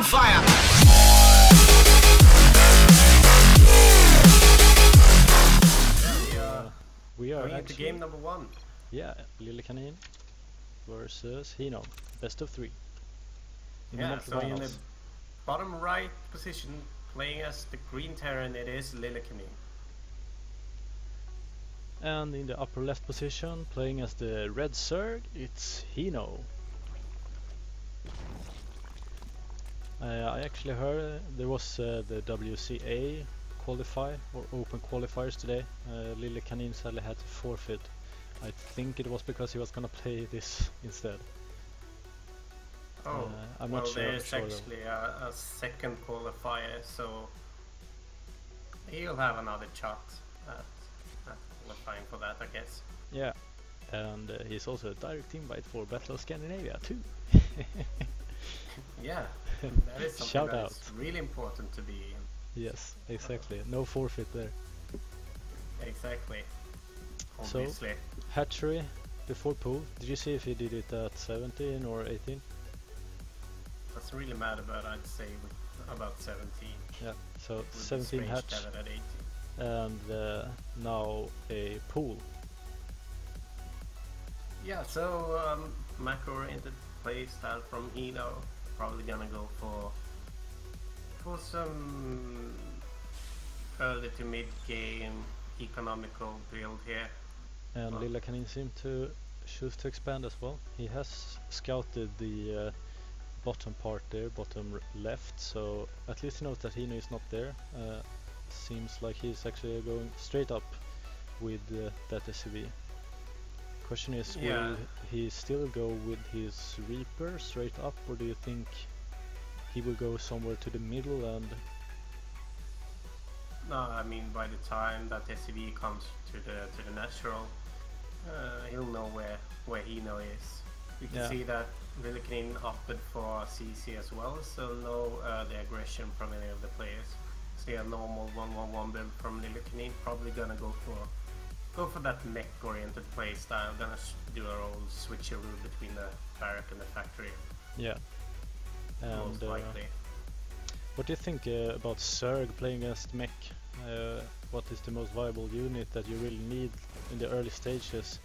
fire. We are going into actually game number 1. Yeah, Lillekanin versus HinO, best of 3. Yeah, so in the bottom right position, playing as the green Terran, it is Lillekanin. And in the upper left position, playing as the red Zerg, it's HinO. I actually heard there was the WCA qualify or open qualifiers today. Lillekanin sadly had to forfeit. I think it was because he was gonna play this instead. Oh, I'm well, not sure. there's actually a second qualifier, so he'll have another shot at qualifying for that, I guess. Yeah, and he's also a direct invite for Battle of Scandinavia too. Yeah, that is something Shout that out. is really important to be in. Yes, exactly. No forfeit there. Exactly. Obviously. So, hatchery before pool. Did you see if he did it at 17 or 18? That's really mad about, I'd say, about 17. Yeah, so 17 hatch at 18. and now a pool. Yeah, so macro-oriented playstyle from HinO. Probably gonna go for some early to mid game economical build here. And Lillekanin seemed to choose to expand as well. He has scouted the bottom part there, bottom left, so at least he knows that HinO is not there. Seems like he's actually going straight up with that SUV. Question is, will he still go with his Reaper straight up, or do you think he will go somewhere to the middle and... No, I mean by the time that SUV comes to the natural, he'll know where HinO is. You can see that Lillekanin opted for CC as well, so no the aggression from any of the players. See a normal 1-1-1 build from Lillekanin, probably gonna go for that mech oriented play style, gonna do our old switcheroo between the barrack and the factory. Yeah. And most likely. What do you think about Zerg playing against mech? What is the most viable unit that you really need in the early stages?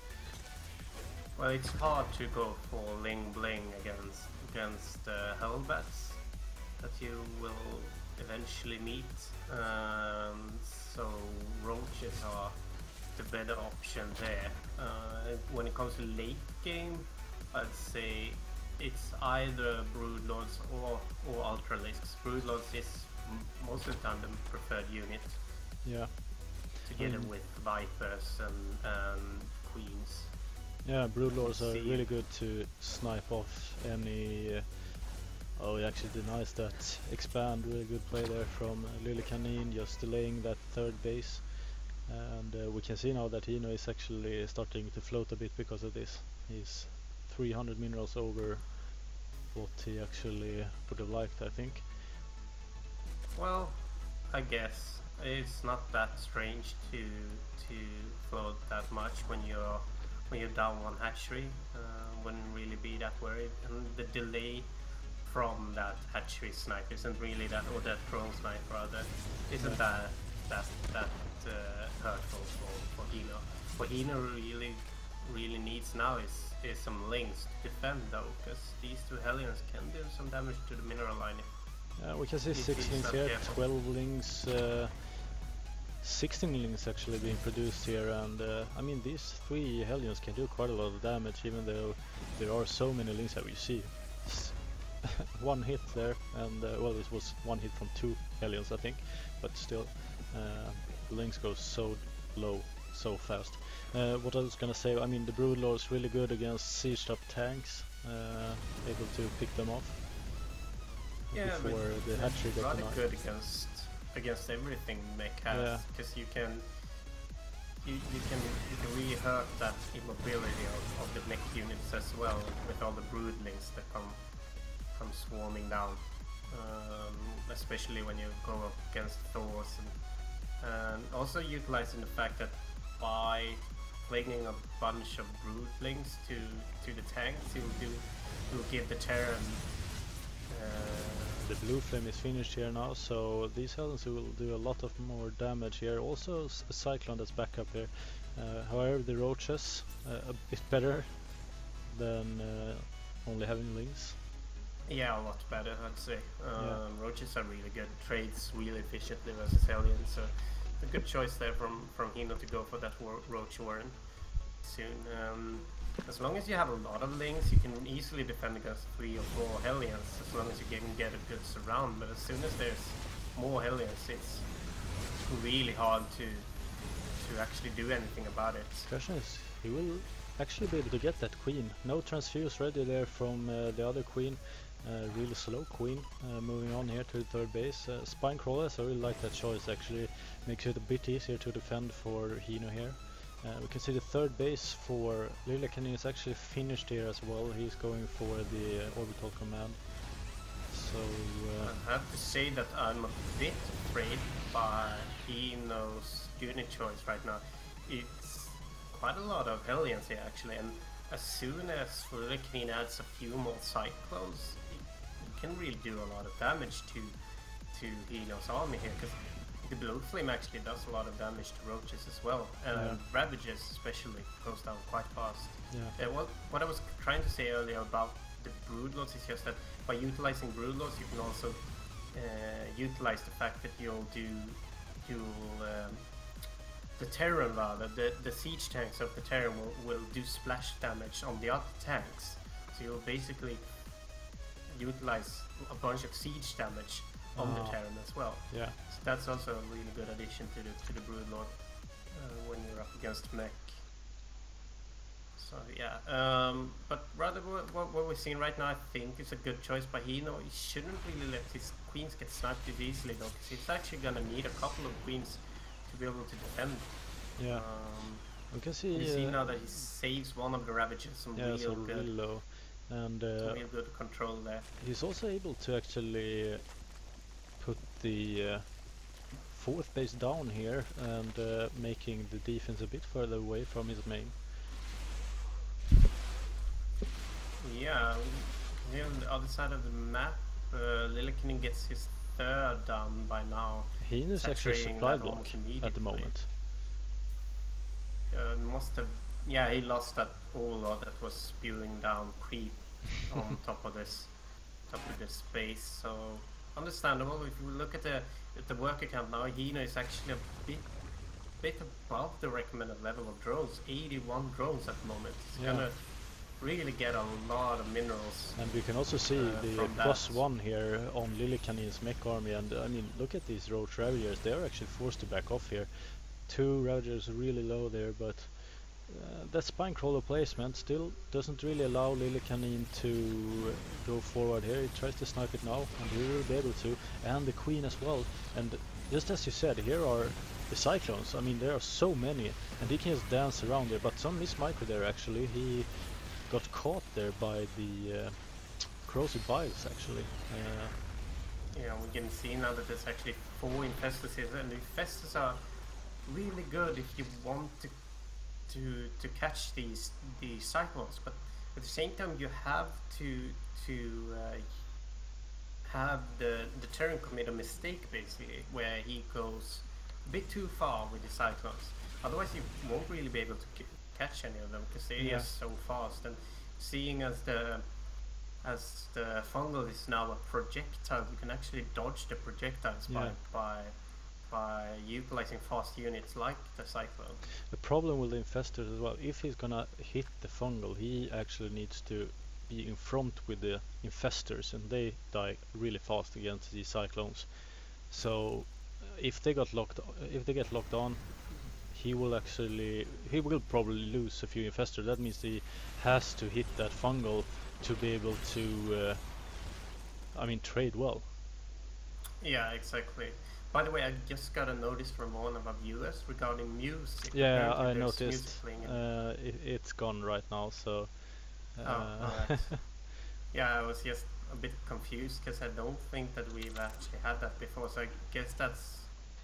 Well, it's hard to go for Ling Bling against Hellbats that you will eventually meet. So roaches are the better option there. When it comes to late game, I'd say it's either Broodlords or Ultralisks. Broodlords is most of the time the preferred unit. Yeah. Together with Vipers and Queens. Yeah, Broodlords are really good to snipe off any... oh, he actually denies that. Expand, really good play there from Lillekanin, just delaying that third base. And we can see now that HinO is actually starting to float a bit because of this. He's 300 minerals over what he actually would have liked, I think. Well, I guess it's not that strange to float that much when you're down one hatchery. Wouldn't really be that worried, and the delay from that hatchery snipe isn't really that, or that drone snipe rather, isn't that hurtful for HinO. What HinO really needs now is some links to defend though, because these two Hellions can do some damage to the mineral line. We can see 6 links here, 12 links, 16 links actually being produced here, and I mean these 3 Hellions can do quite a lot of damage, even though there are so many links that we see. One hit there, and well, it was 1 hit from 2 Hellions I think, but still the links go so low so fast. What I was gonna say, I mean the Broodlord is really good against sieged up tanks, able to pick them off. Yeah, before the hatchery got rather good against everything mech has, because you can really hurt that immobility of the mech units as well, with all the broodlings that come swarming down, especially when you go up against Thors, and also utilizing the fact that by flinging a bunch of broodlings to the tanks, it will give the Terran the blue flame is finished here now, so these Hellions will do a lot of more damage here. Also a Cyclone that's back up here. However, the Roaches a bit better than only having Lings. Yeah, a lot better, I'd say. Roaches are really good, trades really efficiently versus Hellions, so a good choice there from HinO to go for that Roach Warren soon. As long as you have a lot of Lings, you can easily defend against 3 or 4 Hellions, as long as you can get a good surround, but as soon as there's more Hellions, it's really hard to actually do anything about it. The question is, he will actually be able to get that Queen. No Transfuse ready there from the other Queen. Really slow Queen. Moving on here to the third base. Spine Crawlers, I really like that choice actually. Makes it a bit easier to defend for HinO here. We can see the third base for Lillekanin is actually finished here as well. He's going for the orbital command. So I have to say that I'm a bit afraid by HinO's unit choice right now. It's quite a lot of Hellions here actually, and as soon as Lillekanin adds a few more Cyclones, it can really do a lot of damage to HinO's army here, because the Blue Flame actually does a lot of damage to Roaches as well, and Ravages especially goes down quite fast. What I was trying to say earlier about the Broodlords is just that by utilizing Broodlords you can also utilize the fact that the Terran rather, the siege tanks of the Terran will do splash damage on the other tanks, so you'll basically utilize a bunch of siege damage on the Terran as well. So that's also a really good addition to the Broodlord when you're up against mech. So but rather what we're seeing right now, I think is a good choice by HinO. He shouldn't really let his queens get sniped too easily though, because he's actually gonna need a couple of queens to be able to defend. We can see. You see now that he saves one of the Ravages on real so good. really low, and real good control there. He's also able to actually put the fourth base down here and making the defense a bit further away from his main. Yeah, here on the other side of the map, Lillekanin gets his third done by now. HinO is actually supply block at the moment. Must have, he lost that Ola that was spewing down creep on top of this base. So understandable. If you look at the worker count now, HinO is actually a bit above the recommended level of drones. 81 drones at the moment. It's gonna really get a lot of minerals. And we can also see the +1 here on Lillekanin's mech army, and I mean, look at these Roach Ravagers. They are actually forced to back off here. 2 Ravagers really low there, but that Spine Crawler placement still doesn't really allow Lillekanin to go forward here. He tries to snipe it now, and he will be able to, and the Queen as well. And just as you said, here are the Cyclones. I mean, there are so many, and he can just dance around there, but some miss micro there actually. He got caught there by the corrosive biles actually. We can see now that there's actually 4 infestors here, and the infestors are really good if you want to catch these Cyclones, but at the same time you have to have the Terran commit a mistake basically, where he goes a bit too far with the Cyclones. Otherwise you won't really be able to catch any of them, because they are so fast. And seeing as the fungal is now a projectile, you can actually dodge the projectiles by utilizing fast units like the Cyclone. The problem with the infestors as well, if he's gonna hit the fungal, he actually needs to be in front with the infestors, and they die really fast against these Cyclones. So if they get locked on, he will probably lose a few infestors. That means he has to hit that fungal to be able to trade well. Yeah, exactly. By the way, I just got a notice from one of our viewers regarding music. Yeah, I noticed. It's gone right now, so... alright. Yeah, I was just a bit confused, because I don't think that we've actually had that before, so I guess that's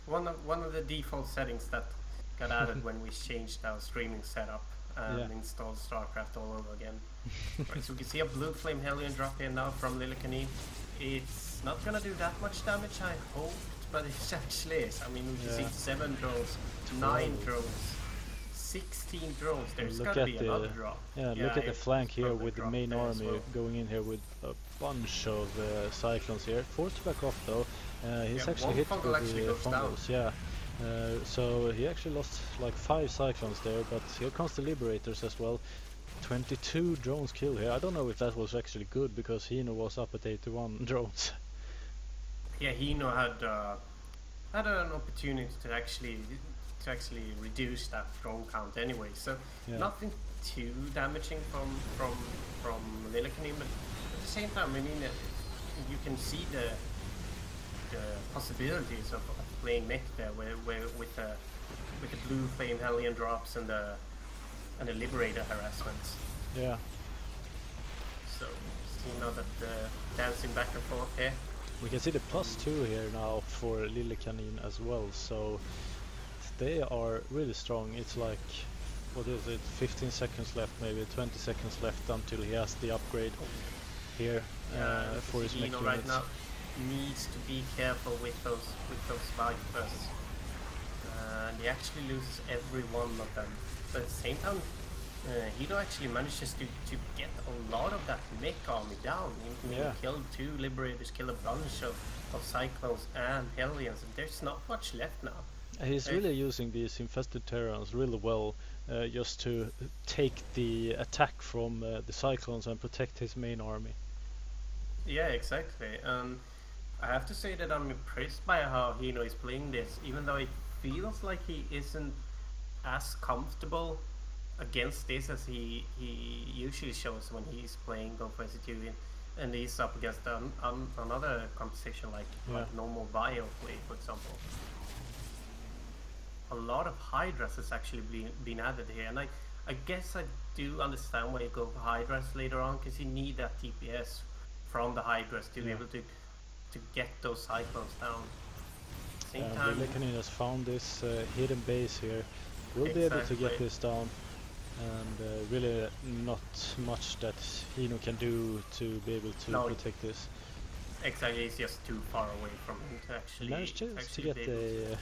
one of the default settings that got added when we changed our streaming setup and installed StarCraft all over again. Right, so we can see a blue flame Hellion drop here now from Lillekanin. It's not gonna do that much damage, I hoped, but it actually is. I mean, we see 7 drones, 9 drones, 16 drones. There's gotta be another drop. Yeah, look at the flank here with the main army going in here with a bunch of cyclones here. Forced to back off though. He's actually hit with the fungals. Yeah. So he actually lost like 5 cyclones there, but here comes the liberators as well. 22 drones killed here. I don't know if that was actually good because HinO was up at 81 drones. Yeah, HinO had an opportunity to actually reduce that drone count anyway. So nothing too damaging from Lillekanin, but at the same time, I mean, you can see the possibilities of playing mech there, where with the blue flame Hellion drops and the Liberator harassments. Yeah. So you know that dancing back and forth here. We can see the +2 here now for Lillekanin as well, so they are really strong. It's like, what is it, 15 seconds left, maybe 20 seconds left until he has the upgrade here for his mech units. Right now needs to be careful with those Vipers. He actually loses every one of them. But at the same time, HinO actually manages to get a lot of that mech army down. He killed 2 Liberators, killed a bunch of Cyclones and Hellions, and there's not much left now. He's really using these infested Terrans really well, just to take the attack from the Cyclones and protect his main army. Yeah, exactly. I have to say that I'm impressed by how HinO is playing this, even though it feels like he isn't as comfortable against this as he usually shows when he's playing Go4SC2 and he's up against another composition like normal bio play, for example. A lot of Hydras has actually been added here, and I guess I do understand why you go for Hydras later on, because you need that TPS from the Hydras to be able to get those Cyclones down. Same time, Lillekanin has found this hidden base here. We'll be able to get this down, and really not much that HinO can do to be able to protect this. Exactly, he's just too far away from him to actually. He managed to get the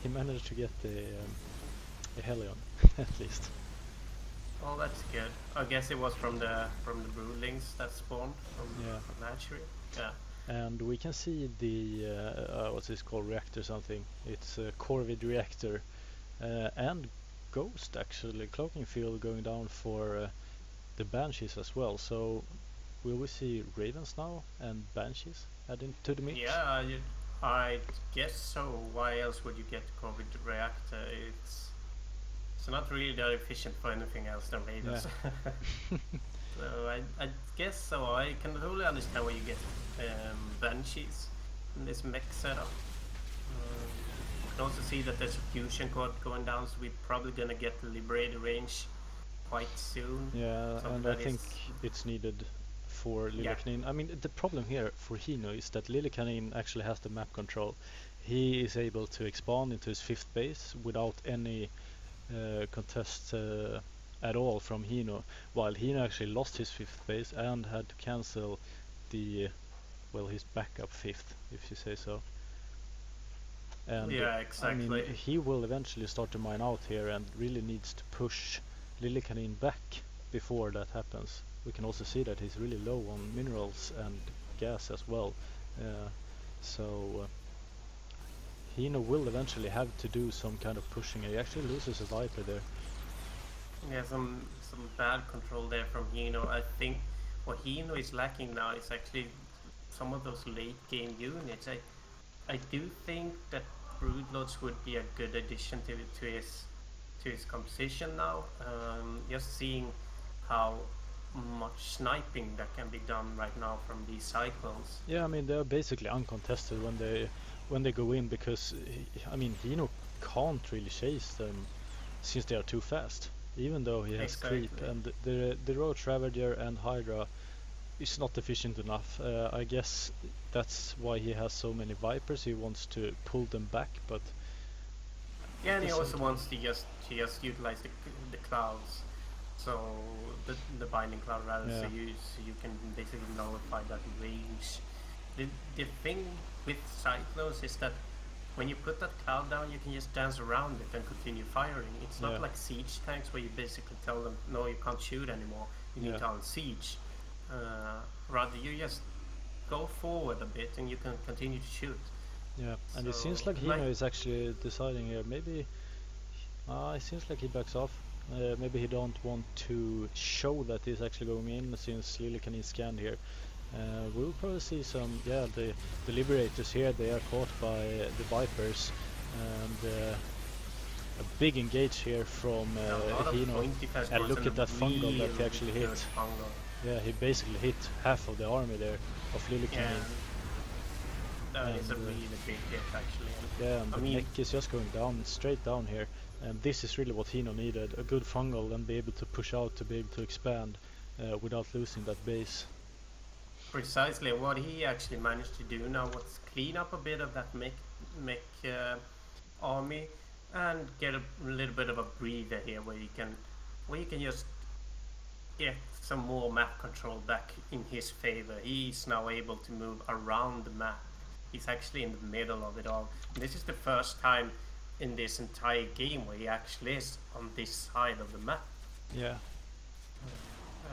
he managed to get the Hellion at least. Oh, that's good. I guess it was from the broodlings that spawned from the hatchery. Yeah. And we can see the what's this called, reactor something. It's a Corvid reactor, and Ghost actually, Cloaking Field going down for the Banshees as well. So will we see Ravens now and Banshees added to the mix? Yeah, I guess so. Why else would you get Corvid reactor? It's not really that efficient for anything else than Ravens. Yeah. So I guess so. I can totally understand why you get Banshees in this mech setup. You can also see that there's a fusion cord going down, so we're probably gonna get the Liberator range quite soon. Yeah, and I think it's needed for Lillekanin. Yeah. I mean, the problem here for HinO is that Lillekanin actually has the map control. He is able to expand into his 5th base without any contest at all from HinO, while HinO actually lost his 5th base and had to cancel the, well, his backup 5th, if you say so. And yeah, exactly. I mean, he will eventually start to mine out here and really needs to push Lillekanin back before that happens. We can also see that he's really low on minerals and gas as well. So HinO will eventually have to do some kind of pushing. He actually loses a Viper there. Yeah, some bad control there from HinO. I think what HinO is lacking now is actually some of those late game units. I do think that Broodlords would be a good addition to his composition now. Just seeing how much sniping that can be done right now from these Cyclones. Yeah, I mean, they're basically uncontested when they go in, because I mean, HinO can't really chase them since they are too fast, even though he has creep, and the Roach Ravager and Hydra is not efficient enough. I guess that's why he has so many Vipers. He wants to pull them back, but yeah, and he also wants to just utilize the clouds, so the binding cloud rather, so you can basically nullify that range the thing with cyclones is that when you put that cloud down, you can just dance around it and continue firing. It's not like siege tanks where you basically tell them, no, you can't shoot anymore. You need to unsiege. Rather, you just go forward a bit and you can continue to shoot. Yeah, and it seems like HinO is actually deciding here. Maybe it seems like he backs off. Maybe he don't want to show that he's actually going in, since Lillekanin scanned here. We'll probably see some, the Liberators here. They are caught by the Vipers, and a big engage here from HinO. And look at that fungal that he actually hit. Yeah, he basically hit half of the army there of Lillekanin. That is a really big hit, actually. Yeah, and the neck is just going down, straight down here. And this is really what HinO needed, a good fungal and be able to push out to be able to expand without losing that base. Precisely, what he actually managed to do now was clean up a bit of that mech army and get a little bit of a breather here where you can just get some more map control back in his favor. He's now able to move around the map. He's actually in the middle of it all. And this is the first time in this entire game where he actually is on this side of the map. Yeah.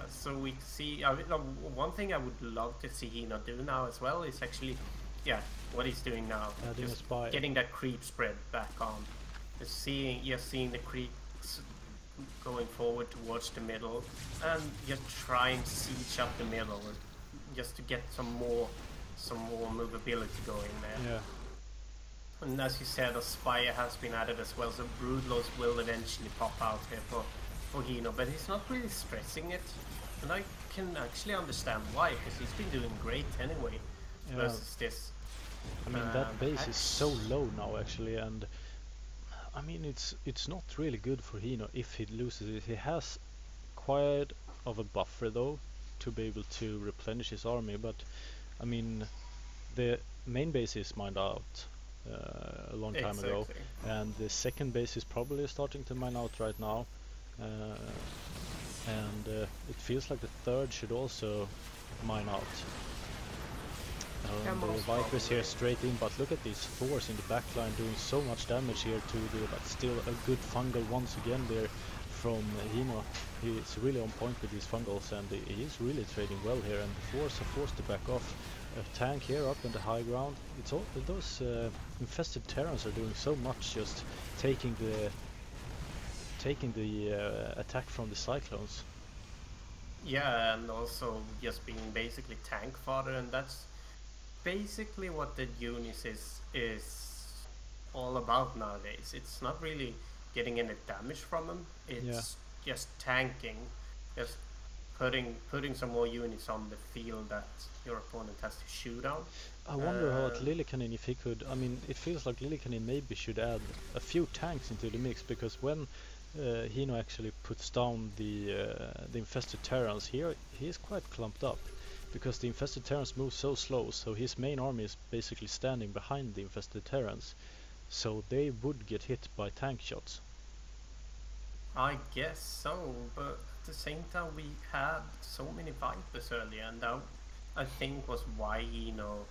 So we see, one thing I would love to see HinO do now as well is actually, what he's doing now. Just getting that creep spread back on. Just seeing the creeps going forward towards the middle and just try and siege up the middle just to get some more movability going there. Yeah. And as you said, a Spire has been added as well, so Broodlords will eventually pop out here for HinO, but he's not really stressing it, and I can actually understand why, because he's been doing great anyway versus this. I mean, that base is so low now actually, and I mean it's not really good for HinO if he loses it. He has quite of a buffer though to be able to replenish his army, but I mean the main base is mined out a long time ago, and the second base is probably starting to mine out right now, and it feels like the third should also mine out. The Vipers here straight in, but look at these Thors in the backline doing so much damage here to but still a good fungal once again there from HinO. He's really on point with these fungals, and he's really trading well here, and the Thors are forced to back off. A tank here up in the high ground. It's all those infested Terrans are doing so much, just taking the attack from the Cyclones. Yeah, and also just being basically tank fodder, and that's basically what the Unis is all about nowadays. It's not really getting any damage from them. It's just tanking, just putting some more units on the field that your opponent has to shoot on. I wonder how Lillekanin, if he could. I mean, it feels like Lillekanin maybe should add a few tanks into the mix, because when HinO actually puts down the infested Terrans here, he is quite clumped up, because the infested Terrans move so slow, so his main army is basically standing behind the infested Terrans, so they would get hit by tank shots. I guess so, but at the same time we had so many Vipers earlier, and that I think was why HinO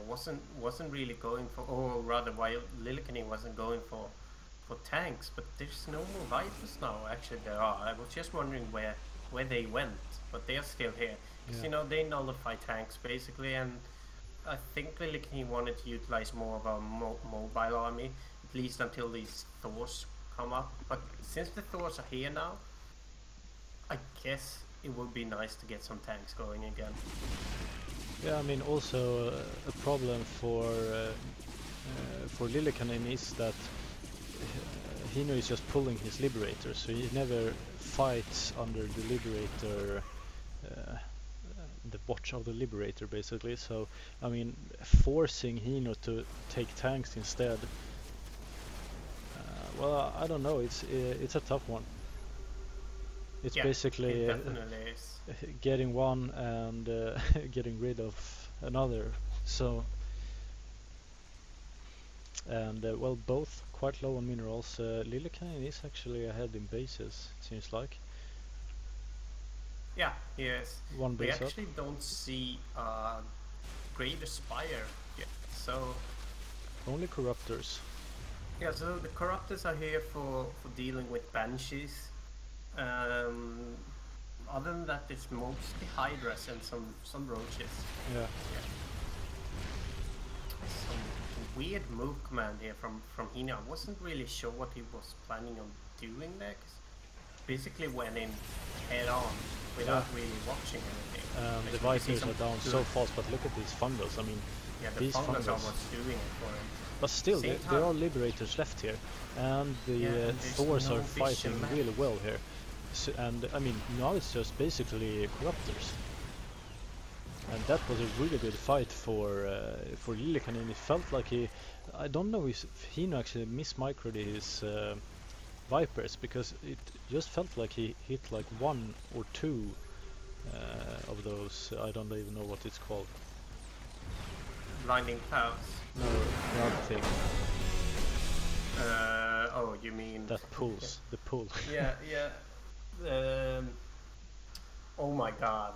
wasn't really going for, or rather why Lillekanin wasn't going for tanks. But there's no more Vipers now. Actually there are. I was just wondering where they went, but they are still here. Because they nullify tanks basically, and I think Lillekanin wanted to utilize more of a mobile army, at least until these Thors come up. But since the Thors are here now, I guess it would be nice to get some tanks going again. Yeah, I mean, also a problem for Lillekanin is that HinO is just pulling his Liberator, so he never fights under the Liberator, the watch of the Liberator basically. So I mean, forcing HinO to take tanks instead, well, I don't know, it's a tough one. It's basically getting one and getting rid of another. So, and well, both quite low on minerals. Lillekanin is actually ahead in bases, it seems like. Yeah, yes. One base we actually don't see Greater Spire. Yeah. So Only corruptors. yeah, so the corruptors are here for dealing with banshees. Other than that, it's mostly hydras and some roaches. Yeah. Yeah. Some weird move command here from HinO. I wasn't really sure what he was planning on doing there. 'Cause basically went in head on without really watching anything. The Vipers are down so fast, but look at these fungals. I mean, yeah, the these fungals are fungals. what's doing it for him. But still, there are liberators left here, and the Thors are fighting really well here. So, and I mean, now it's just basically corruptors, and that was a really good fight for Lillekanin. It felt like I don't know if HinO actually mismicroed his Vipers, because it just felt like he hit like 1 or 2 of those. I don't even know what it's called. Blinding clouds. No, the other thing. Oh, you mean that pulls the pull. Yeah. Oh my God,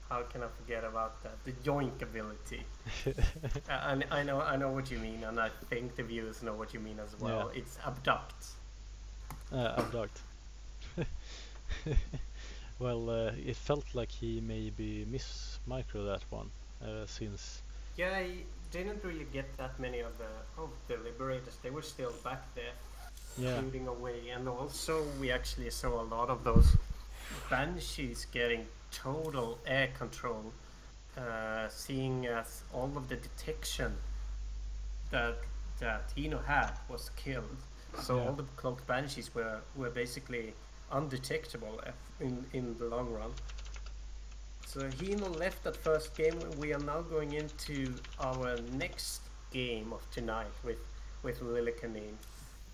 how can I forget about that? The yoink ability. And I know what you mean, and I think the viewers know what you mean as well. Yeah. It's abduct. Abduct. Well, it felt like he maybe micro that one, since. Yeah, he didn't really get that many of the liberators. They were still back there, shooting away, and also we actually saw a lot of those banshees getting total air control, seeing as all of the detection that HinO had was killed. So all the cloaked banshees were basically undetectable in the long run. So HinO left that first game. We are now going into our next game of tonight with Lillekanin.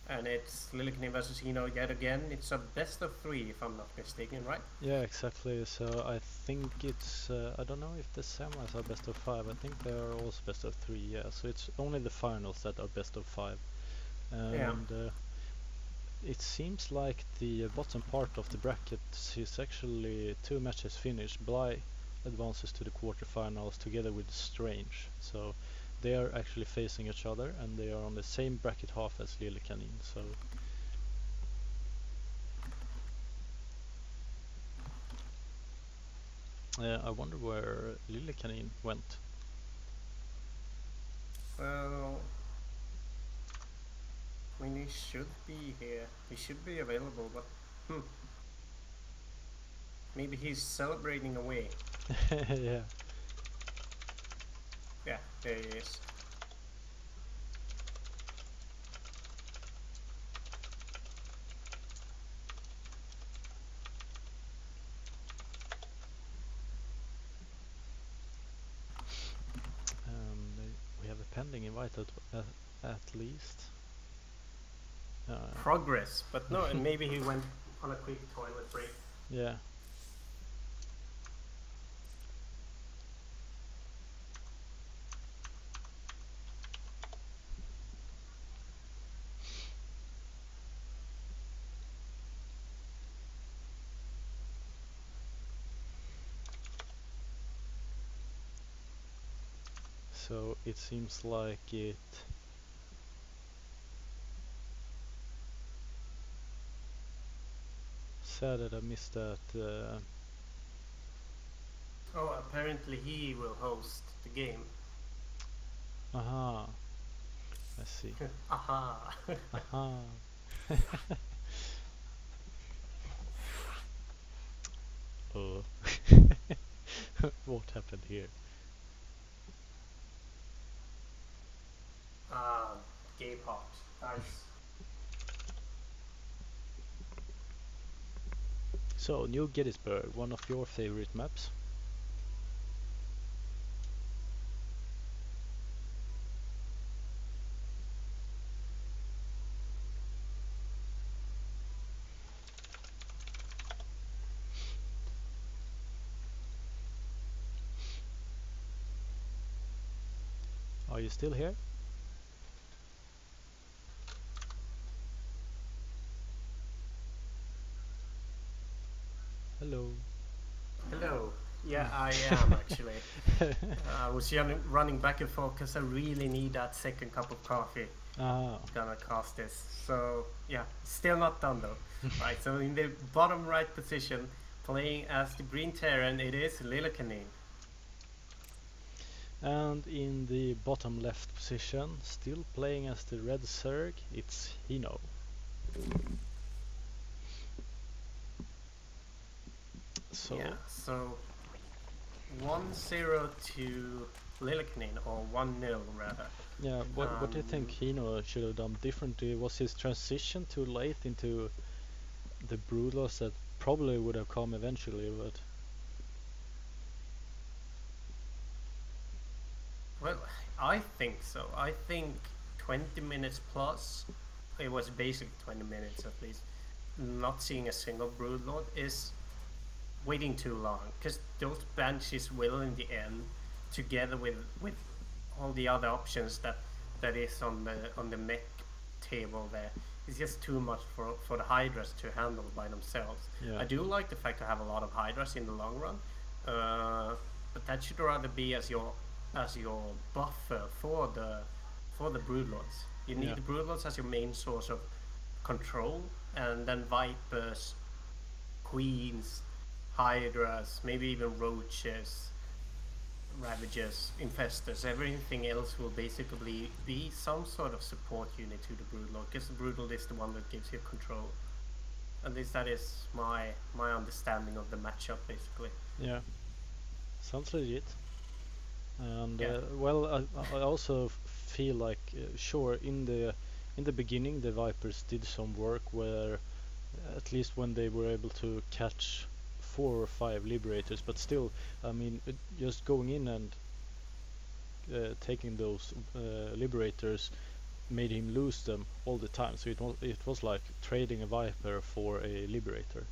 And it's Lillekanin versus HinO yet again. It's a best of 3 if I'm not mistaken, right? Yeah, exactly. So I think it's, I don't know if the semis are best of 5. I think they are also best of 3, yeah. So it's only the finals that are best of 5. And it seems like the bottom part of the bracket is actually 2 matches finished. Bly advances to the quarterfinals together with Strange. So they are actually facing each other, and they are on the same bracket half as Lillekanin. So I wonder where Lillekanin went. Well, I mean, he should be here. He should be available, but maybe he's celebrating away. Yeah. Yeah, there he is. We have a pending invite at least. Progress, but no, and maybe he went on a quick toilet break. Yeah. So it seems like it. Sad that I missed that. Oh, apparently he will host the game. Aha. I see. Aha. Aha. Oh. What happened here? Gay pot. Nice. So, New Gettysburg, one of your favorite maps? Are you still here? Hello. Hello. Yeah, I am actually. I was running back and forth because I really need that second cup of coffee. Gonna cast this. So yeah, still not done though. Right, so in the bottom right position, playing as the Green Terran, it is Lillekanin. And in the bottom left position, still playing as the Red Zerg, it's HinO. So yeah, so 1-0 to Lillekanin, or 1-0 rather. Yeah, what do you think HinO should have done differently? Was his transition too late into the brood loss that probably would have come eventually, but... Well, I think so. I think 20 minutes plus, it was basically 20 minutes at least, not seeing a single broodlord is waiting too long, because those banshees will in the end, together with all the other options that is on the mech table there, it's just too much for the hydras to handle by themselves. Yeah. I do like the fact to have a lot of hydras in the long run, but that should rather be as your buffer for the broodlords. You need the broodlords as your main source of control, and then vipers, queens, hydras, maybe even roaches, ravagers, infestors. Everything else will basically be some sort of support unit to the broodlord, because the broodlord is the one that gives you control. At least that is my understanding of the matchup, basically. Yeah, sounds legit. And well, I also feel like sure, in the beginning the Vipers did some work where at least when they were able to catch 4 or 5 liberators, but still, I mean, just going in and taking those liberators made him lose them all the time. So it was like trading a Viper for a liberator.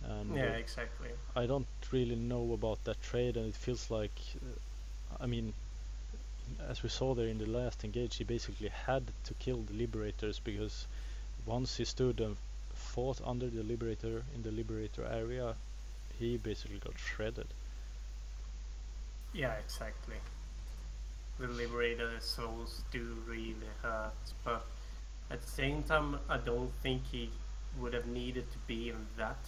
And yeah, exactly. I don't really know about that trade, and it feels like I mean, as we saw there in the last engage, he basically had to kill the liberators, because once he stood and fought under the liberator in the liberator area, he basically got shredded. Yeah, exactly. The liberator souls do really hurt, but at the same time, I don't think he would have needed to be in that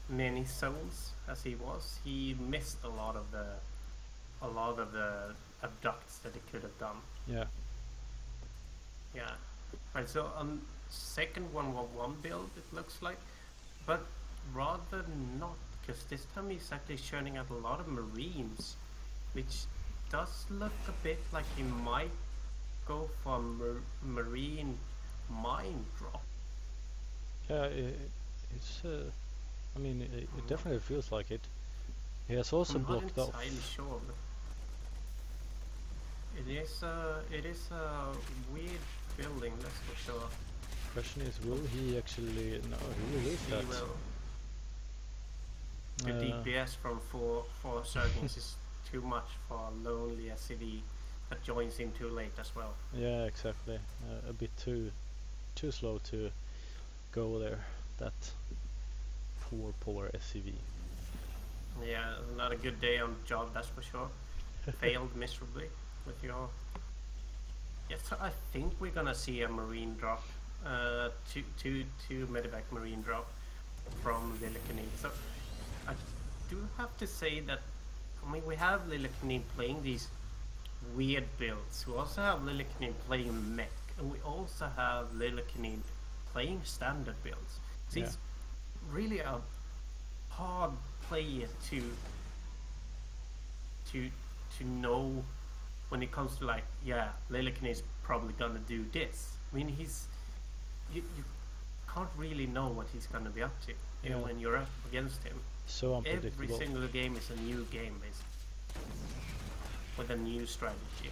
many souls as he was. He missed a lot of the abducts that he could have done. Yeah. Yeah. Right, so on second 1-1-1 build, it looks like, but rather not, because this time he's actually churning out a lot of marines, which does look a bit like he might go for a marine mine drop. Yeah, it's I mean, it definitely feels like it. He has also blocked off. I'm not entirely sure, but it is a weird building, that's for sure. Question is, will he actually? No, he will lose that. He will. The DPS from 4 Zerglings is too much for a lonely SCV that joins in too late as well. Yeah, exactly. A bit too slow to go there. That poor SCV. Yeah, not a good day on the job, that's for sure. Failed miserably with your... Yes, so I think we're gonna see a marine drop. Two medevac marine drop from Lillekanin. So I do have to say that, I mean, we have Lillekanin playing these weird builds. We also have Lillekanin playing mech, and we also have Lillekanin playing standard builds. So he's really a hard player to know when it comes to, like, yeah, Lillekanin is probably gonna do this. I mean, you can't really know what he's gonna be up to, you know, when you're up against him. So unpredictable. Every single game is a new game, basically, with a new strategy.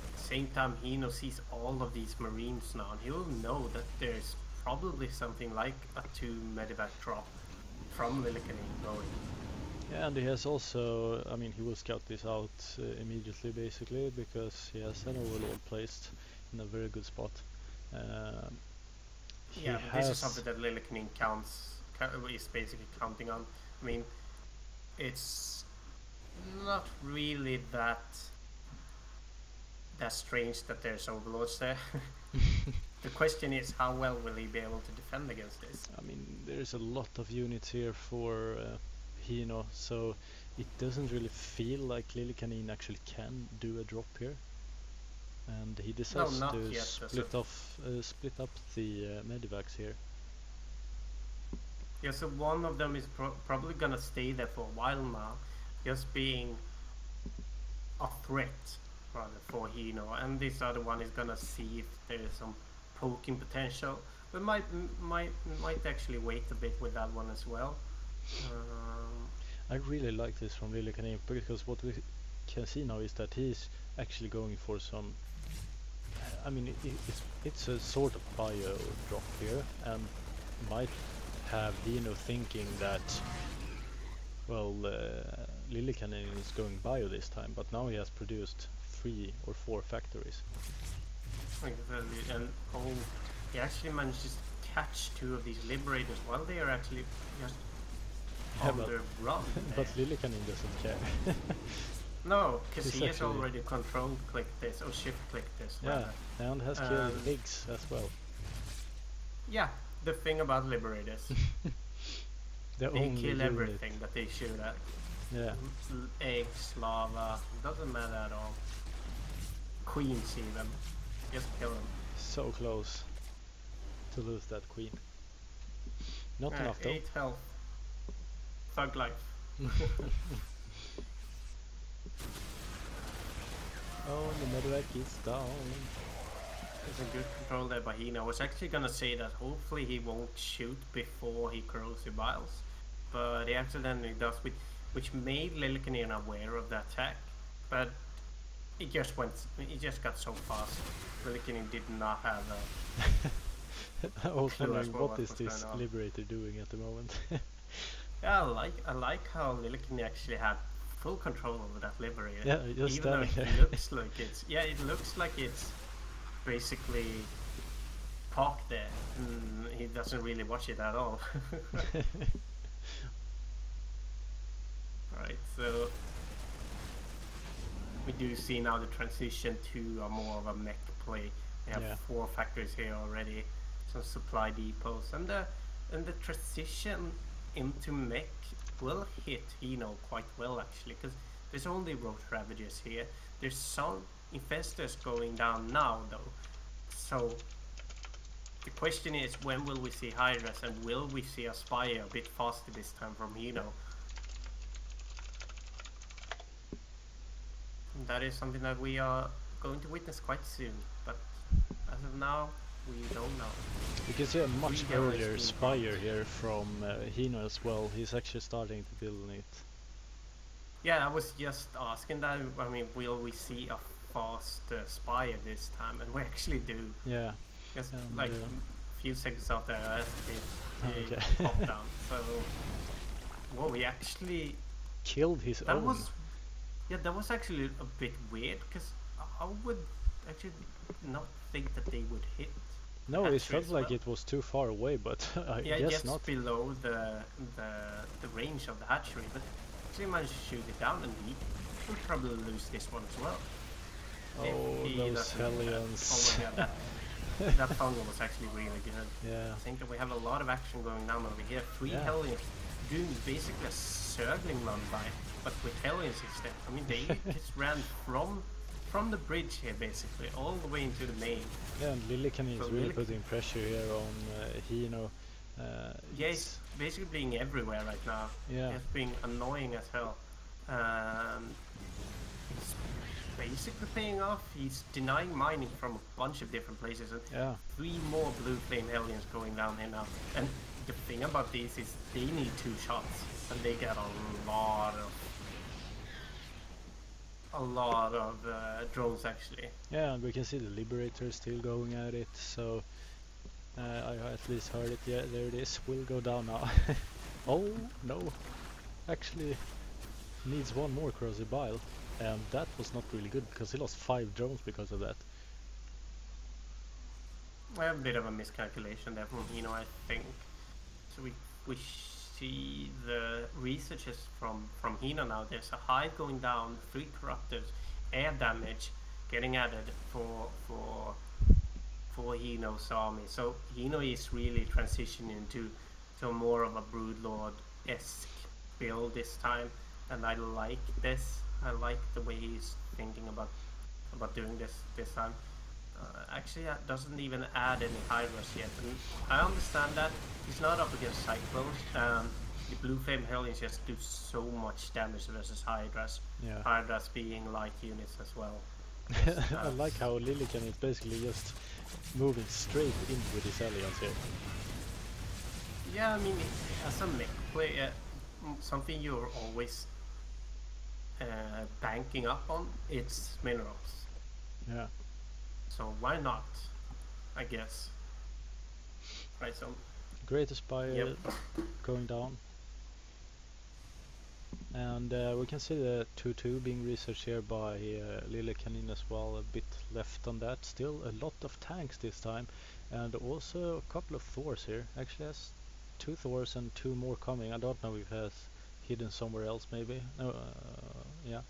At the same time, HinO sees all of these marines now, and he'll know that there's probably something like a 2 medevac drop from Lillekanin going. Yeah, and he has also, I mean, he will scout this out immediately, basically, because he has an overlord placed in a very good spot. Yeah, but this is something that Lillekanin is basically counting on. I mean, it's not really that strange that there's overlords there. The question is, how well will he be able to defend against this? I mean, there's a lot of units here for HinO, so it doesn't really feel like Lillekanin actually can do a drop here. And he decides to split up the medivacs here. Yeah, so one of them is probably gonna stay there for a while now, just being a threat rather for HinO, and this other one is gonna see if there is some poking potential. We might actually wait a bit with that one as well. I really like this from Lillekanin, because what we can see now is that he's actually going for some. I mean, it's a sort of bio drop here, and might have HinO thinking that, well, Lillekanin is going bio this time, but now he has produced 3 or 4 factories. Exactly, and he actually manages to catch 2 of these liberators while they are actually just on their run. But Lillekanin doesn't care. No, because he has already control-clicked this, or shift-clicked this. Yeah, and has killed pigs as well. Yeah, the thing about liberators. They kill everything that they shoot at. Yeah. Eggs, lava, doesn't matter at all. Queens even. Just kill them. So close to lose that queen. Not enough though. 8 health. Thug life. Oh, the medevac is down. There's a good control there by HinO. I was actually gonna say that hopefully he won't shoot before he corrosive biles, but he accidentally does, which made Lillekanin aware of the attack, but it just got so fast. Lillekanin did not have a I was wondering what is this Liberator doing at the moment. Yeah, I like how Lillekanin actually had full control over that Liberator. Yeah, just even though it looks like it looks like it's basically parked there. He doesn't really watch it at all. Right, so we do see now the transition to a more of a mech play. We have 4 factories here already, some supply depots, and the transition into mech will hit HinO quite well actually, because there's only roach ravagers here. There's some infestors going down now though, so the question is, when will we see Hydras, and will we see a Spire a bit faster this time from HinO? That is something that we are going to witness quite soon, but as of now, we don't know. You can see a much earlier Spire here from HinO as well. He's actually starting to build it. Yeah, I was just asking that. I mean, will we see a fast Spire this time? And we actually do. Yeah. Just like a few seconds after it popped down. So, well, we actually killed his own. That was actually a bit weird, because I would actually not think that they would hit. No, it felt like it was too far away, but I guess not. Below the range of the hatchery, but actually managed to shoot it down, and he will probably lose this one as well. Oh, those Hellions. That fungal was actually really good. Yeah. I think that we have a lot of action going down over here. 3 Hellions doing basically a circling run by, but with Hellions instead. I mean, they just ran from the bridge here basically all the way into the main. Yeah, and Lillekanin is really putting pressure here on HinO. Yeah, he's basically being everywhere right now. Yeah. It's being annoying as hell. It's basically paying off. He's denying mining from a bunch of different places, and 3 more blue flame Hellions going down here now. And the thing about these is they need 2 shots, and they get a lot of drones actually. Yeah, and we can see the Liberator still going at it, so I at least heard it. Yeah, there it is. Will go down now. Oh no, actually needs 1 more corrosive bile, and that was not really good because he lost 5 drones because of that. I have a bit of a miscalculation there from HinO, I think. So we see the researches from HinO now. There's a hive going down, 3 corruptors, air damage getting added for HinO's army. So HinO is really transitioning to more of a Broodlord-esque build this time, and I like this. I like the way he's thinking about doing this time. Actually, that doesn't even add any Hydras yet, and I understand that he's not up against Cyclones. The Blue Flame Hellions just do so much damage versus Hydras. Yeah. Hydras being light units as well. I like how Lillekanin is basically just moving straight in with his alliance here. Yeah, I mean, as a mech player, something you're always banking up on, it's minerals. Yeah. So why not? I guess. Right. So. Great Aspire Yep. going down. And we can see the 2-2 being researched here by Lillekanin as well, a bit left on that. Still a lot of tanks this time, and also a couple of Thors here. Actually has 2 Thors and 2 more coming. I don't know if he has hidden somewhere else maybe. No, yeah.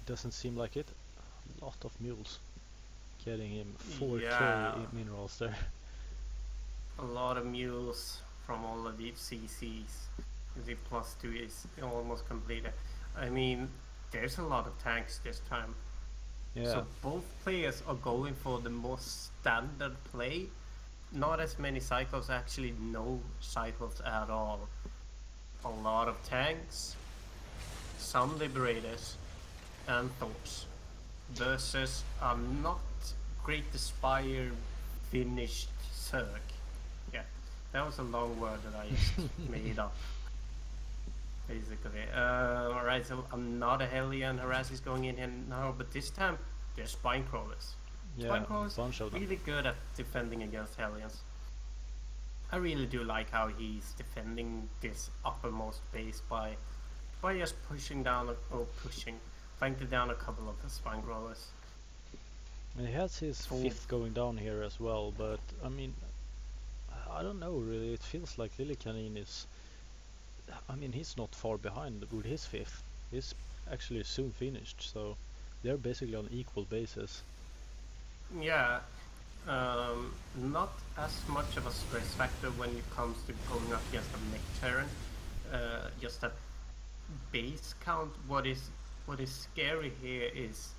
Doesn't seem like it. A lot of mules. Getting him 4k in minerals there. A lot of mules from all of these CCs. The +2 is almost completed. I mean, there's a lot of tanks this time. Yeah. So both players are going for the most standard play. Not as many cycles, actually no cycles at all. A lot of tanks, some Liberators, and Thors. Versus a not Great Aspire finished Zerg. Yeah, that was a long word that I just made up. Basically. Alright, so another Hellion harass is going in here now, but this time they're Spine Crawlers. Yeah, Spine Crawlers bunch of them. really good at defending against Hellions. I really do like how he's defending this uppermost base by just pushing down flanking down a couple of the Spine Crawlers. And he has his 5th going down here as well, but I mean, I don't know really. It feels like Lillekanin is. I mean, he's not far behind with his 5th. He's actually soon finished, so they're basically on equal basis. Yeah, not as much of a stress factor when it comes to going up against a mech Terran. Just that base count. What is scary here is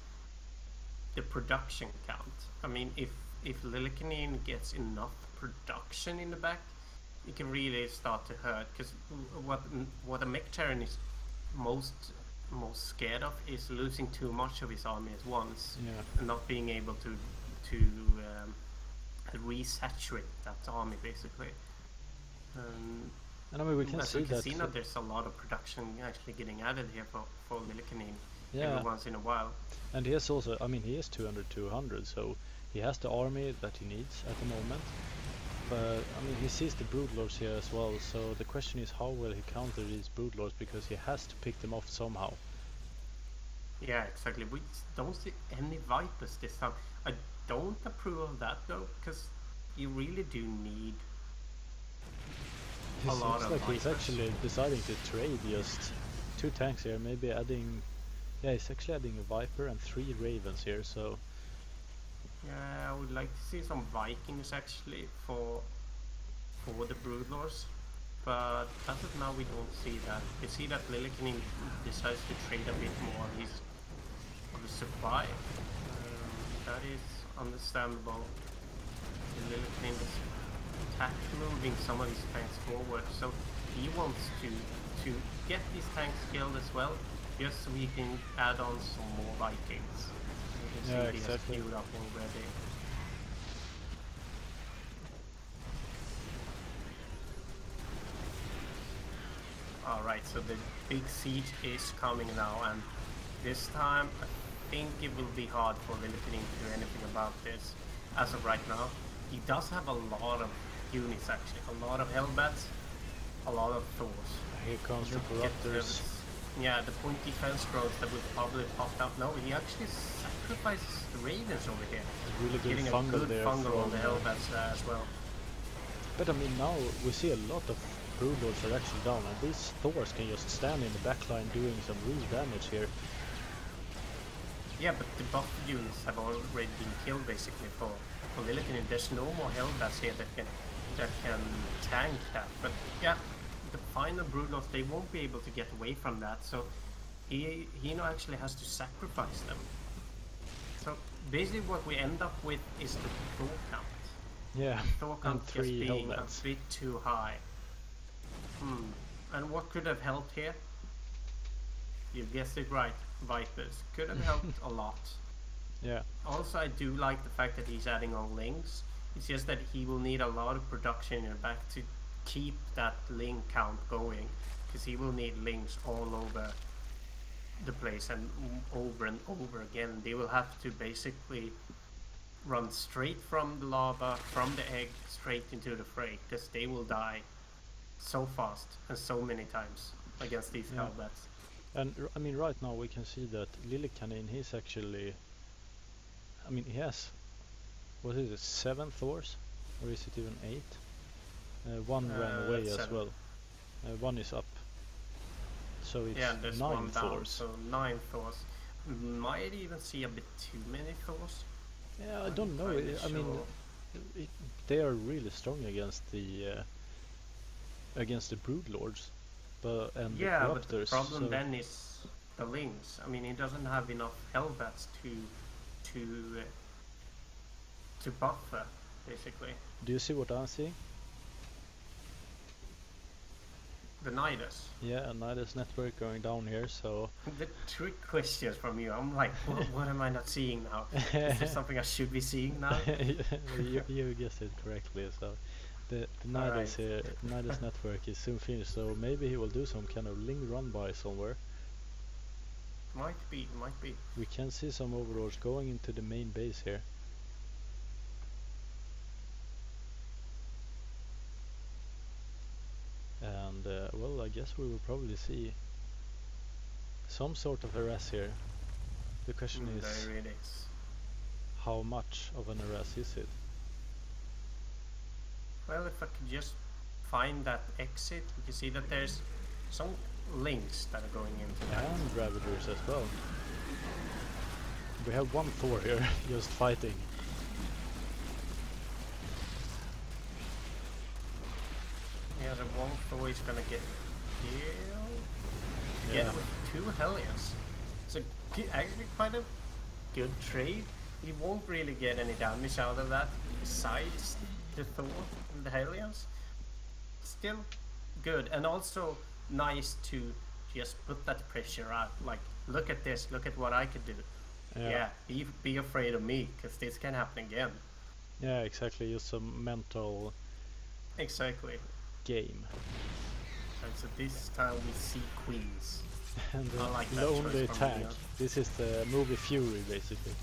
the production count. I mean, if Lillekanin gets enough production in the back, it can really start to hurt. Because what a mech Terran is most scared of is losing too much of his army at once, and not being able to resaturate that army basically. And I mean, we can see that now there's a lot of production actually getting added here for Lillekanin yeah. every once in a while. And he has also, I mean, he is 200, so he has the army that he needs at the moment. But I mean, he sees the Broodlords here as well, so the question is how will he counter these Broodlords, because he has to pick them off somehow. Yeah, exactly. We don't see any Vipers this time. I don't approve of that though, because you really do need a lot of Vipers. He's actually deciding to trade just 2 tanks here, maybe adding. Yeah, he's actually adding a Viper and 3 Ravens here, so. Yeah, I would like to see some Vikings actually for the Broodlords, but as of now we don't see that. We see that Lillekanin decides to trade a bit more of the supply. That is understandable. Lillekanin is attack moving some of these tanks forward, so he wants to get these tanks killed as well, just so he can add on some more Vikings. Yeah, exactly. Queued up already. Alright, so the big siege is coming now, and this time I think it will be hard for Lillekanin to do anything about this as of right now. He does have a lot of units actually, a lot of Hellbats, a lot of Thors. Here comes the Corruptors. Yeah, the point defense growth that would probably pop out. No, he actually sacrifices the Ravens over here. Really good fungal there. Fungal on the Hellbats as well. But I mean, now we see a lot of Broodlords are actually down, and these Thors can just stand in the backline doing some real damage here. Yeah, but the buff units have already been killed basically for Lillekanin. There's no more Hellbats here that can tank that. But yeah, the final Broodlords, they won't be able to get away from that. So HinO actually has to sacrifice them. So basically what we end up with is the Thor count. Yeah, the Thor count and just 3 being Hellbats. a bit too high. And what could have helped here? You guessed it right, Vipers. Could have helped a lot. Yeah. Also, I do like the fact that he's adding on Lings. It's just that he will need a lot of production in the back to keep that Ling count going. Because he will need Lings all over the place and over again. They will have to basically run straight from the lava, from the egg, straight into the fray. Because they will die so fast and so many times against these Hellbats. And I mean, right now we can see that Lillekanin, he's actually, I mean, he has, what is it, 7 Thors? Or is it even 8? One ran away as 7. well. One is up. So it's there's 9 one down, Thors. so 9 Thors. Might even see a bit too many Thors. Yeah, I don't know. I mean, they are really strong against the Broodlords. And the Corruptors. But the problem then is the Lings. I mean, he doesn't have enough Hellbats to buffer, basically. Do you see what I'm seeing? The Nidus. Yeah, a Nidus network going down here, so... The trick questions from you, I'm like, what am I not seeing now? Is there something I should be seeing now? you guessed it correctly, so... The Nidus here, Nidus network is soon finished, so maybe he will do some kind of Ling run by somewhere. Might be. We can see some overlords going into the main base here. And well, I guess we will probably see some sort of harass here. The question is, there it is. How much of an harass is it? Well, if I could just find that exit, we can see that there's some links that are going into that. And Ravagers as well. We have one Thor here, just fighting. Yeah, the one Thor is gonna get killed. Yeah. With 2 Hellions. It's actually quite a good trade. He won't really get any damage out of that, besides the Thor and the Hellions. Still good, and also nice to just put that pressure out. Like, look at this, look at what I could do. Yeah, be afraid of me, because this can happen again. Yeah, exactly, just some mental game. And so this time we see Queens. And I like that lonely choice from tank. HinO. This is the movie Fury, basically.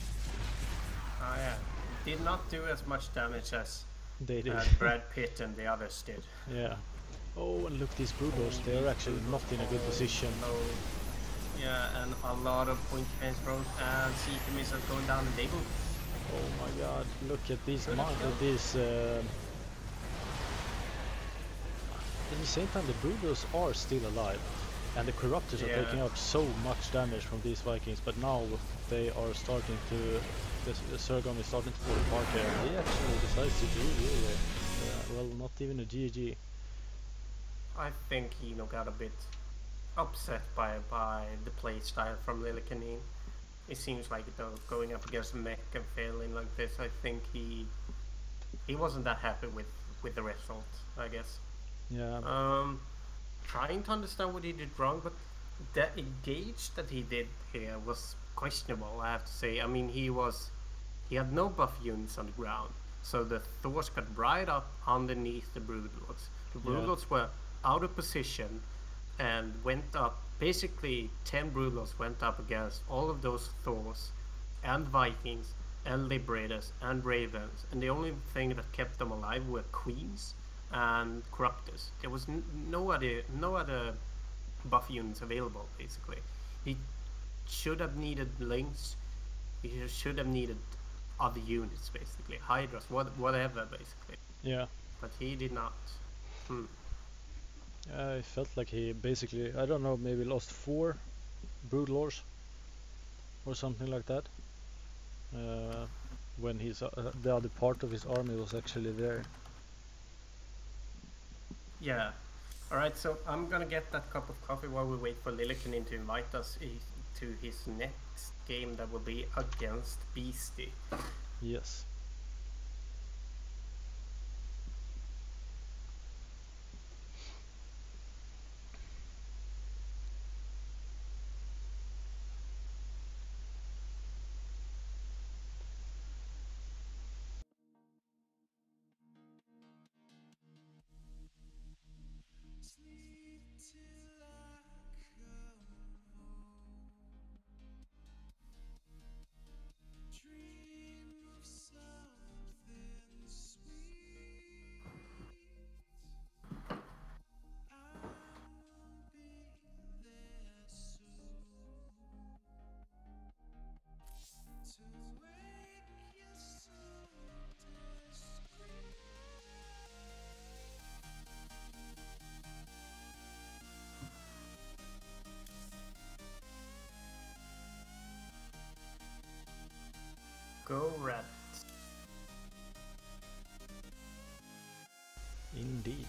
Oh yeah, did not do as much damage as They did. Brad Pitt and the others did. Yeah. Oh, and look, these Broodlords, they are actually not in a good position. No. Yeah, and a lot of point defense bros and CP missiles going down, and they will. Oh my god, look at these at the same time the Broodlords are still alive, and the Corruptors are taking out so much damage from these Vikings, but now they are starting to, the Zergon is starting to fall apart here, and he actually decides to GG here. Well, not even a GG. I think HinO got a bit upset by the play style from Lillekanin. It seems like, though, going up against Mech and failing like this, I think he wasn't that happy with the result, I guess. Yeah. Trying to understand what he did wrong, but the engage that he did here was questionable, I have to say. I mean, he had no buff units on the ground, so the Thors got right up underneath the Broodlords. The Broodlords were out of position and went up. Basically, 10 Broodlords went up against all of those Thors and Vikings and Liberators and Ravens, and the only thing that kept them alive were Queens and Corruptors. There was no other buff units available, basically. He should have needed Lings, he should have needed other units, basically. Hydras, whatever, basically. Yeah. But he did not. I felt like he basically, I don't know, maybe lost 4 broodlords or something like that. When the other part of his army was actually there. Yeah. Alright, so I'm gonna get that cup of coffee while we wait for Lillekanin to invite us to his next game that will be against Beastygt. Yes. Go Red. Indeed.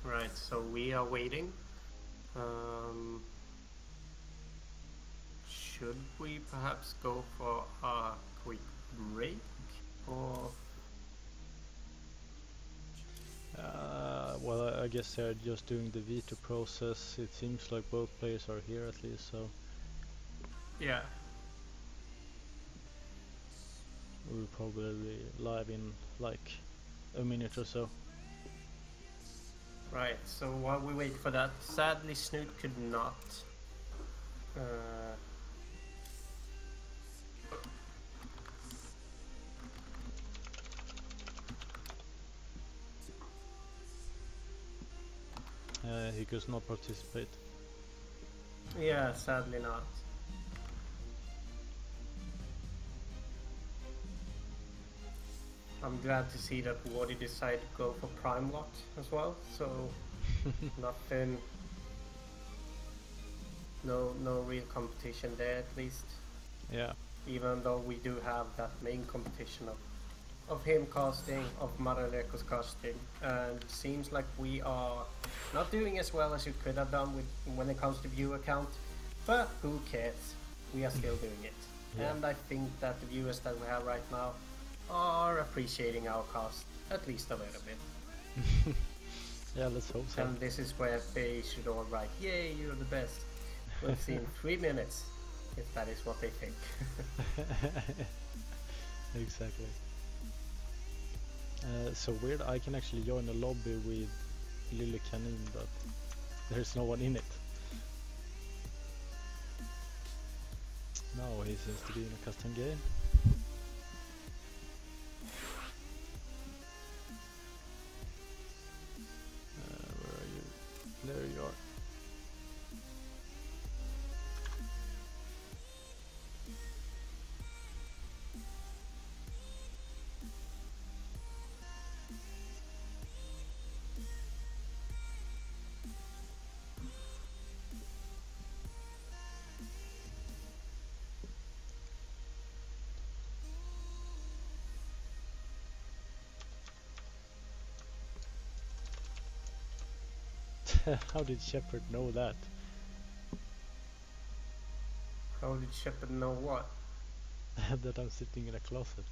Right, so we are waiting. Should we perhaps go for a quick break? Or Well, I guess they're just doing the veto process. It seems like both players are here at least, so yeah. we'll probably be live in like a minute or so. Right, so while we wait for that, sadly Snoot could not. He could not participate. Yeah, sadly not. I'm glad to see that Wardy decided to go for Prime Lot as well, so nothing, no real competition there at least. Yeah. Even though we do have that main competition of him casting, of Maraleko's casting, and it seems like we are not doing as well as you could have done when it comes to viewer count, but who cares? We are still doing it. Yeah. And I think that the viewers that we have right now are appreciating our cast at least a little bit. Yeah, let's hope so. And this is where they should all write, "Yay, you're the best." We'll see in 3 minutes if that is what they think. Exactly. So weird, I can actually join a lobby with Lillekanin, but there's no one in it. No, he seems to be in a custom game. Where are you? There you are. How did Shepard know that? How did Shepard know what? That I'm sitting in a closet.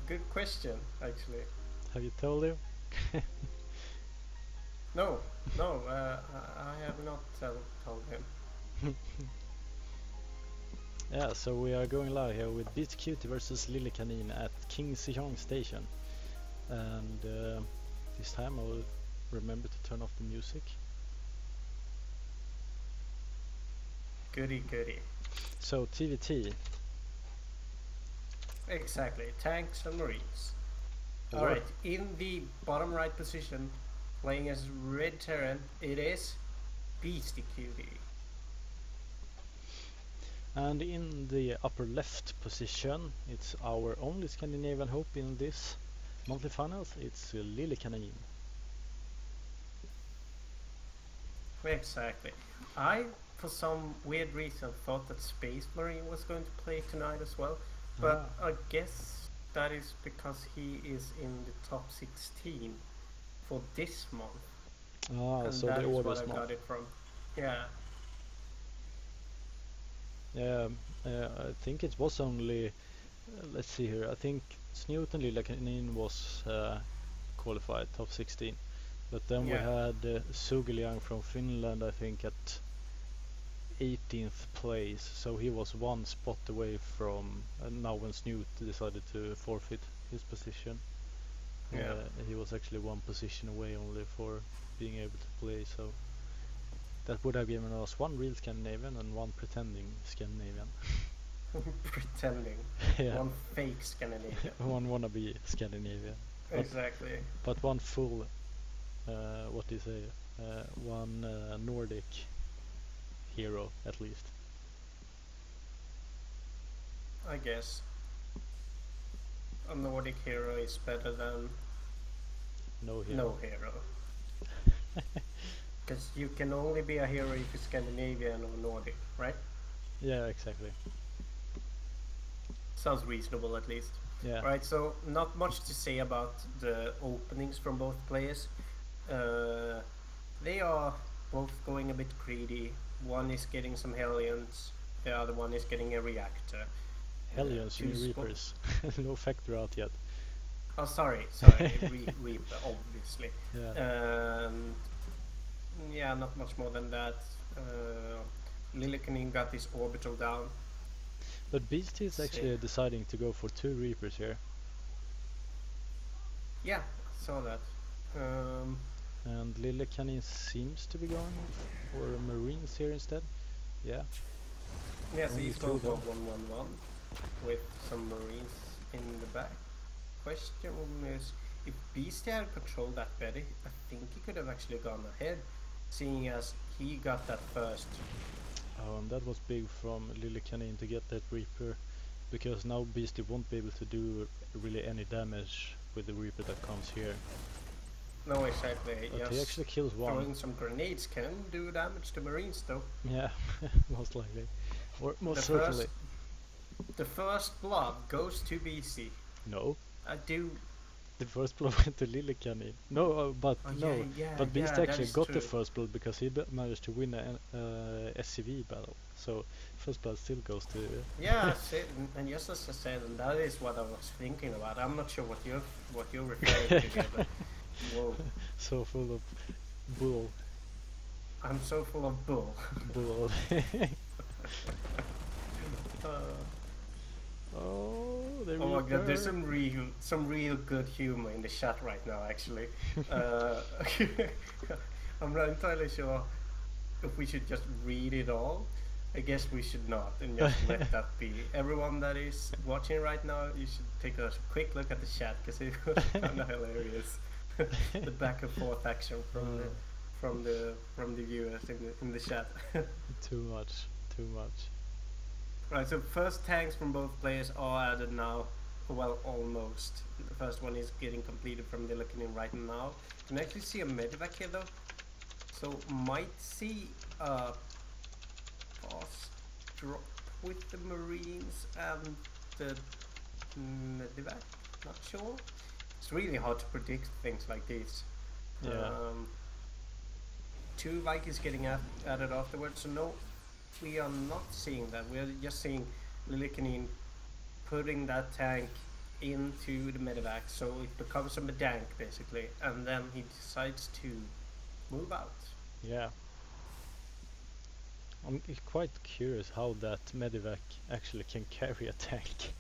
Good question, actually. Have you told him? No, I have not told him. Yeah, so we are going live here with Beastyqt versus Lillekanin at King Sejong Station. And this time I will remember to turn off the music. Goody. So TVT. Exactly, tanks and marines. What? Alright, in the bottom right position, playing as red Terran, it is Beastyqt. And in the upper left position, it's our only Scandinavian hope in this monthly finals, it's Lillekanin. Exactly. I, for some weird reason, thought that Space Marine was going to play tonight as well, but I guess that is because he is in the top 16 for this month. Ah, And so that the is order what is I not. got it from. Yeah. Yeah, I think it was only, let's see here, I think Snute and Lillekanin was qualified top 16. But then we had Sugiliang from Finland, I think at 18th place, so he was one spot away from, now when Snute decided to forfeit his position. He was actually one position away only for being able to play, so that would have given us one real Scandinavian and one pretending Scandinavian. Pretending. Yeah. One fake Scandinavian. One wannabe Scandinavian. Exactly. But one full, what do you say, one Nordic hero at least. I guess. A Nordic hero is better than No hero. no hero. Because you can only be a hero if you're Scandinavian or Nordic, right? Yeah, exactly. Sounds reasonable at least. Yeah. Right, so not much to say about the openings from both players. They are both going a bit greedy. One is getting some Hellions, the other one is getting a reactor. Hellions, new Reapers. No factor out yet. Oh, sorry, Reaper, obviously. Yeah. Yeah, not much more than that. Lillekanin got his orbital down. But Beastyqt is actually deciding to go for 2 Reapers here. Yeah, saw that. And Lillekanin seems to be going for Marines here instead. Yeah. Yes, Only he's 2 going for though. 1-1-1 with some Marines in the back. Question is, if Beastyqt had controlled that better, I think he could have actually gone ahead, seeing as he got that first. And that was big from Lillekanin to get that Reaper, because now Beastyqt won't be able to do really any damage with the Reaper that comes here. No, exactly. But he actually kills one. Throwing some grenades can do damage to Marines, though. Yeah, most likely. Or most certainly. The first blood goes to BC. No. I do. The first blood went to Lillekanin. No, but but Beastyqt actually got the first blood because he managed to win a SCV battle. So first blood still goes to. Yeah, and just as I said, and that is what I was thinking about. I'm not sure what you're referring to here, but whoa. So full of bull. I'm so full of bull. Bull. Oh, there oh my god, there's some real good humor in the chat right now, actually. I'm not entirely sure if we should just read it all. I guess we should not, and just let that be. Everyone that is watching right now, you should take a quick look at the chat, because it was kind of hilarious. The back and forth action from the viewers in the chat. Too much. Right, so first tanks from both players are added now. Well, almost. The first one is getting completed from Lillekanin right now. You can actually see a medevac here though. So might see a fast drop with the Marines and the medevac. Not sure. It's really hard to predict things like this. Yeah. 2 Vikings getting added afterwards. So no, we are not seeing that. We are just seeing Lillekanin putting that tank into the medevac, so it becomes a medank basically, and then he decides to move out. Yeah. I'm quite curious how that medevac actually can carry a tank.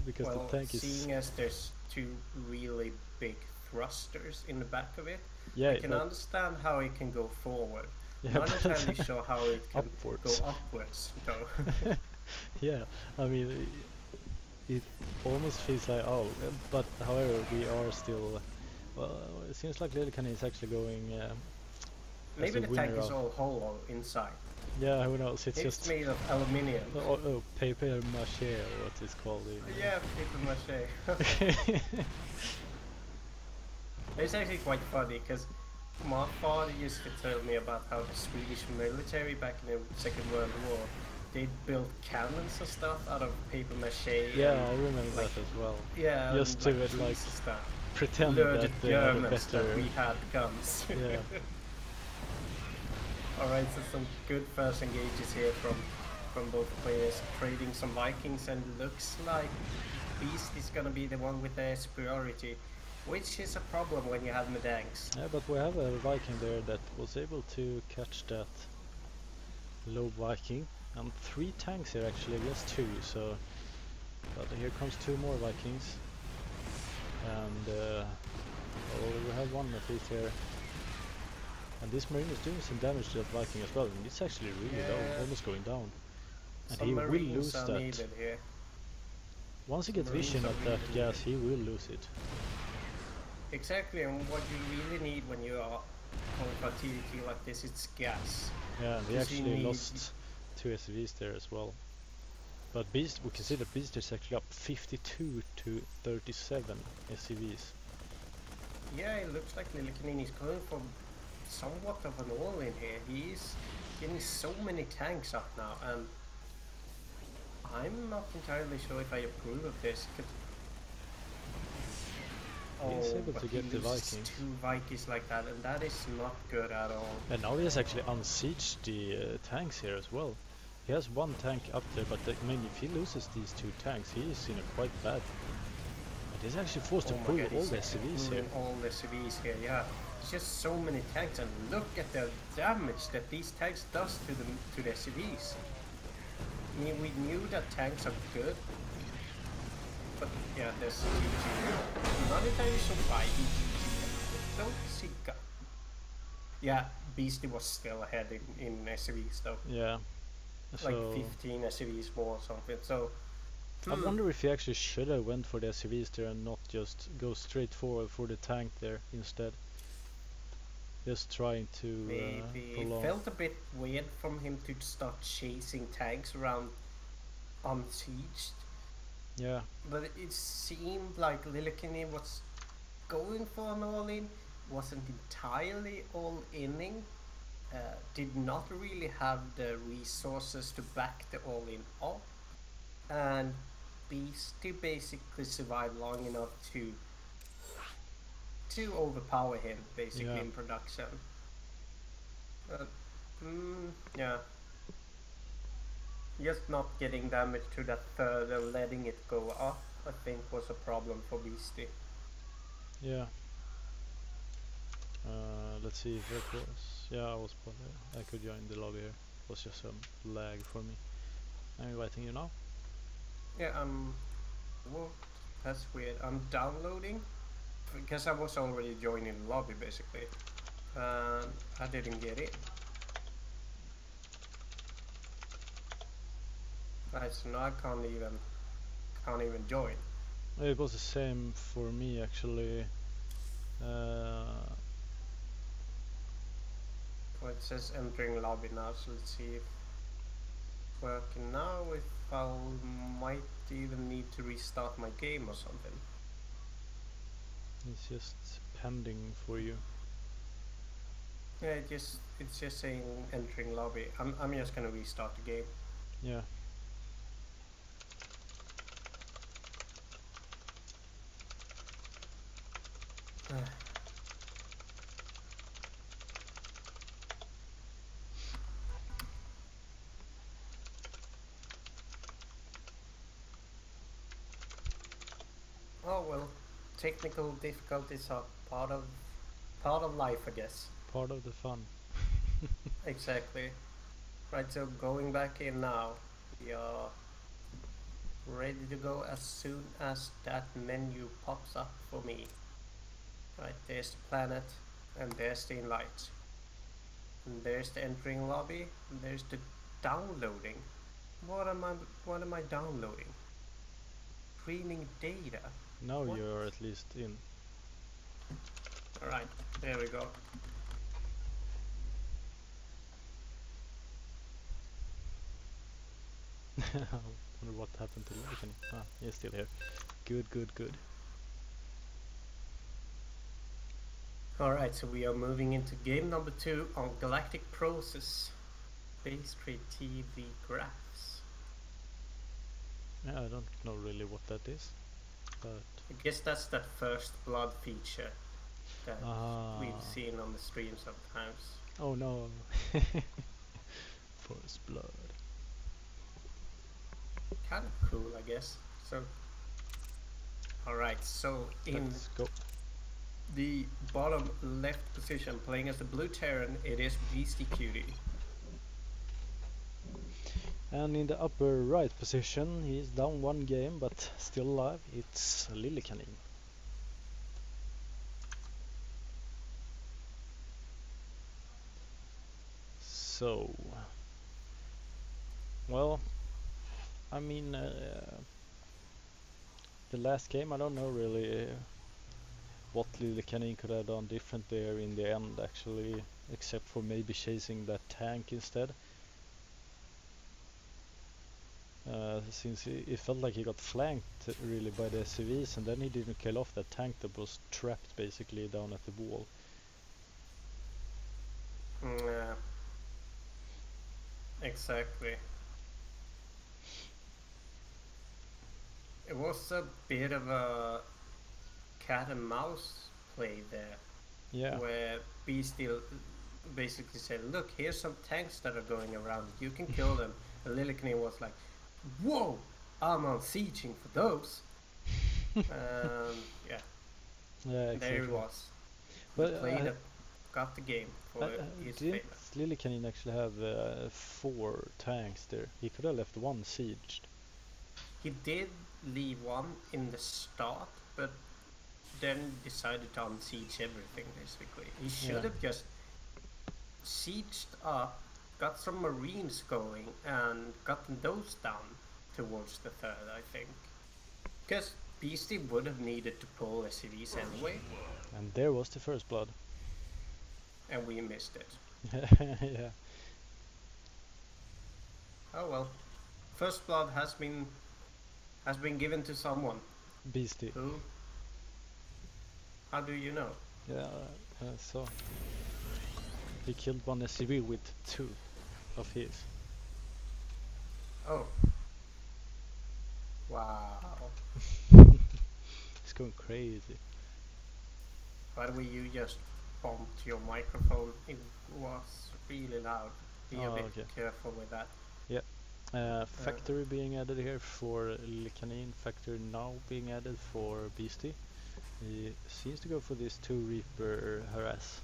Because Well, the tank is... seeing as there's 2 really big thrusters in the back of it, Yeah, I can understand how it can go forward. yeah, Not entirely sure how it can upwards. go upwards though. Yeah, I mean, it almost feels like, oh, but however, we are still... Well, it seems like Lillekanin is actually going... Maybe the tank is of... all hollow inside. Yeah, who knows, it's just... made of aluminium. Oh, paper mache, or what it's called. Yeah, paper mache. It's actually quite funny because my father used to tell me about how the Swedish military back in the Second World War, they built cannons and stuff out of paper mache. Yeah, I remember that as well. Yeah, just to like stuff. pretend that they had a better... that we had guns. Yeah. Alright, so some good first engages here from both players, trading some Vikings, and looks like Beast is gonna be the one with the superiority, which is a problem when you have medanks. Yeah, but we have a Viking there that was able to catch that low Viking, and 3 tanks here actually, just 2, so... But here comes 2 more Vikings, and well, we have 1 at least here. And this Marine is doing some damage to that Viking as well, and it's actually really low, almost going down. And some he will Marines lose are that. needed here. Once he gets vision of that gas, he will lose it. Exactly, and what you really need when you are going for a TDT like this, it's gas. Yeah, and we actually lost 2 SCVs there as well. But Beast, we can see that Beast is actually up 52 to 37 SCVs. Yeah, it looks like Lillekanin is going for somewhat of an all-in here. He's getting so many tanks up now, and I'm not entirely sure if I approve of this. He's able to get the Vikings. 2 Vikings like that, and that is not good at all. And now he has actually unsieged the tanks here as well. He has 1 tank up there, but I mean, if he loses these 2 tanks, he is in a quite bad. But he's actually forced to pull all the SCVs here. All the SCVs here, yeah. It's just so many tanks, and look at the damage that these tanks does to the SCVs. I mean, we knew that tanks are good, but yeah, there's not entirely sure why don't see. Yeah, Beasty was still ahead in SCVs though. Yeah. Like 15 SCVs more or something. So I wonder if he actually should have went for the SCVs there and not just go straight forward for the tank there instead. Just trying to maybe prolong. It felt a bit weird from him to start chasing tanks around unsieged. Yeah. But it seemed like Lillekanin was going for an all-in, wasn't entirely all-inning, did not really have the resources to back the all-in up, and Beasty basically survived long enough to overpower him basically in production. Yeah. Just not getting damage to that third and letting it go up, I think, was a problem for Beasty. Yeah. Let's see if it was... Yeah, I could join the lobby here. It was just some lag for me. I'm inviting you now. Yeah, well, that's weird. I'm downloading because I was already joining the lobby basically. I didn't get it. Right, so now I can't even join. It was the same for me actually. Well, it says entering lobby now, so let's see if it's working now. If I might even need to restart my game or something. It's just pending for you. Yeah, it's just saying entering lobby. I'm just gonna restart the game. Yeah. Oh well, technical difficulties are part of life, I guess. Part of the fun. Exactly. Right, so going back in now, we are ready to go as soon as that menu pops up for me. Right, there's the planet, and there's the invite. And there's the entering lobby, and there's the downloading. What am I downloading? Streaming data. Now What? you're at least in. Alright, there we go. I wonder what happened to Lillekanin. Ah, he's still here. Good, good, good. Alright, so we are moving into game number 2 on Galactic Process. Beastygt TV graphs. Yeah, I don't know really what that is, but I guess that's that first blood feature that we've seen on the stream sometimes. Oh no. First blood. Kind of cool, I guess. So, alright, so in Let's go. the bottom left position, playing as the blue Terran, it is Beastyqt. And in the upper right position, he's down one game but still alive. It's Lillekanin. So, well, I mean, the last game, I don't know really what Lillekanin could have done different there in the end, actually, except for maybe chasing that tank instead. Since it felt like he got flanked really by the SCVs, and then he didn't kill off that tank that was trapped basically down at the wall. Yeah, exactly. It was a bit of a cat and mouse play there. Yeah. Where Beastyqt basically said, look, here's some tanks that are going around, you can kill them. And Lillekanin was like, whoa, I'm on sieging for those. Yeah. Yeah, exactly. There he was. But Played it, got the game for his favor. didn't Lillekanin actually have 4 tanks there? He could have left one sieged. He did leave one in the start, but then decided to unsiege everything basically. He should have just sieged up, got some marines going, and gotten those down towards the third, I think. Because Beastyqt would have needed to pull SCVs anyway. And there was the first blood. And we missed it. Yeah. Oh well. First blood has been given to someone. Beastyqt. Who? How do you know? Yeah, so he killed one SCV with 2 of his. Oh. Wow. It's going crazy. By the way, you just bumped your microphone. It was really loud. Be a bit careful with that. Yeah. Factory being added here for Lillekanin. Factory now being added for Beastyqt. He seems to go for this 2 Reaper harass.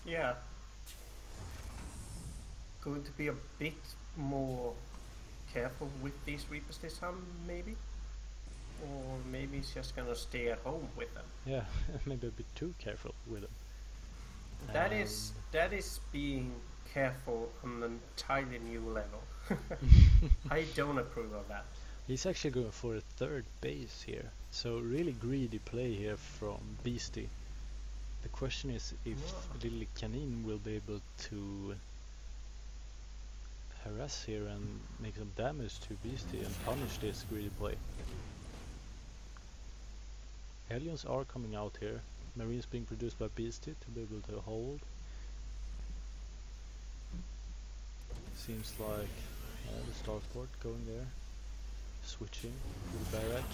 Yeah. Going to be a bit more careful with these Reapers this time, maybe? Or maybe he's just gonna stay at home with them. Yeah, maybe a bit too careful with them. That is being careful on an entirely new level. I don't approve of that. He's actually going for a 3rd base here, so really greedy play here from Beastyqt. The question is if Lillekanin will be able to harass here and make some damage to Beastyqt and punish this greedy play. Aliens are coming out here, Marines being produced by Beastyqt to be able to hold. Seems like the starport going there. Switching to the barrack.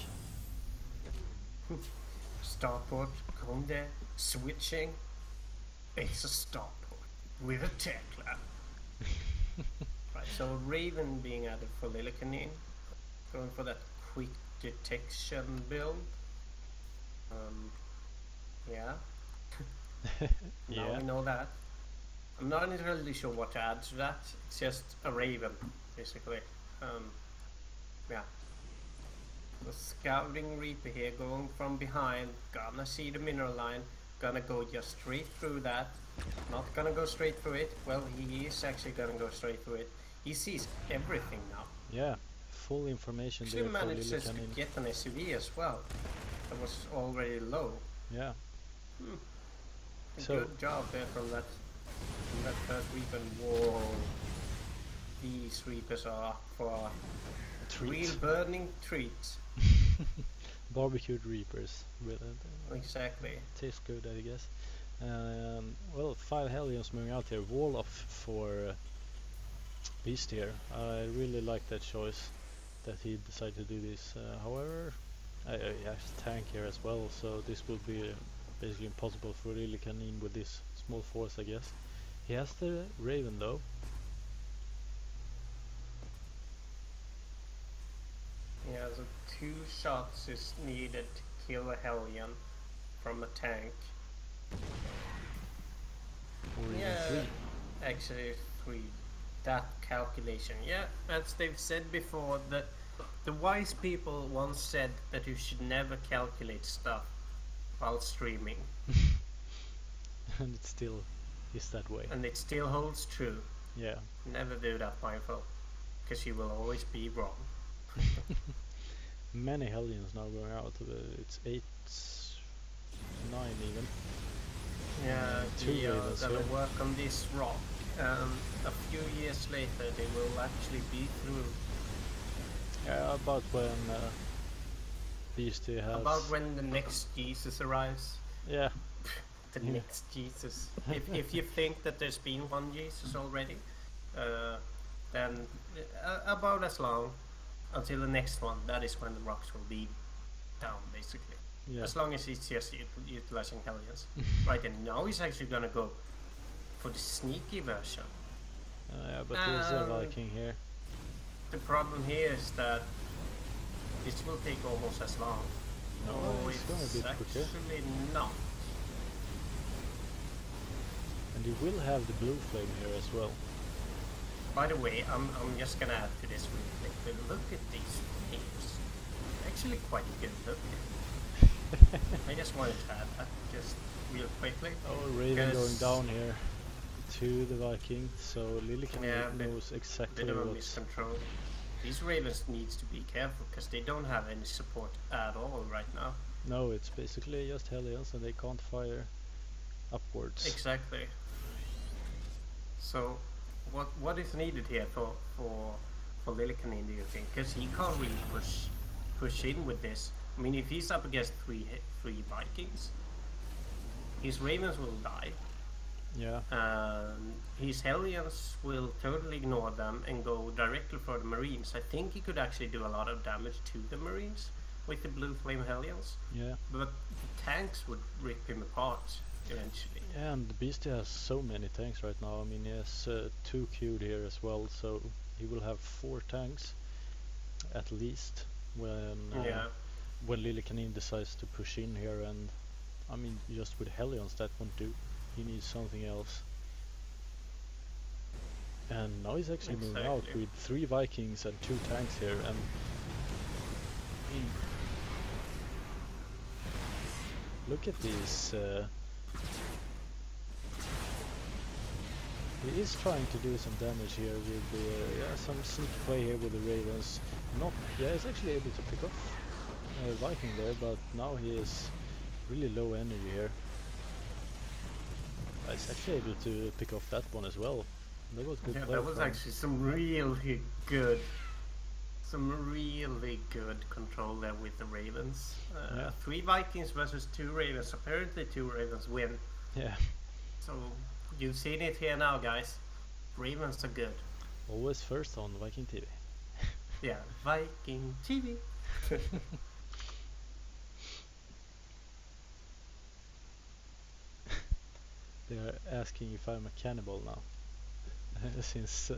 Starport going there, switching. It's a starport with a tech lab. Right, so Raven being added for Lillekanin, going for that quick detection build. Yeah. Now Yeah. we know that. I'm not entirely sure what to add to that. It's just a raven, basically. Yeah. The scouting reaper here going from behind, gonna see the mineral line, gonna go just straight through that. Not gonna go straight through it. Well, he is actually gonna go straight through it. He sees everything now. Yeah, full information Actually there for manages to Lillekanin. get an SUV as well. That was already low. Yeah. So Good job there from that first reaper. Whoa. These reapers are up for a real burning treat. barbecued reapers. Exactly. Tastes good, I guess. Well, 5 Hellions moving out here. Wall off for Beast here. I really like that choice that he decided to do this. However, he has a tank here as well, so this will be basically impossible for Lillekanin with this small force, I guess. He has the Raven though. Yeah, so 2 shots is needed to kill a Hellion from a tank. Or even Yeah, 3. actually 3. That calculation. Yeah, as they've said before, that the wise people once said that you should never calculate stuff while streaming. And it still is that way. And it still holds true. Yeah. Never do that, mindful, because you will always be wrong. Many Hellions now going out. It's 8, 9 even. Yeah, Two they are Ravens gonna here. work on this rock. A few years later, they will actually be through. Yeah, about when Beasty has... About when the next Jesus arrives. Yeah. The next Jesus. If you think that there's been one Jesus already, then about as long until the next one. That is when the rocks will be down, basically. Yeah. As long as he's just utilizing Hellions. Right, and now he's actually gonna go for the sneaky version. Yeah, but there's a Viking here. The problem here is that this will take almost as long. No, it's gonna be quicker. Actually not. And you will have the blue flame here as well. By the way, I'm just gonna add to this real quick. But look at these flames. Actually quite good looking. I just wanted to add that just real quickly. Oh, Raven going down here to the Viking, so Lillekanin knows exactly bit of a what... miscontrol. These Ravens needs to be careful because they don't have any support at all right now. No, it's basically just Hellions and they can't fire upwards. Exactly. So, what is needed here for Lillekanin, do you think? Because he can't really push in with this. I mean, if he's up against three Vikings, his Ravens will die. Yeah. His Hellions will totally ignore them and go directly for the Marines. I think he could actually do a lot of damage to the Marines with the Blue Flame Hellions. Yeah. But the tanks would rip him apart eventually. Yeah, and the Beastie has so many tanks right now. I mean, he has 2 queued here as well, so he will have 4 tanks at least when Lillekanin decides to push in here. And I mean, just with Hellions that won't do. He needs something else. And now he's actually moving out with 3 Vikings and 2 tanks here, and look at this. He is trying to do some damage here with some sneak play here with the Ravens. He's actually able to pick off Viking there, but now he is really low energy here. He's actually able to pick off that one as well. That was good play. That was actually some really good control there with the Ravens. 3 Vikings versus 2 Ravens. Apparently 2 Ravens win. Yeah. So you've seen it here now, guys. Ravens are good. Always first on Viking TV. Yeah, Viking TV. They are asking if I'm a cannibal now, since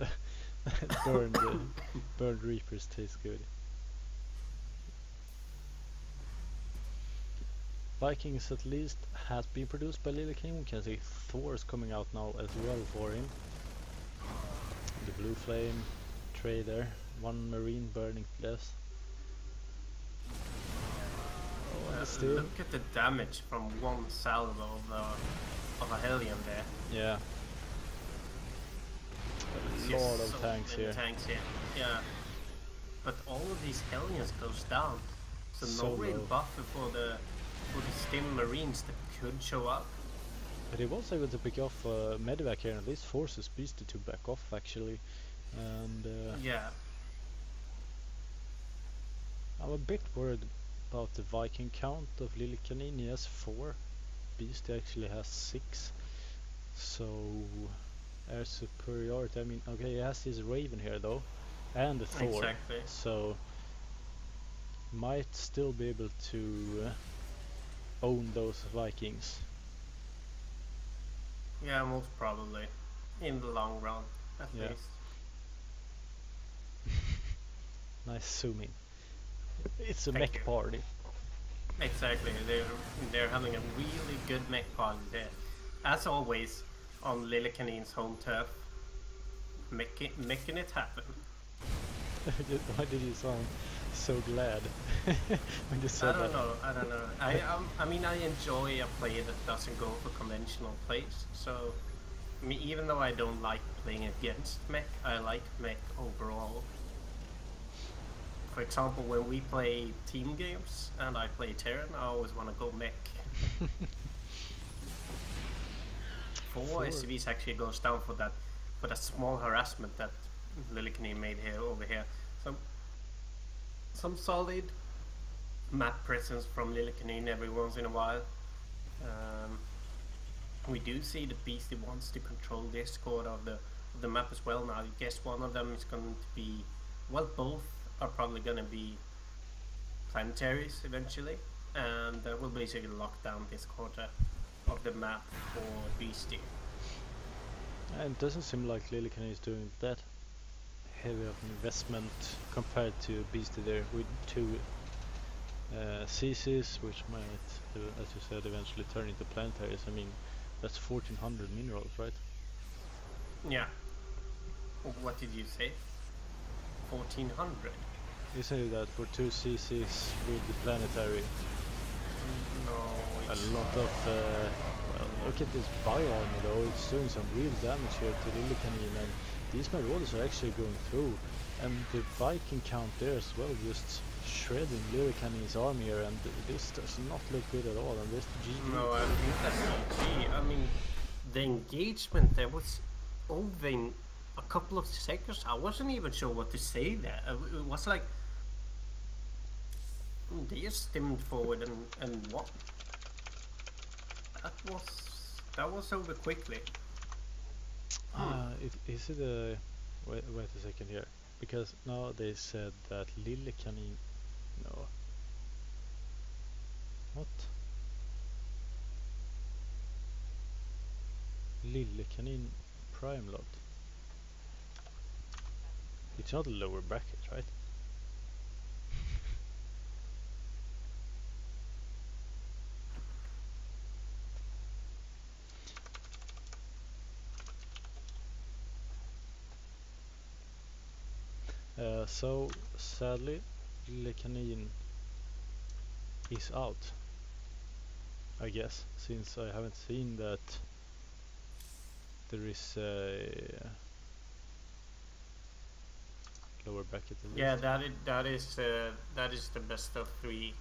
burned Reapers taste good. Vikings at least has been produced by Lillekanin. We can see Thor is coming out now as well for him. The blue flame trader, one marine burning to death. Oh, still. Look at the damage from one salvo of a Hellion there. Yeah. A lot of tanks here. Yeah. But all of these Hellions goes down. So no real buffer for the Stim Marines that could show up. But he was able to pick off Medivac here and at least forces Beastygt to back off actually. And yeah. I'm a bit worried about the Viking count of Lillekanin. He has 4. Beastygt actually has 6. So air superiority. I mean, okay, he has his Raven here though, and the Thor. Exactly. So might still be able to own those Vikings. Yeah, most probably. In the long run, at least. Nice zooming. It's a mech party. Exactly, they're having a really good mech party there. As always, on Lillekanin's home turf, making it happen. Why did you sound so glad when you said that? I don't know. I mean, I enjoy a play that doesn't go for conventional plays. So, I mean, even though I don't like playing against mech, I like mech overall. For example, when we play team games and I play Terran, I always want to go mech. 4 SCVs actually goes down for that small harassment that Lillekanin made here over here. Some solid map presence from Lillekanin every once in a while. We do see the Beasty wants to control this core of the map as well now. I guess one of them is going to be, well, both are probably going to be planetaries eventually, and that will basically lock down this quarter of the map for Beastygt. And it doesn't seem like Lillekanin is doing that heavy of an investment compared to Beastygt there with 2 CCs, which might, as you said, eventually turn into planetaries. I mean, that's 1400 minerals, right? Yeah. What did you say? 1400? You say that for 2 CCs with the planetary. No, a lot of well, look at this bio armor though, it's doing some real damage here to Lillekanin, and these marauders are actually going through, and the Viking count there as well, just shredding Lillekanin's army here, and this does not look good at all, and this GG. No, I think that's GG. I mean, the engagement there was over in a couple of seconds. I wasn't even sure what to say there. It was like they just stemmed forward and what? That was over quickly. Is it a wait a second here, because now they said that Lillekanin, no, what? Lillekanin prime lot. It's not a lower bracket, right? So sadly, Lillekanin is out, I guess, since I haven't seen that there is a lower bracket. Yeah, that is the best of 3.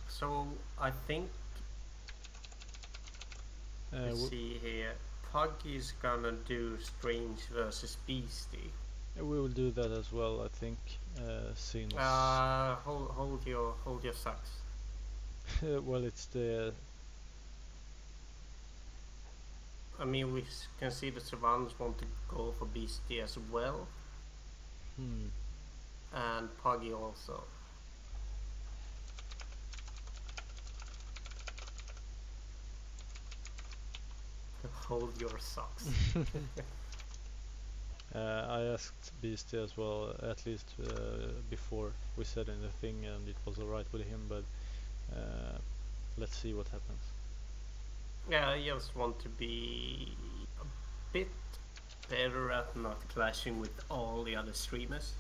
So I think let's see here. Puggy's gonna do Strange versus Beasty. We will do that as well, I think. Since hold your sucks. well, it's the. I mean, we can see the Savannahs want to go for Beasty as well. and Puggy also. Hold your socks. I asked Beasty as well, at least before we said anything, and it was alright with him, but let's see what happens. Yeah, I just want to be a bit better at not clashing with all the other streamers.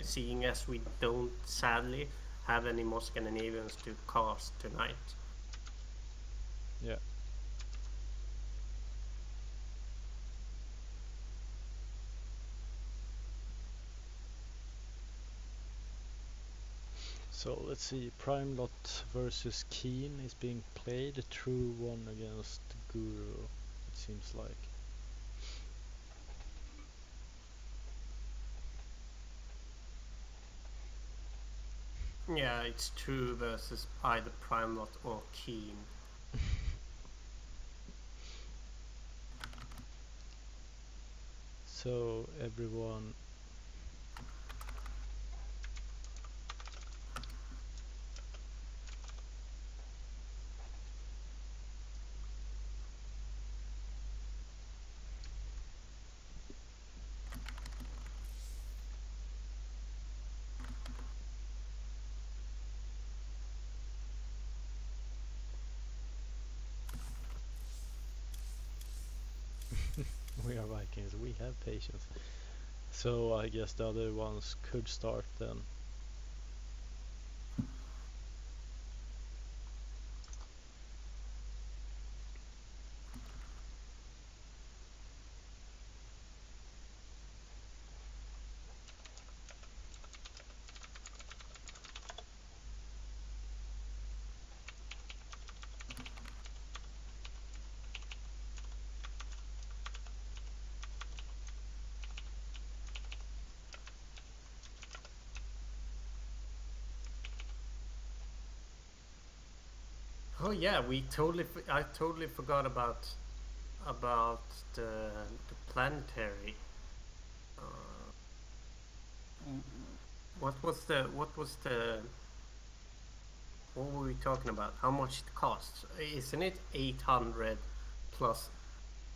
Seeing as we don't, sadly, have any more Scandinavians to cast tonight. Yeah. So let's see, Prime Lot versus Keen is being played, a true one against Guru, it seems like. Yeah, it's true versus either Prime Lot or Keen. So everyone we are Vikings, we have patience. So I guess the other ones could start then. Oh yeah, I totally forgot about the planetary. What was the what were we talking about? How much it costs? Isn't it 800 plus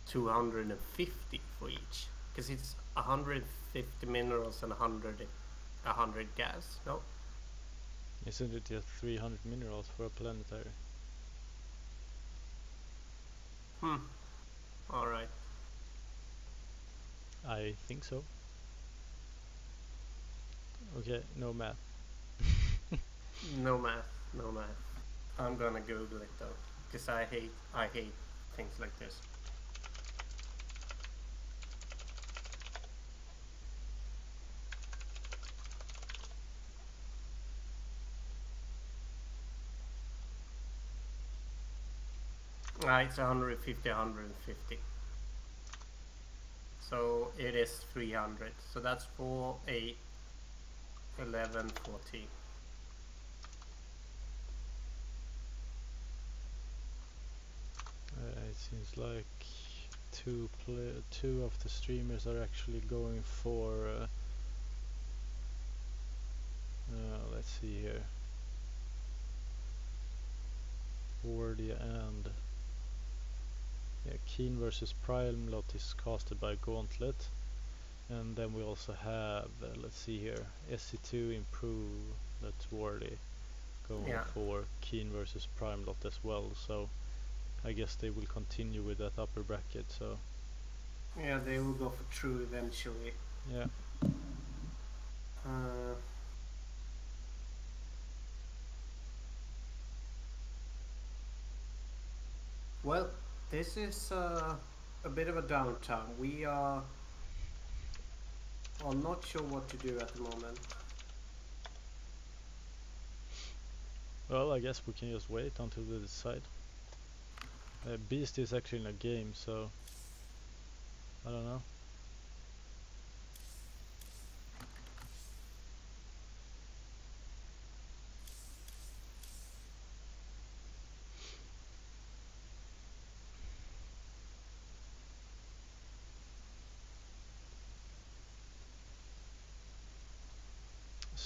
250 for each? Because it's 150 minerals and 100 gas. No. Isn't it just 300 minerals for a planetary? All right. I think so. Okay, no math. No math. No math. I'm gonna Google it though, because I hate things like this. It's 150, 150. So it is 300. So that's 4, 8, 11, 14. It seems like two of the streamers are actually going for let's see here, Wardia and Keen versus Prime Lot is casted by Gauntlet, and then we also have let's see here, SC2 Improve, that's Wardy going for Keen versus Prime Lot as well, so I guess they will continue with that upper bracket. So yeah, they will go for true eventually. Yeah. Well, this is a bit of a downtime. We are not sure what to do at the moment. Well, I guess we can just wait until they decide. Beast is actually in a game, so I don't know.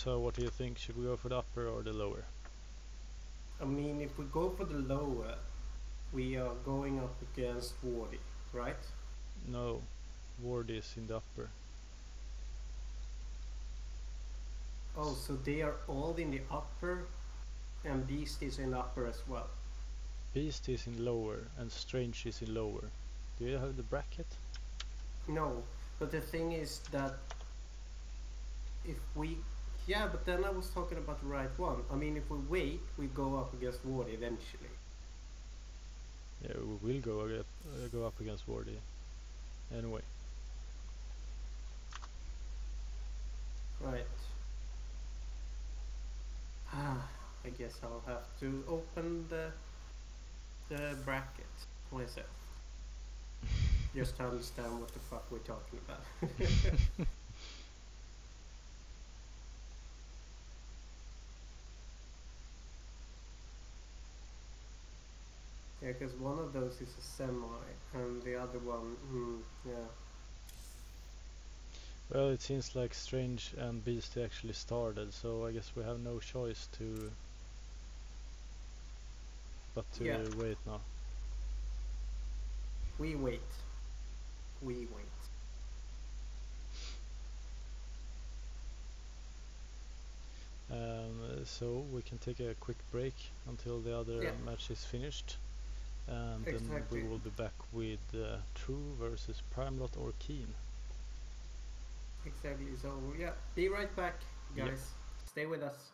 So what do you think? Should we go for the upper or the lower? I mean, if we go for the lower, we are going up against Wardy, right? No, Ward is in the upper. Oh, so they are all in the upper, and Beast is in the upper as well. Beast is in lower and Strange is in lower. Do you have the bracket? No, but the thing is that if we... Yeah, but then I was talking about the right one. I mean, if we wait, we go up against Wardy eventually. Yeah, we will go up against Wardy. Anyway. Right. I guess I'll have to open the bracket myself. Just to understand what the fuck we're talking about. Yeah, because one of those is a semi, and the other one, yeah. Well, it seems like Strange and Beast actually started, so I guess we have no choice but to Yeah. wait now. We wait. We wait. So we can take a quick break until the other match is finished, and then we will be back with True versus Primelot or Keen. Exactly, so yeah, be right back, guys. Yep. Stay with us.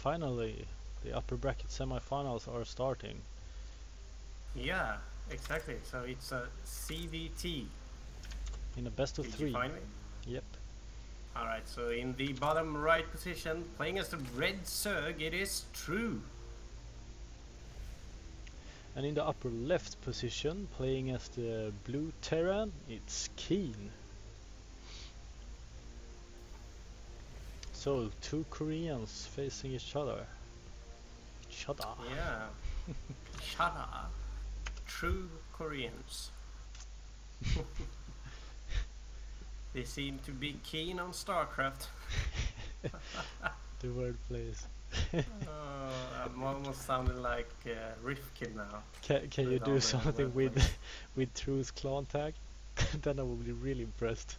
finally, the upper bracket semi-finals are starting. Yeah, exactly. So it's a CVT. In a best of Did 3. you find me? Yep. Alright, so in the bottom right position, playing as the red Zerg, it is True. And in the upper left position, playing as the blue Terran, it's Keen. So, 2 Koreans facing each other. Yeah. Shada. True Koreans. They seem to be keen on StarCraft. The word plays. I'm almost sounding like Rifkin now. Can you do something with True's clan tag? Then I will be really impressed.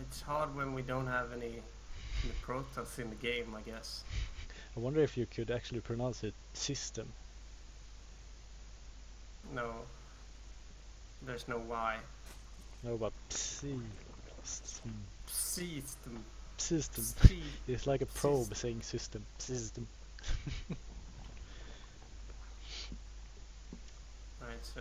It's hard when we don't have any Protoss in the game, I guess. I wonder if you could actually pronounce it system. No. There's no Y. No, but System. System. It's like a probe saying system. System. Right, so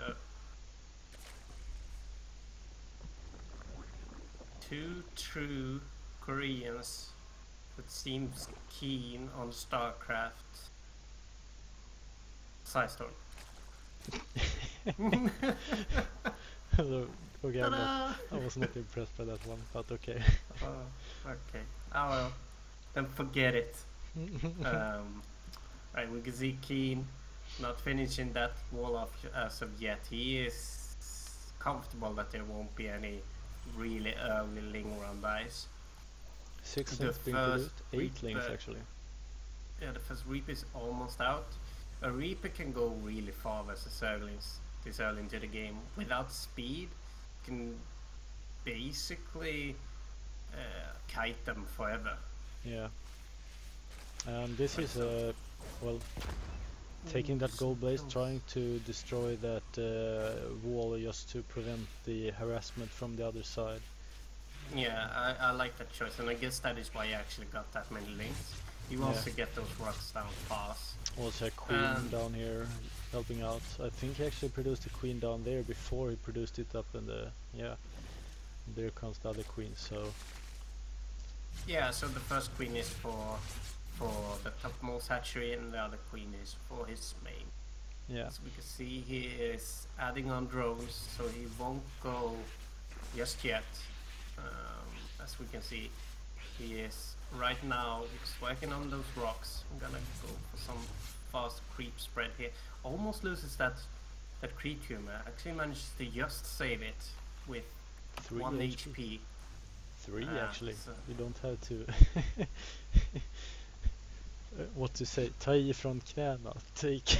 2 true Koreans that seems keen on StarCraft. Sidestorm. Okay, I was not impressed by that one, but okay. Okay. Oh well. Then forget it. Right, we can see Keen not finishing that wall off as of yet. He is comfortable that there won't be any really early Ling run dies. 6 links being produced, 8 links actually. Yeah, the first Reaper is almost out. A Reaper can go really far versus Zerglings this early into the game. Without speed, can basically kite them forever. Yeah. This is well, taking that gold blaze, trying to destroy that wall just to prevent the harassment from the other side. Yeah, I like that choice, and I guess that is why you actually got that many links. You also get those rocks down fast. Also a queen down here helping out. I think he actually produced a queen down there before he produced it up in the... yeah. There comes the other queen, so... Yeah, so the first queen is for the topmost hatchery, and the other queen is for his main. Yeah. As we can see, he is adding on drones, so he won't go just yet. As we can see, he is right now he's working on those rocks. I'm gonna go for some fast creep spread here. Almost loses that creep tumor. Actually manages to just save it with 3 1 HP. 3 actually. So You don't have to... what to say? Ta ifrån knäna. Take...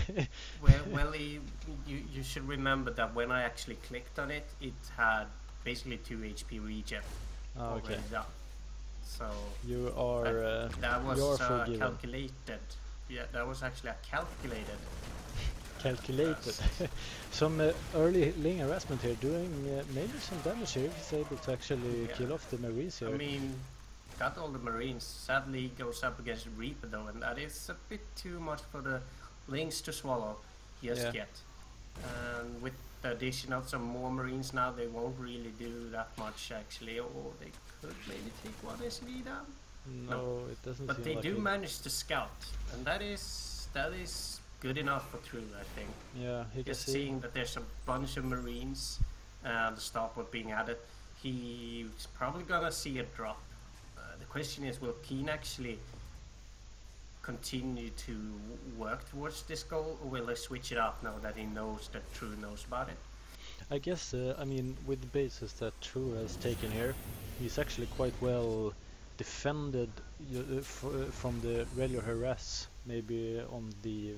well, you should remember that when I actually clicked on it, it had basically 2 HP regen already done. So you are that was forgiven. calculated. Yeah, that was actually a calculated. Calculated. Some early Ling harassment here, doing maybe some damage here. He's able to actually kill off the Marines here. I mean, got all the Marines. Sadly, goes up against Reaper though, and that is a bit too much for the Lings to swallow just yet. And with the addition of some more Marines now, they won't really do that much actually, or they could maybe take 1 SV down. No, it doesn't. But seem they like do it. manage to scout, and that is good enough for True, I think. Yeah, he Just can see. seeing that there's a bunch of Marines and the starport being added, he's probably gonna see a drop. The question is, will Keen actually continue to work towards this goal, or will they switch it up now that he knows that True knows about it? I guess, I mean, with the bases that True has taken here, he's actually quite well defended from the regular harass, maybe on the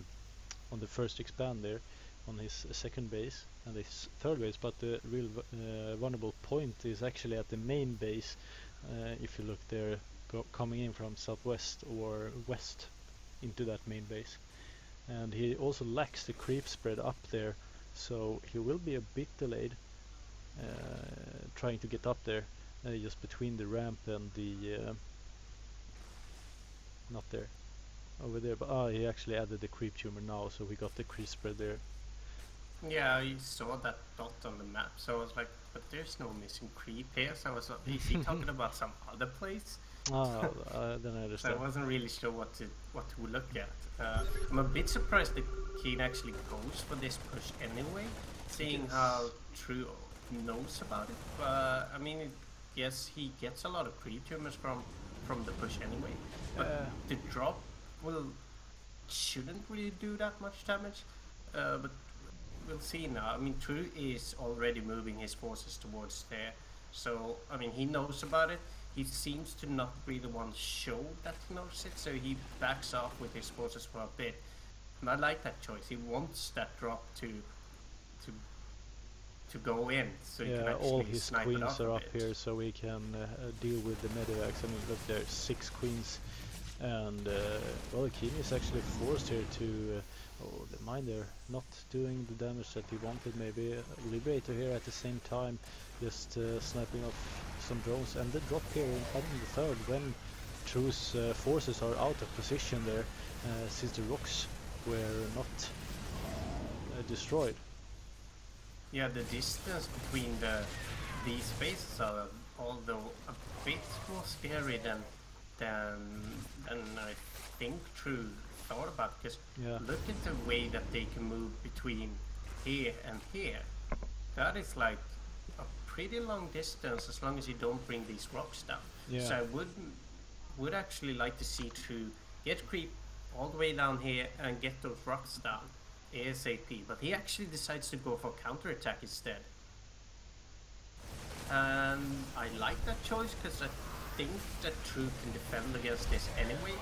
first expand there, on his second base and his third base, but the real vulnerable point is actually at the main base. If you look there, coming in from southwest or west into that main base, and he also lacks the creep spread up there, so he will be a bit delayed trying to get up there, just between the ramp and the not there, over there. But he actually added the creep tumor now, so we got the creep spread there. Yeah, I saw that dot on the map, so I was like, but there's no missing creep here. So I was like, is he talking about some other place? Then I So I understand. wasn't really sure what to look at. I'm a bit surprised that Keen actually goes for this push anyway, seeing how True knows about it. But I mean, yes, he gets a lot of creep tumors from the push anyway. But the drop shouldn't really do that much damage. But we'll see now. I mean, True is already moving his forces towards there, so I mean, he knows about it. He seems to not be the one show that he knows it, so he backs off with his forces for a bit. And I like that choice. He wants that drop to go in, so he can actually all his snipe it queens off are a up bit. here, so we can deal with the medevacs. I mean, look, there's 6 queens, and well, Keen is actually forced here to. Oh, the mine there, not doing the damage that he wanted. Maybe Liberator here at the same time, just sniping off some drones, and the drop here in the third when True's forces are out of position there, since the rocks were not destroyed. Yeah, the distance between these bases are, although a bit more scary than I think True thought about, because look at the way that they can move between here and here. That is like a pretty long distance, as long as you don't bring these rocks down. So I would actually like to see True get creep all the way down here and get those rocks down ASAP, but he actually decides to go for counterattack instead. And I like that choice, because I think that True can defend against this anyway.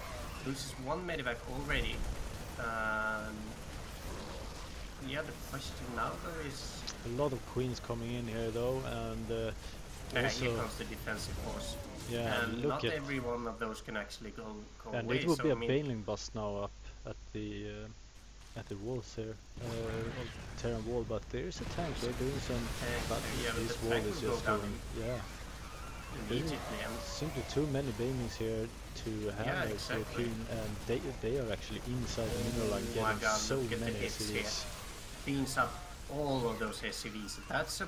Loses one medevac already. Yeah, the question now though is... A lot of queens coming in here though, and also... here comes the defensive force. Yeah, and look not at... every one of those can actually go and away. it will so be a I mean, baneling bust now up at the walls here, Terran wall, but there's a tank. They're doing some but this the wall tank is will just go down going, immediately. And simply too many banelings here to handle for exactly. Keen, and they are actually inside the mineral line getting God, so look at the many hits here. SCVs. Cleans up all of those SCVs. That's a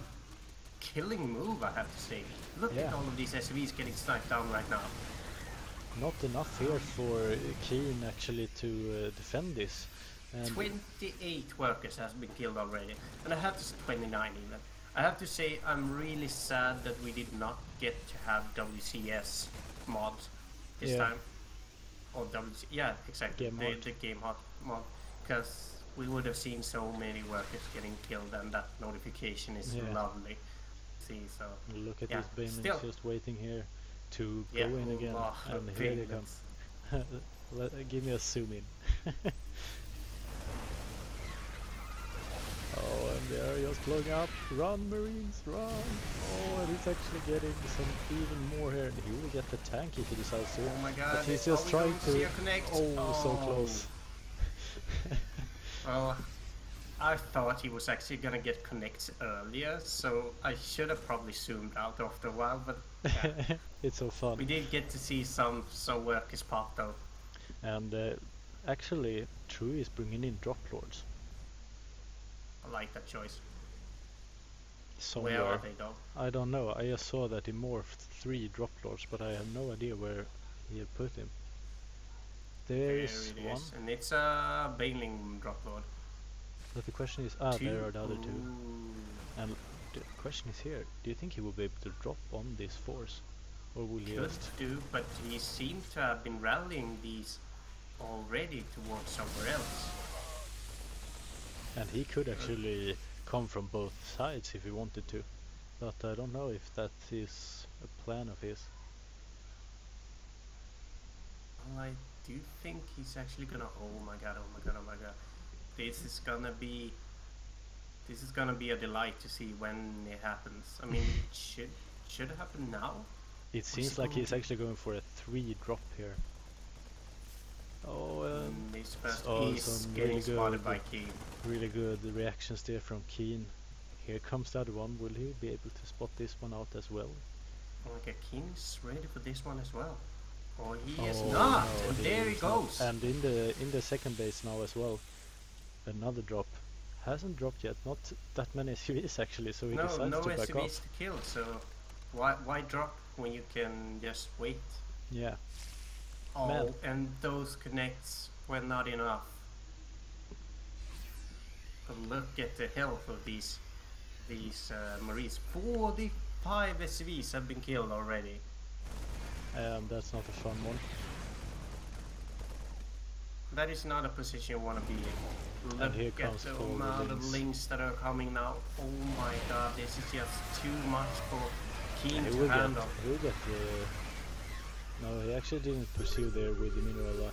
killing move, I have to say. Look at all of these SCVs getting sniped down right now. Not enough here for Keen actually to defend this. And 28 workers has been killed already, and I have to say 29 even. I have to say I'm really sad that we did not get to have WCS mod this time. Or exactly, the game mod, because we would have seen so many workers getting killed, and that notification is lovely. See, so look at these banelings just waiting here to go in again, and here they come. Give me a zoom in. Oh, and they are just blowing up. Run, Marines, run! Oh, and he's actually getting some even more here. And he will get the tank if he decides to. Oh my god, but he's just trying to... Oh, so close. Well, I thought he was actually gonna get connects earlier, so I should have probably zoomed out after a while, but yeah. It's so fun. We did get to see some workers pop though. And actually, True is bringing in drop lords. I like that choice. Somewhere. Where are they though? I don't know. I just saw that he morphed 3 drop lords, but I have no idea where he had put him. There is one. And it's a baneling drop lord. But the question is, there are the other 2. And the question is here, do you think he will be able to drop on this force? Or will he just... do, but he seems to have been rallying these already towards somewhere else. And he could actually come from both sides if he wanted to. But I don't know if that is a plan of his. Well, I do think he's actually gonna... Oh my god. This is gonna be a delight to see when it happens. I mean, it should happen now. It seems like he's actually going for a 3 drop here. Oh, he's getting spotted by Keen. Really good reactions there from Keen. Here comes the other one. Will he be able to spot this one out as well? Okay, Keen is ready for this one as well. Or he is Oh, not. no, And there he is not. goes. And in the second base now as well, another drop. Hasn't dropped yet. Not that many SUVs actually, so he decides No to back SUVs off. to kill, so why drop when you can just wait? Yeah. Oh, Man. and those connects were not enough. But look at the health of these Marines. 45 SUVs have been killed already. That's not a fun one. That is not a position you want to be in. And here Look at comes the all the amount of links. links that are coming now. Oh my god, this is just too much for Keen He to will handle. get the... No, he actually didn't pursue there with the mineral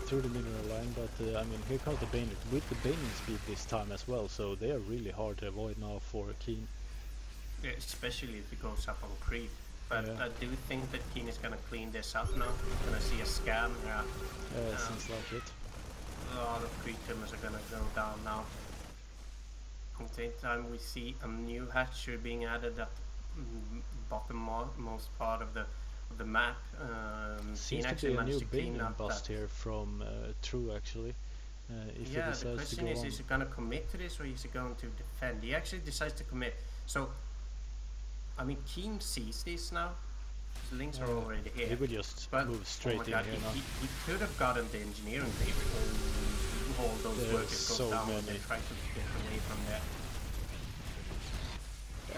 through the mineral line, but I mean, here comes the Bayonet with the Bayonet speed this time as well, so they are really hard to avoid now for Keen. Yeah, especially if it goes up on creep. But Yeah. I do think that Keen is gonna clean this up now. Gonna see a scam. Yeah. Seems like it. A lot of creep timbers are gonna go down now. At the same time, we see a new hatchery being added at bottommost part of the map. Seems Keen to be a new managed to clean Bayonet up bust that. here from True actually. If Yeah, he the decides to question go is on. he going to commit to this or is he going to defend? He actually decides to commit. So, I mean, Keen sees this now. The links are already here. He will just But, move straight in God, here now. he could have gotten the engineering paper. All those There's workers go so down and many. they try to get away from there.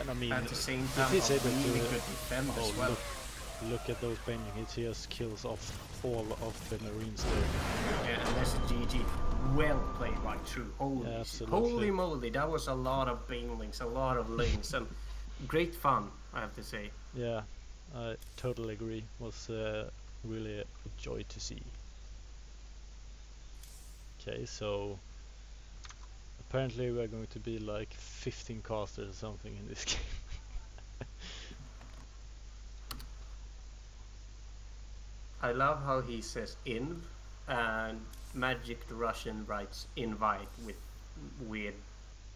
And I mean, At the same if time, he's a able really to... good defend as well. Look at those bending hits, he just kills off all of the Marines there. Yeah, and there's a GG. Well played by True. Yeah, absolutely. Holy moly, that was a lot of banelings, a lot of links, and great fun, I have to say. Yeah, I totally agree. Was really a joy to see. Okay, so apparently we're going to be like 15 casters or something in this game. I love how he says inv, and Magic the Russian writes invite with weird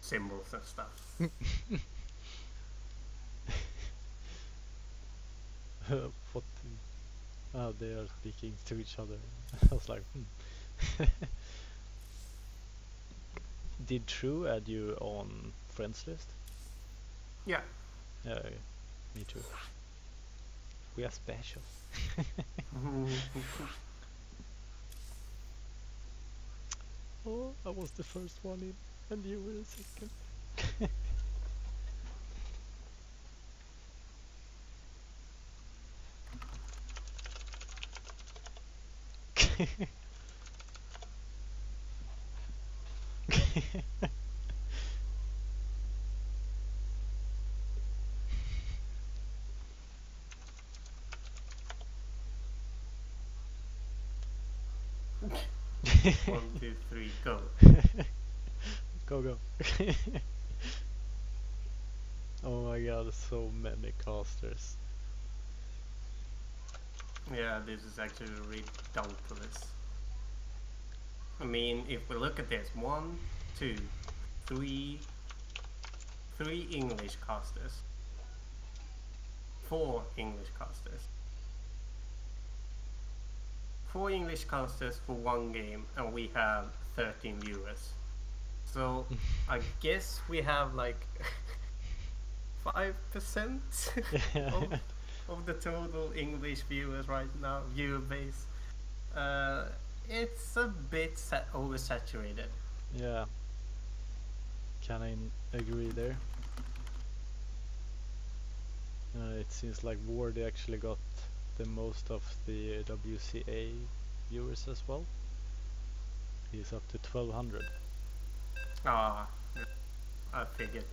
symbols and stuff. What? Oh, they are speaking to each other. I was like, Did True add you on friends list? Yeah. Yeah, me too. We are special. Oh, I was the first one in, and you were the second. One, two, three, go. Go, go. Oh my god, so many casters. Yeah, this is actually ridiculous. I mean, if we look at this, 1, 2, 3 English casters, 4 English casters, 4 English casters for one game, and we have 13 viewers. So I guess we have like 5% of the total English viewers right now, viewer base. It's a bit oversaturated. Yeah, can I agree there? It seems like Ward actually got the most of the WCA viewers as well. He's up to 1200. Ah, I figured.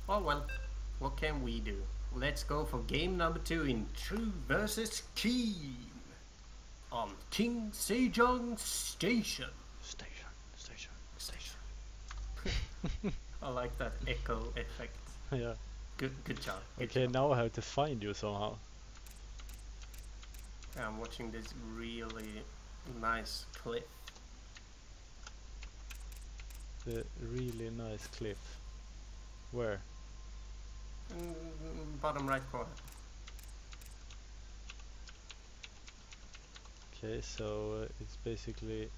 Oh well, what can we do? Let's go for game number 2 in True versus Keen on King Sejong Station. Station. I like that echo effect. Yeah. Good job. Good Okay, job. now I have to find you somehow. I'm watching this really nice clip. The really nice cliff. Where? Bottom right corner. Okay, so it's basically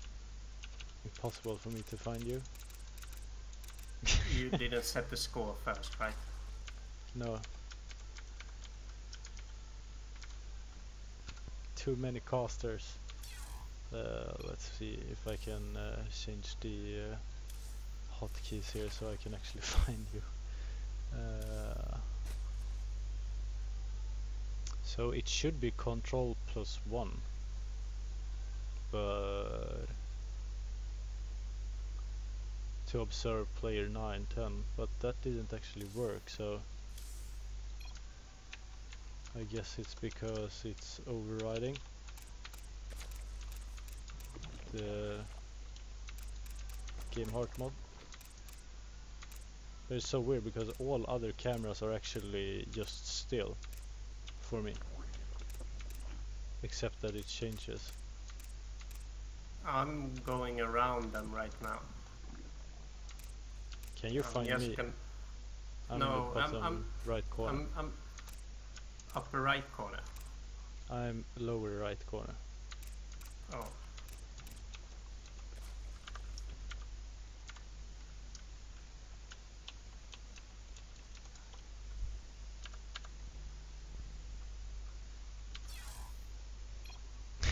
impossible for me to find you. You didn't set the score first, right? No. Too many casters. Let's see if I can change the hotkeys here so I can actually find you. So it should be Control +1, but to observe player 9, 10, but that didn't actually work, so I guess it's because it's overriding the game heart mod. But it's so weird because all other cameras are actually just still for me, except that it changes. I'm going around them right now. Can you find me? I'm no, in the bottom right corner. I'm upper right corner. I'm lower right corner. Oh.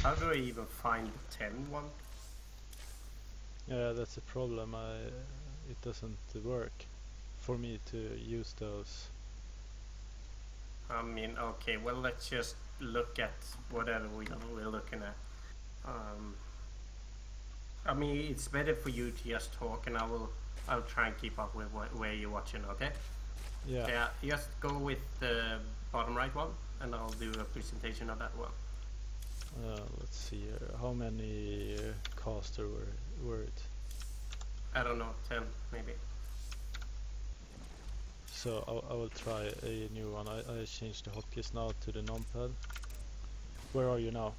How do I even find the 10 one? Yeah, that's a problem. It doesn't work for me to use those. I mean, okay, well, let's just look at whatever we're looking at. I mean, it's better for you to just talk, and I'll try and keep up with where you're watching. Okay? Yeah. Yeah. Just go with the bottom right one, and I'll do a presentation of that one. Let's see here. How many caster were it? I don't know, 10 maybe. So I will try a new one. I changed the hotkeys now to the numpad. Where are you now?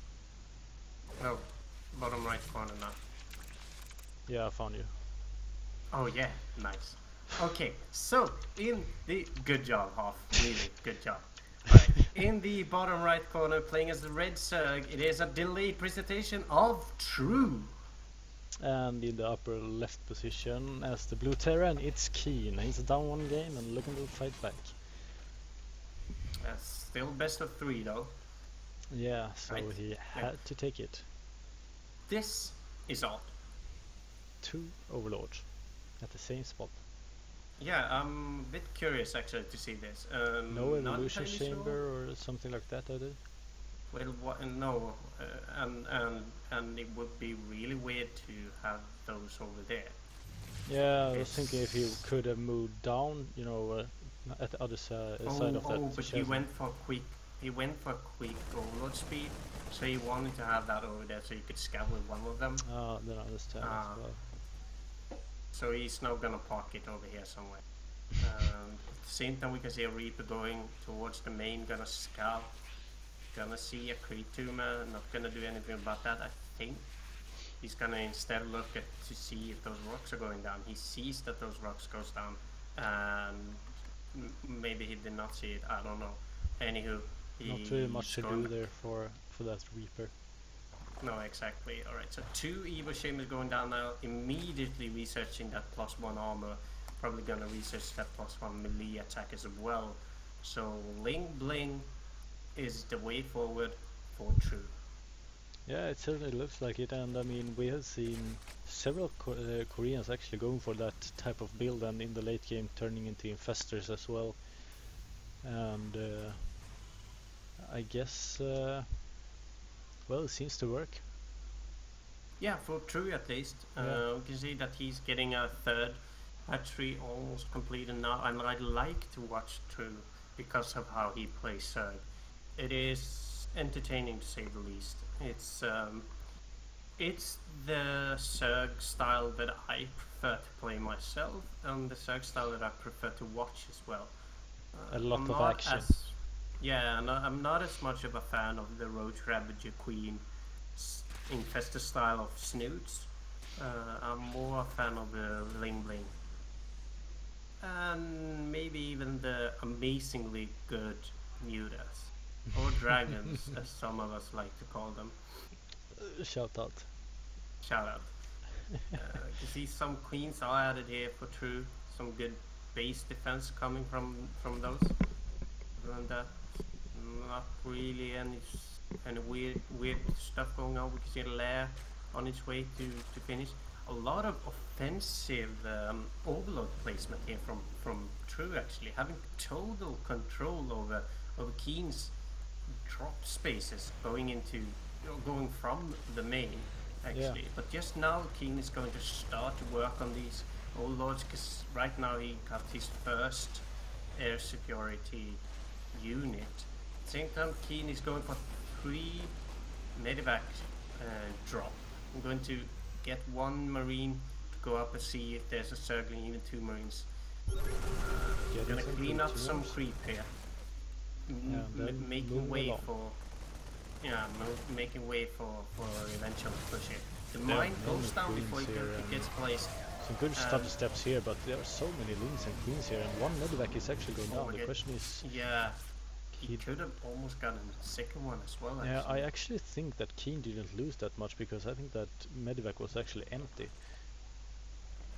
No, bottom right corner now. Yeah, I found you. Oh yeah, nice. Okay, so in the good job, Half. Really good job. Right. In the bottom right corner, playing as the red Zerg, it is a delayed presentation of True. And in the upper left position, as the blue Terran, it's Keen. He's down one game and looking to fight back. That's still best of 3 though. Yeah, so right. he had to take it. This is odd. 2 overlords at the same spot. Yeah, I'm a bit curious actually to see this. No evolution chamber or something like that, I did. Well, no, and it would be really weird to have those over there. Yeah, I was thinking if he could have moved down, you know, at the other side of that. Oh, but he went for quick. He went for quick overload speed, so he wanted to have that over there so he could scout with one of them. Ah, then I understand as well. So he's now gonna park it over here somewhere. At the same time, we can see a Reaper going towards the main, gonna scout. Gonna see a creep tumor, not gonna do anything about that, I think. He's gonna instead look at to see if those rocks are going down. He sees that those rocks goes down, and maybe he did not see it, I don't know. Anywho, not really much to do there for that Reaper. No, exactly. Alright, so 2 Evo Chambers going down now, immediately researching that +1 armor. Probably gonna research that +1 melee attack as well. So Ling Bling is the way forward for True. Yeah, it certainly looks like it, and I mean we have seen several Koreans actually going for that type of build, and in the late game turning into infestors as well. And I guess well, it seems to work. Yeah, for True at least. Yeah. We can see that he's getting a 3rd battery almost completed now, and I like to watch True because of how he plays Zerg. It is entertaining to say the least. It's the Zerg style that I prefer to play myself, and the Zerg style that I prefer to watch as well. A lot of action. Yeah, and I'm not as much of a fan of the Roach Ravager Queen Infestor style of snoots. I'm more a fan of the Ling Bling. And maybe even the amazingly good Mutas. Or dragons, as some of us like to call them. Shout out. Shout out. You see some queens are added here for true. Some good base defense coming from those. Other than that, not really any weird stuff going on. We can see Lair on its way to finish. A lot of offensive overload placement here from True, actually having total control over Keen's drop spaces going from the main. Actually, but just now Keen is going to start to work on these overlords, because right now he got his first air security unit. At the same time, Keen is going for 3 medevac drop. I'm going to get 1 marine to go up and see if there's a circling, even 2 marines. I'm gonna clean up some creep here. Making way for eventual push here. The mine goes down before it gets placed. Some good steps here, but there are so many Lings and Queens here, and 1 medevac is actually going down. The question is... Yeah, he could have almost gotten a second one as well, actually. Yeah, I actually think that Keen didn't lose that much, because I think that medevac was actually empty.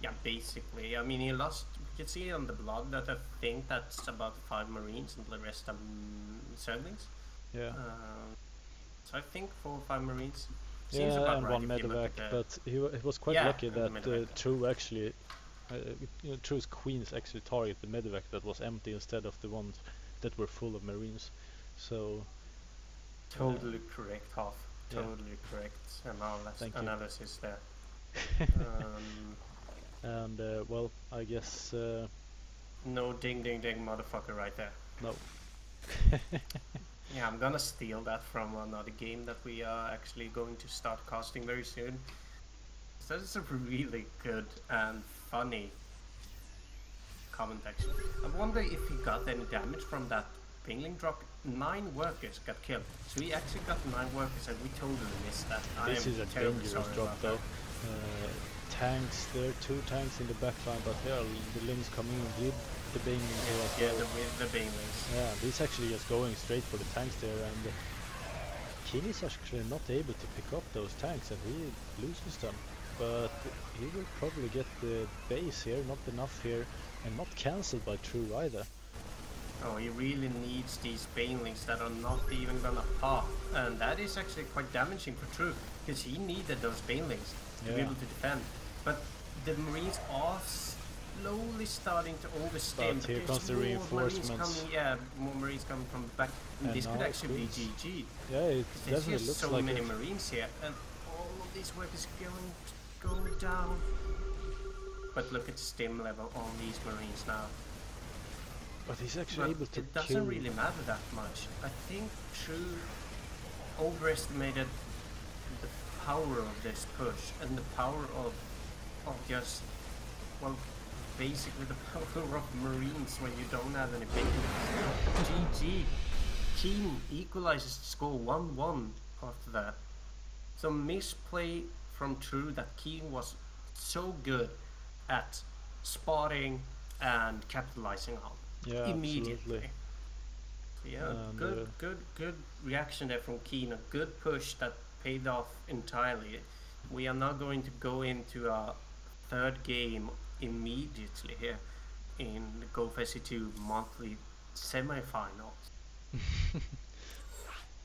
Yeah, basically. I mean, he lost... You can see on the blood that I think that's about 5 marines and the rest are Zerglings. Yeah. So I think 4 or 5 marines. Seems about and right 1 medevac, but he was quite lucky that True actually, True's queens actually target the medevac that was empty instead of the ones that were full of marines. So totally correct, Hoff. Totally correct analysis there. And well, I guess no ding motherfucker right there. No. Yeah, I'm gonna steal that from another game that we are actually going to start casting very soon. So it's a really good and funny comment, actually. I wonder if he got any damage from that pingling drop. 9 workers got killed. So he actually got 9 workers and we totally missed that. This is a dangerous drop though. Tanks, there are 2 tanks in the back line, but here are the Lings coming in with the banelings here as well. The banelings. Yeah, he's actually just going straight for the tanks there, and Keen is actually not able to pick up those tanks, and he loses them. But he will probably get the base here, not enough here, and not cancelled by True either. Oh, he really needs these banelings that are not even gonna pop, and that is actually quite damaging for True, because he needed those banelings to be able to defend. But the marines are slowly starting to overstim. But here comes the reinforcements. More marines coming from the back. And this could actually be GG. Yeah, it definitely looks so like many marines here, and all of these workers going to go down. But look at the stim level on these marines now. But he's actually able to it doesn't really matter that much. I think True overestimated the power of this push and the power of just, well, basically the power of marines when you don't have any big GG. Keen equalizes the score 1-1 after that. So misplay from True that Keen was so good at spotting and capitalizing on. Yeah, immediately. Absolutely. Yeah, and good reaction there from Keen. A good push that paid off entirely. We are now going to go into our 3rd game immediately here in the Go4SC2 monthly semi-finals.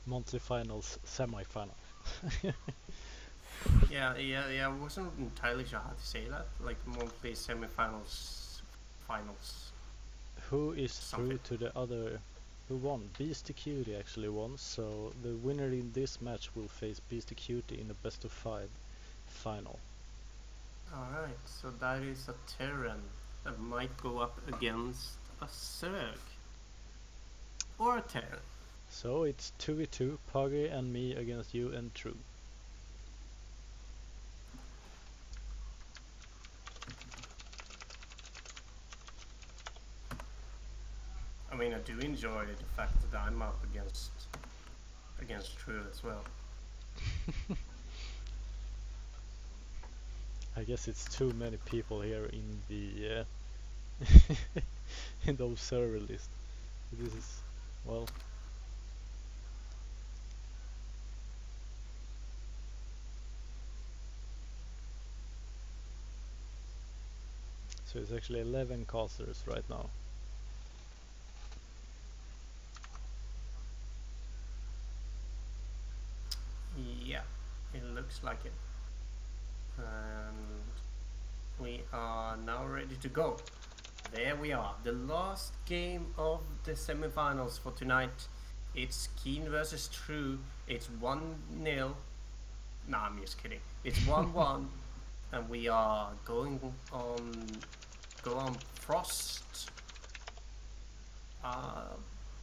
Monthly finals, semi-final. yeah, I wasn't entirely sure how to say that. Like monthly semi-finals, finals. Who is through to the other? Who won? Beastyqt actually won, so the winner in this match will face Beastyqt in a best of 5 final. Alright, so that is a Terran that might go up against a Zerg. Or a Terran. So it's 2v2, Puggy and me against you and True. I mean, I do enjoy the fact that I'm up against True as well. I guess it's too many people here in the in those server list. This is, well, So it's actually 11 casters right now. Yeah, it looks like it. And we are now ready to go. There we are, the last game of the semifinals for tonight. It's Keen versus True. It's 1-0. Nah, I'm just kidding. It's 1-1, and we are going on Frost.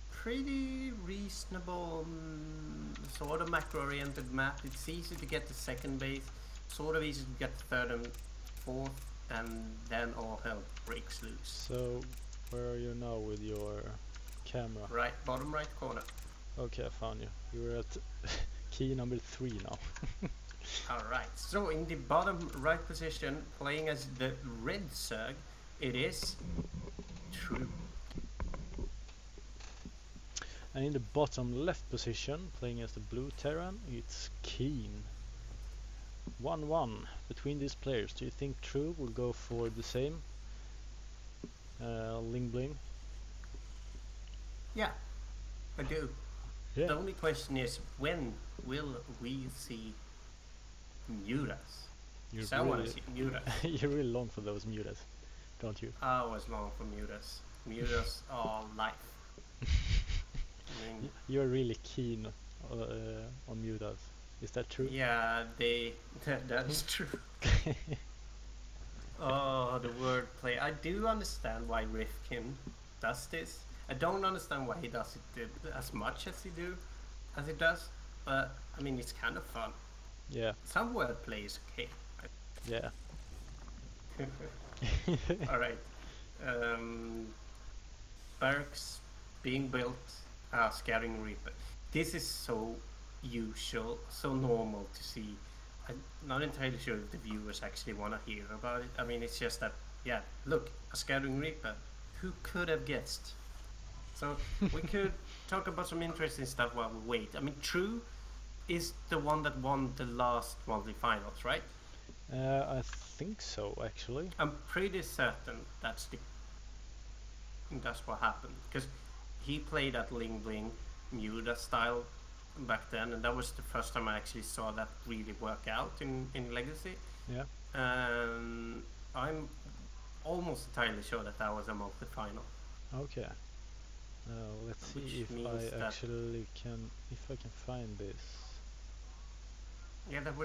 Pretty reasonable, sort of macro-oriented map. It's easy to get the second base, sort of easy to get the third and fourth, and then all hell breaks loose. So, where are you now with your camera? Right, bottom right corner. Okay, I found you. You're at key number 3 now. Alright, so in the bottom right position, playing as the red Zerg, it is True. And in the bottom left position, playing as the blue Terran, it's Keen. 1-1 between these players. Do you think True will go for the same Ling Bling? Yeah, I do. Yeah. The only question is, when will we see Mutas? So I want to see Mutas. You're really long for those Mutas, don't you? I was long for Mutas. Mutas are life. I mean, You're really keen on Mutas. Is that true? yeah, that is true. Oh, the wordplay. I do understand why Rifkin does this. I don't understand why he does it as much as he does, but I mean, it's kind of fun. Yeah. Some wordplay is okay. Yeah. Alright. Barracks being built, Scaring Reaper. This is so usual, so normal to see. I'm not entirely sure if the viewers actually want to hear about it. I mean, it's just that, yeah, look, a Scaring Reaper. Who could have guessed? So we could talk about some interesting stuff while we wait. I mean, True is the one that won the last monthly finals, right? I think so, actually. I'm pretty certain that's what happened, because he played at Ling Bling Muda style back then, and that was the first time I actually saw that really work out in Legacy. Yeah. And I'm almost entirely sure that was a monthly final. Okay. Let's see Which if means I that actually can, find this. Yeah, it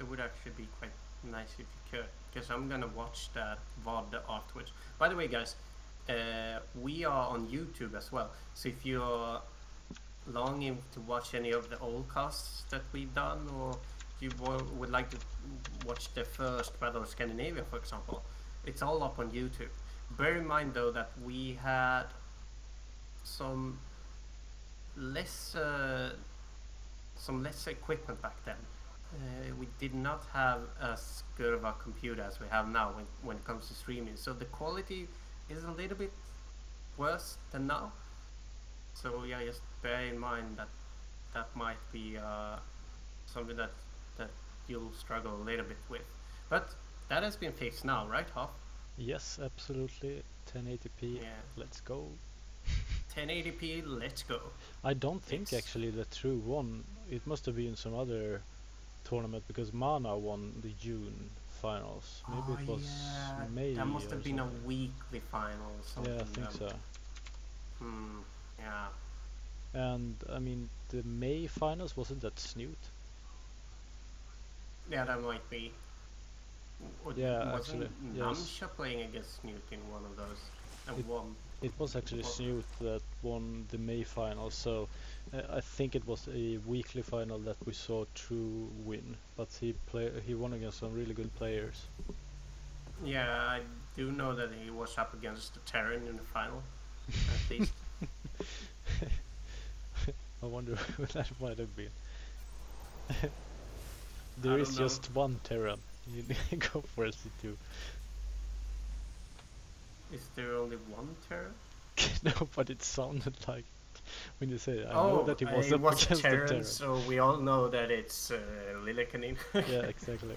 would actually be quite nice if you could, because I'm gonna watch that VOD afterwards. By the way, guys, we are on YouTube as well, so if you're longing to watch any of the old casts that we've done, or if you would like to watch the first Battle of Scandinavia, for example, it's all up on YouTube. Bear in mind though that we had some less equipment back then. We did not have as good of a computer as we have now when it comes to streaming, so the quality is a little bit worse than now. So yeah, just bear in mind that might be something that you'll struggle a little bit with. But that has been fixed now, right, Hoff? Yes, absolutely. 1080p. Yeah. Let's go. 1080p, let's go. I don't think actually that True won. It must have been some other tournament, because Mana won the June finals. Maybe it was May. That must have been something. a weekly final or something. Yeah, I think so. Yeah. And I mean, the May finals, wasn't that Snoot? Yeah, that might be. Yeah, wasn't actually, yes. Namsha playing against Snoot in one of those and won? It was actually Snoot that won the May final, so I think it was a weekly final that we saw True win, but he won against some really good players. Yeah, I do know that he was up against the Terran in the final, at least. I wonder who that might have been. There is just one Terran. You Go4SC2. Is there only one Terran? No, but it sounded like when you say it. I know that he was up against the Terran. So we all know that it's Lillekanin. Yeah, exactly.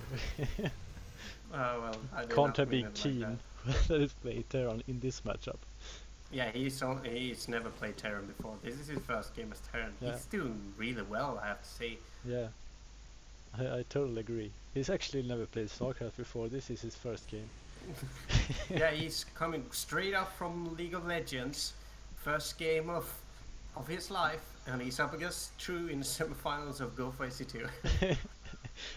Well, I did Can't not have mean been it like keen that. that is playing Terran in this matchup. Yeah, he's never played Terran before. This is his first game as Terran. Yeah. He's doing really well, I have to say. Yeah, I totally agree. He's actually never played StarCraft before. This is his first game. Yeah, he's coming straight up from League of Legends, first game of his life, and he's up against True in the semifinals of Go4SC2.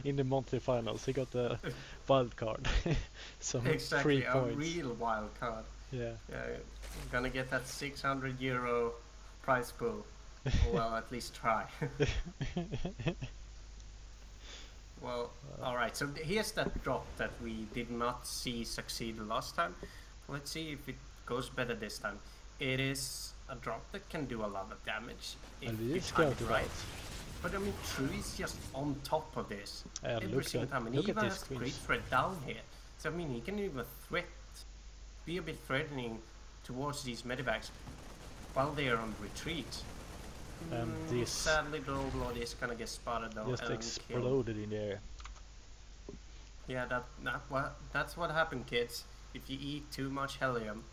In the monthly finals, he got the wild card. Some Exactly, 3 a points. real wild card. Yeah. Yeah, gonna get that 600 euro prize pool. Well, at least try. Well, alright, so here's that drop that we did not see succeed last time. Let's see if it goes better this time. It is a drop that can do a lot of damage if And you it's time it scouted right. out. But I mean, True is just on top of this And every look single at, time, and look he at even these has Great queens. Threat down here. So I mean, he can even be a bit threatening towards these medivacs while they are on retreat. And this Sadly, the Overlord is gonna get spotted though just and killed. exploded in the air. Yeah, that's what happened, kids. If you eat too much helium,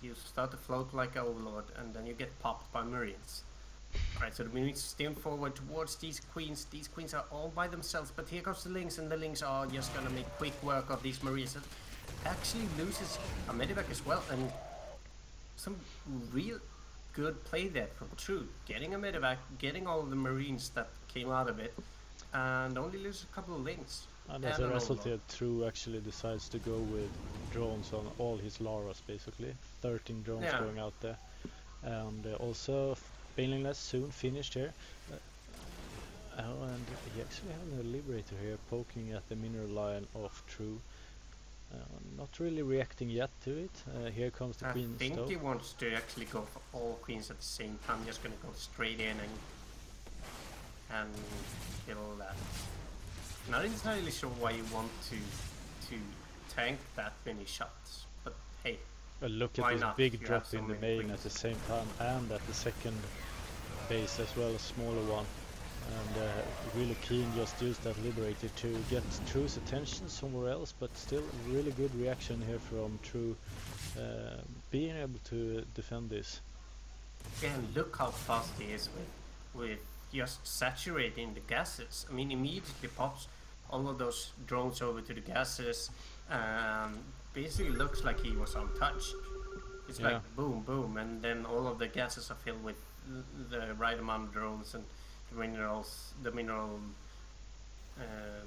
you start to float like an Overlord, and then you get popped by Marines. Alright, so we need to steam forward towards these queens. These queens are all by themselves, but here comes the Lynx, and the Lynx are just gonna make quick work of these Marines. It actually loses a medivac as well, and some real good play there from True. Getting a medivac, getting all of the Marines that came out of it, and only lose a couple of Lynx. And as a result here, True actually decides to go with drones on all his Laras basically. 13 drones going out there. And also Banelingless soon finished here. Oh, and he actually has a Liberator here poking at the mineral line of True. Not really reacting yet to it. Here comes the Queen I think Stoke. he wants to actually go for all queens at the same time. Just gonna go straight in and kill that. Not entirely sure why you want to tank that many shots, but hey. Look at why this not? big You drop have so in the many main queens. at the same time, and at the second base as well, a smaller one. And really keen just use that Liberator to get True's attention somewhere else, but still really good reaction here from True, being able to defend this. And look how fast he is with just saturating the gases. I mean, immediately pops all of those drones over to the gases. Basically looks like he was untouched. It's like boom, boom, and then all of the gases are filled with the right amount of drones, and the mineral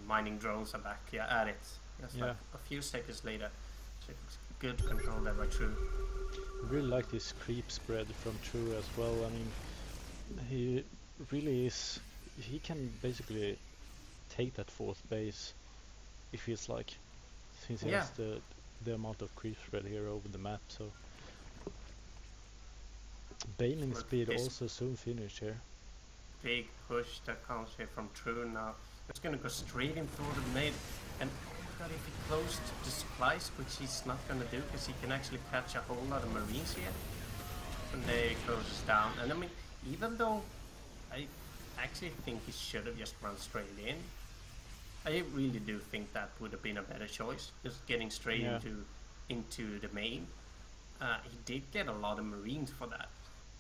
mining drones are back at it. Just like a few seconds later. So it's good control there by True. I really like this creep spread from True as well. I mean, he really is. He can basically take that fourth base, it feels like, since he has the amount of creep spread here over the map. So Baneling speed also soon finished here. Big push that comes here from True now. It's gonna go straight in for the nade, and God, if he closed the supplies, which he's not gonna do because he can actually catch a whole lot of Marines here. And there he closes down. And I mean, even though I actually think he should have just run straight in, I really do think that would have been a better choice. Just getting straight into the main. He did get a lot of Marines for that.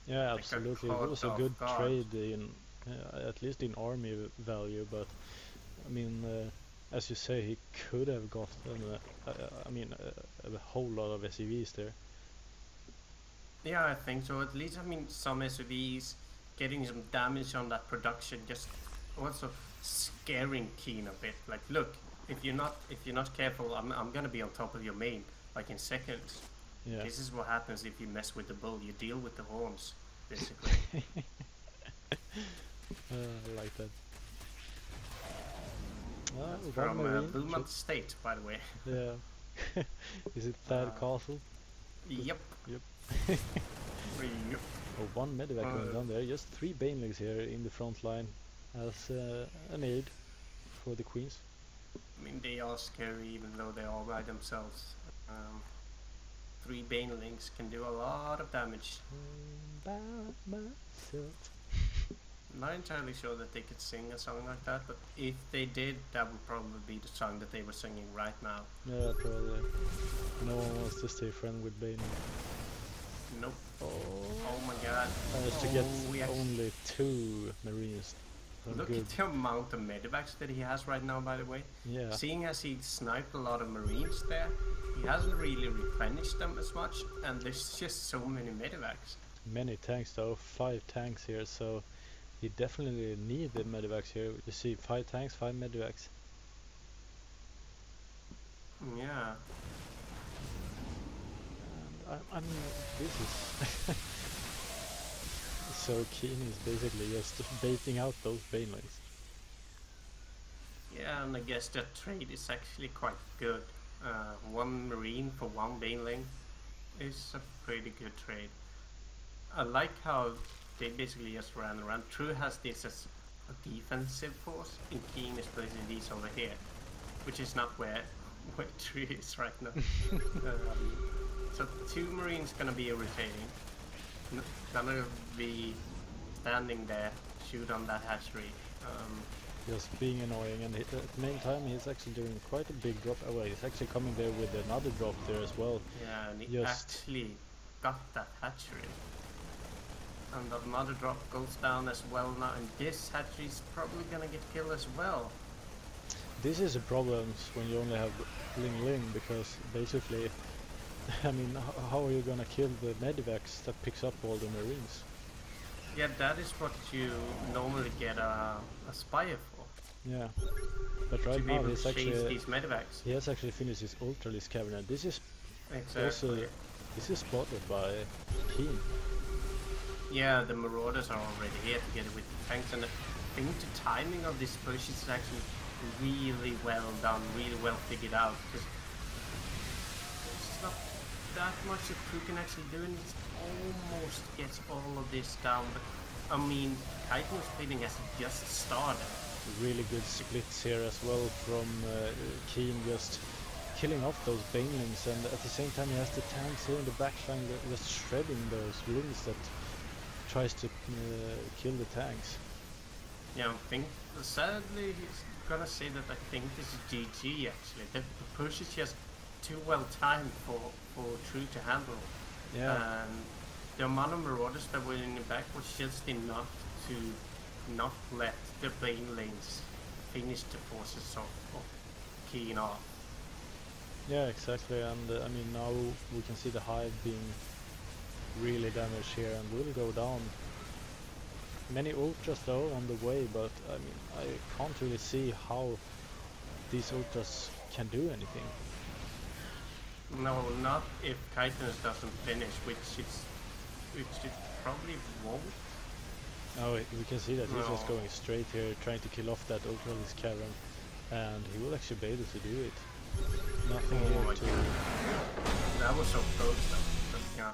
Yeah, like absolutely. It was a good trade in, at least in army value. But I mean, as you say, he could have gotten, a whole lot of SUVs there. Yeah, I think so. At least, I mean, some SUVs, getting some damage on that production, just also scaring Keen a bit. Like, look, if you're not careful, I'm gonna be on top of your main, like in seconds. Yeah. This is what happens if you mess with the bull. You deal with the horns, basically. I like that. From Boomant State, by the way. Yeah. Is it Thad Castle? Yep. Yep. Yep. Oh, one medivac going down there. Just 3 Banelings here in the front line as an aid for the queens. I mean, they are scary even though they're all by themselves. 3 Banelings can do a lot of damage. By myself. Not entirely sure that they could sing a song like that, but if they did, that would probably be the song that they were singing right now. Yeah, probably. No one wants to stay friend with Bane. Nope. Oh, Oh my god. managed to get only 2 Marines. Look good. at the amount of medevacs that he has right now, by the way. Yeah. Seeing as he sniped a lot of Marines there, he hasn't really replenished them as much, and there's just so many medevacs. Many tanks though, 5 tanks here, so he definitely need the medevacs here. You see 5 tanks, 5 medevacs. Yeah. And I mean, this is so Keen is basically just baiting out those banelings. Yeah, and I guess that trade is actually quite good. 1 Marine for 1 baneling is a pretty good trade. I like how they basically just ran around. True has this as a defensive force, and Keen is placing these over here, which is not where True is right now. So 2 Marines gonna be rotating, gonna be standing there, shoot on that hatchery. Just being annoying, and at the same time he's actually doing quite a big drop away. He's actually coming there with another drop there as well. Yeah, and he actually got that hatchery. And another drop goes down as well now, and this hatchery is probably gonna get killed as well. This is a problem when you only have Ling, because basically, I mean, how are you gonna kill the medivacs that picks up all the Marines? Yeah, that is what you normally get a Spire for. Yeah, but right now he's actually these medivacs. He has actually finished his Ultralisk Caverner. This is exactly. This is spotted by Keen. Yeah, the Marauders are already here together with the tanks, and I think the timing of this push is actually really well done, really well figured out, because there's not that much that Crew can actually do, and it almost gets all of this down, but I mean, Chitinous Bleeding has just started. Really good splits here as well from Keen, just killing off those banelings, and at the same time he has the tanks here in the backline just shredding those lings that tries to kill the tanks. Yeah, I think sadly he's gonna say that I think this is GG actually. The push is just too well timed for True to handle. Yeah. And the amount of Marauders that were in the back was just enough to not let the banelings finish the forces of Keen off. Yeah, exactly, and I mean now we can see the hive being really damaged here and will go down. Many ultras though on the way, but I mean I can't really see how these ultras can do anything. No, not if Chitinous doesn't finish, which it probably won't. Oh, we can see that he's just going straight here, trying to kill off that Ultralisk Cavern, and he will actually be able to do it. Nothing here to... That was so close though, but yeah.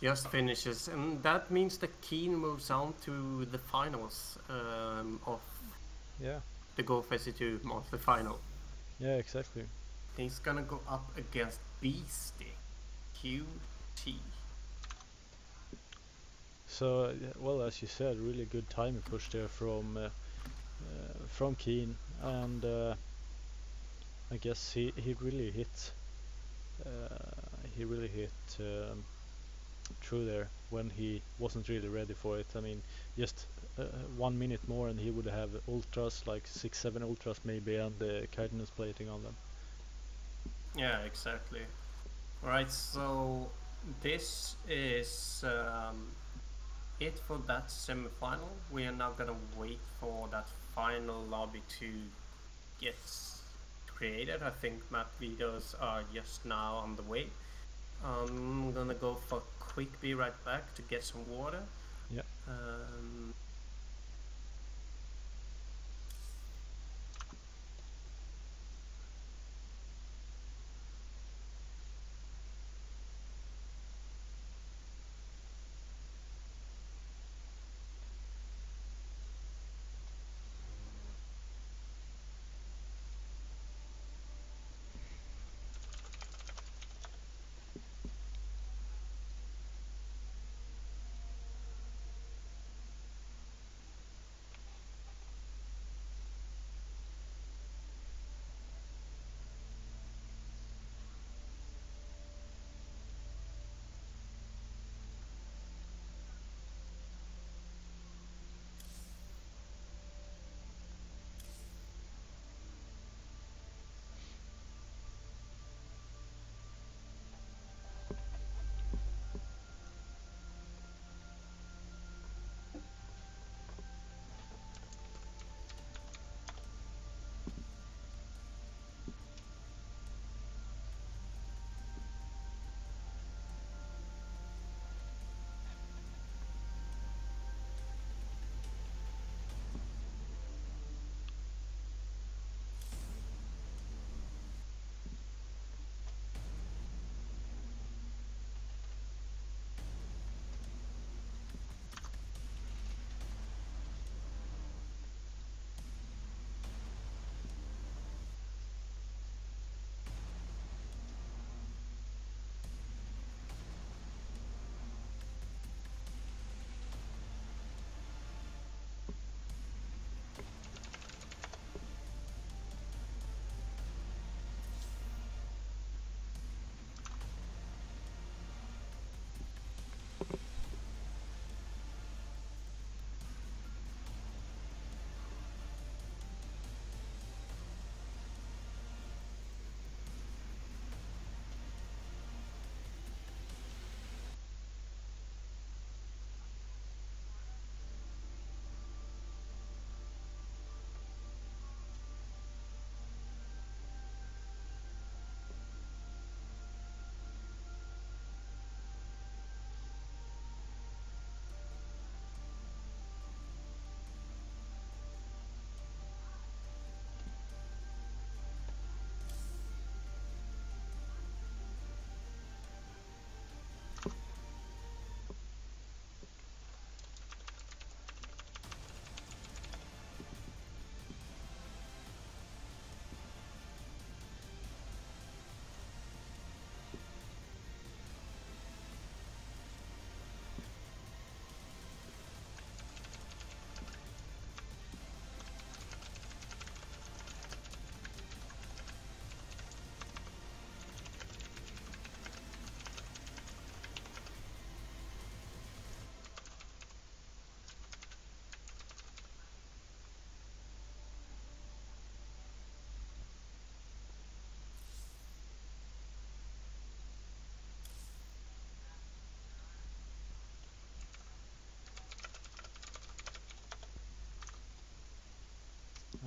Just finishes, and that means that Keen moves on to the finals of the Go4SC2 monthly final. Yeah, exactly. He's gonna go up against Beastyqt. So, well, as you said, really good timing push there from Keen, and I guess he really hit True there when he wasn't really ready for it. I mean, just 1 minute more and he would have ultras, like 6-7 ultras maybe, and the Chitinous plating on them. Yeah, exactly. Alright, so this is it for that semi-final. We are now gonna wait for that final lobby to get created. I think map videos are just now on the way. I'm gonna go for a quick be right back to get some water. Yeah.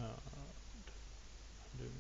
Doomed.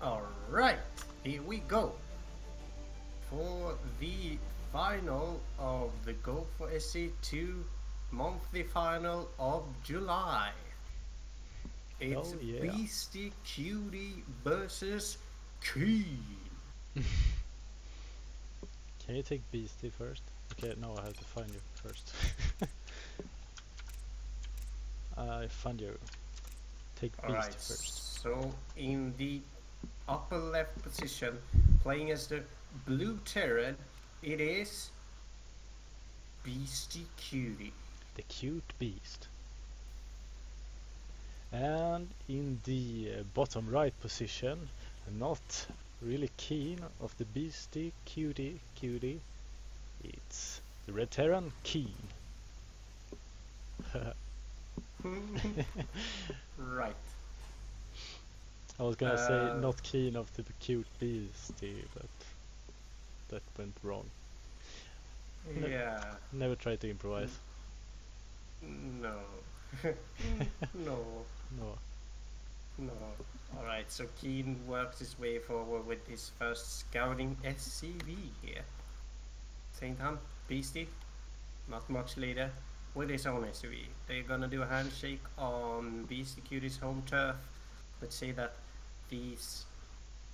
Alright, here we go for the final of the Go4SC2 monthly final of July. It's Beastyqt versus Keen. Can you take Beasty first? Okay, no, I have to find you first. I found you. Take Beast first. So in the upper left position, playing as the blue Terran, it is Beastyqt. The cute beast. And in the bottom right position, not really keen of the Beastyqt cutie, it's the red Terran Keen. Right. I was gonna say not keen of the cute beastie, but that went wrong. Yeah. Never try to improvise. No. No. No. No. Alright, so Keen works his way forward with his first scouting SCV here. Same time, Beastie, not much later, with his own SCV. They're gonna do a handshake on Beastyqt's home turf. Let's say that these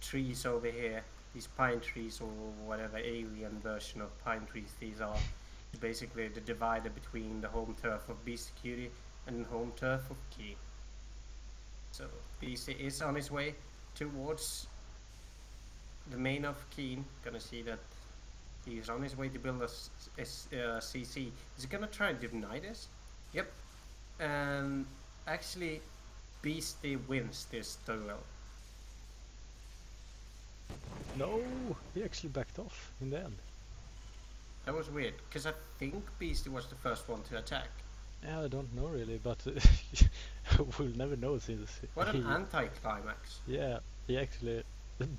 trees over here, these pine trees or whatever alien version of pine trees these are, basically the divider between the home turf of Beastyqt and the home turf of Keen. So Beastie is on his way towards the main of Keen. Gonna see that he's on his way to build a CC. Is he gonna try and deny this? Yep. And actually Beastie wins this duel. No, he actually backed off in the end. That was weird, because I think Beastie was the first one to attack. Yeah, I don't know really, but we'll never know since what an anti-climax. Yeah, he actually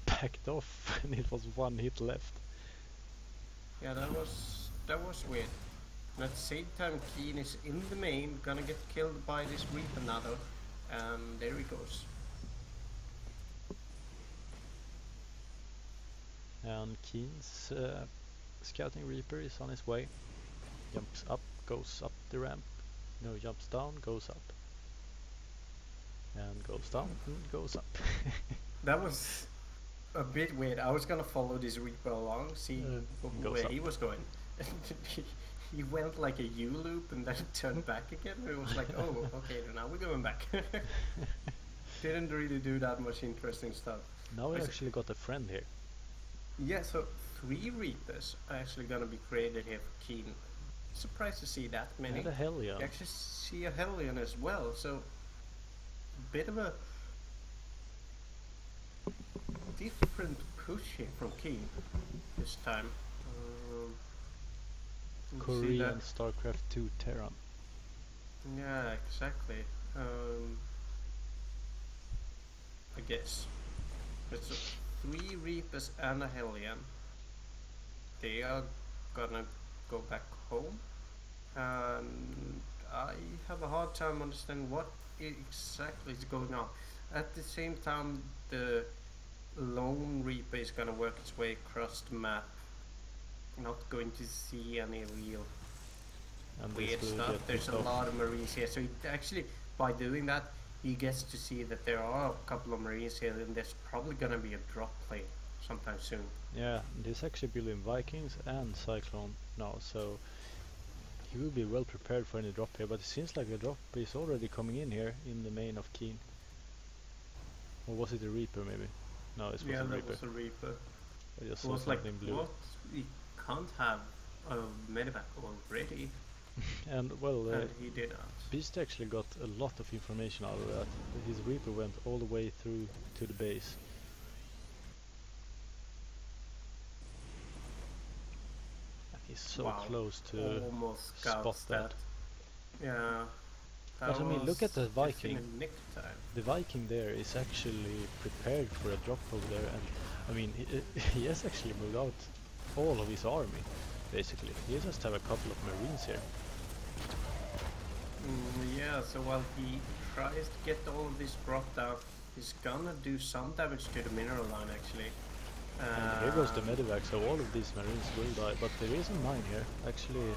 backed off and it was one hit left. Yeah, that was weird. And at the same time, Keen is in the main, gonna get killed by this Reaper Nado, and there he goes. And Keen's scouting Reaper is on his way. Jumps up, goes up the ramp. No, jumps down, goes up. And goes down, and goes up. That was a bit weird. I was gonna follow this Reaper along, see where he was going. He went like a U-loop and then turned back again. It was like, oh, okay, now we're going back. didn't really do that much interesting stuff. Now we actually got a friend here. Yeah, so 3 Reapers are actually gonna be created here for Keen. Surprised to see that many. And a Hellion. You actually see a Hellion as well, so bit of a different push here from Keen this time. Korean StarCraft 2 Terran. Yeah, exactly. I guess it's 3 Reapers and a Hellion. They are gonna go back home, and I have a hard time understanding what exactly is going on. At the same time, the Lone Reaper is gonna work its way across the map. Not going to see any real weird stuff. There's a lot of Marines here, so actually by doing that he gets to see that there are a couple of Marines here, and there's probably gonna be a drop play sometime soon. Yeah, there's actually building Vikings and Cyclone now, so he will be well prepared for any drop here, but it seems like a drop is already coming in here in the main of Keen. Or was it a Reaper maybe? No, it was a Reaper. Yeah, that was a Reaper. I just it saw was like, something blue. What? We can't have a medevac already. And well, and he did that. Beast actually got a lot of information out of that. His Reaper went all the way through to the base. And he's so close to almost spot that. Yeah. But I mean, look at the Viking. The Viking there is actually prepared for a drop over there, and I mean, he has actually moved out all of his army, basically. He just have a couple of Marines here. Yeah, so while he tries to get all of this dropped out, he's gonna do some damage to the mineral line actually. And here goes the medevac, so all of these Marines will die, but there is a mine here, actually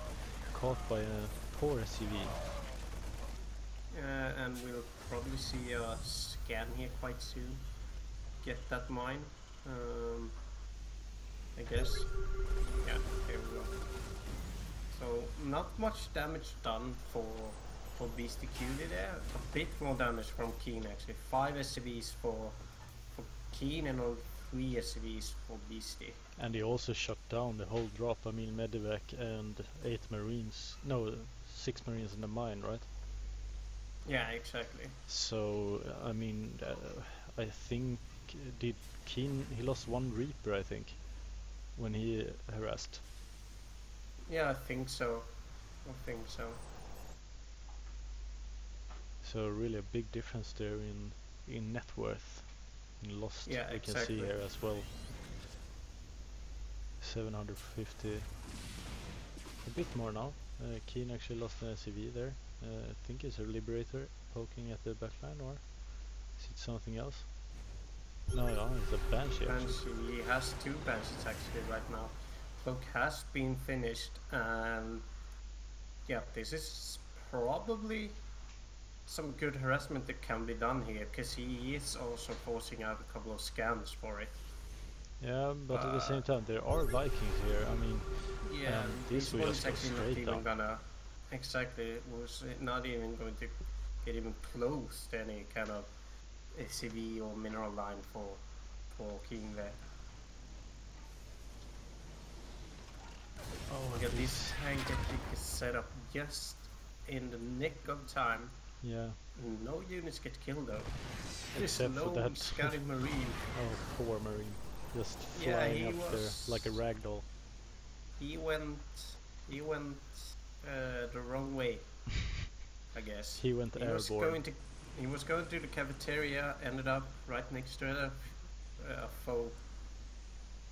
caught by a poor SUV. And we'll probably see a scan here quite soon. Get that mine, I guess. Yeah, there we go. So not much damage done for Beastyqt there. A bit more damage from Keen actually. 5 SCVs for Keen and only 3 SCVs for Beasty. And he also shut down the whole drop. I mean, medevac and 8 Marines. No, 6 Marines in the mine, right? Yeah, exactly. So I mean, I think did Keen, he lost 1 Reaper, I think, when he harassed. Yeah, I think so. So really a big difference there in net worth, in lost. Yeah, we can see here as well. 750, a bit more now. Keen actually lost an SCV there. I think it's a Liberator poking at the backline, or is it something else? No, it's a Banshee. He has 2 Banshees actually right now. Cloak has been finished, and yeah, this is probably some good harassment that can be done here, because he is also forcing out a couple of scans for it. Yeah, but at the same time there are Vikings here. I mean, yeah, this one is just actually not even gonna it was not even going to get even close to any kind of SCV or mineral line for King there. Oh my god, this tank I think is set up just in the nick of time. Yeah. No units get killed though. Except for that scouting Marine. Oh, poor Marine. Just flying up there like a ragdoll. He went the wrong way, I guess. He went airborne. He was going to the cafeteria, ended up right next to a foe.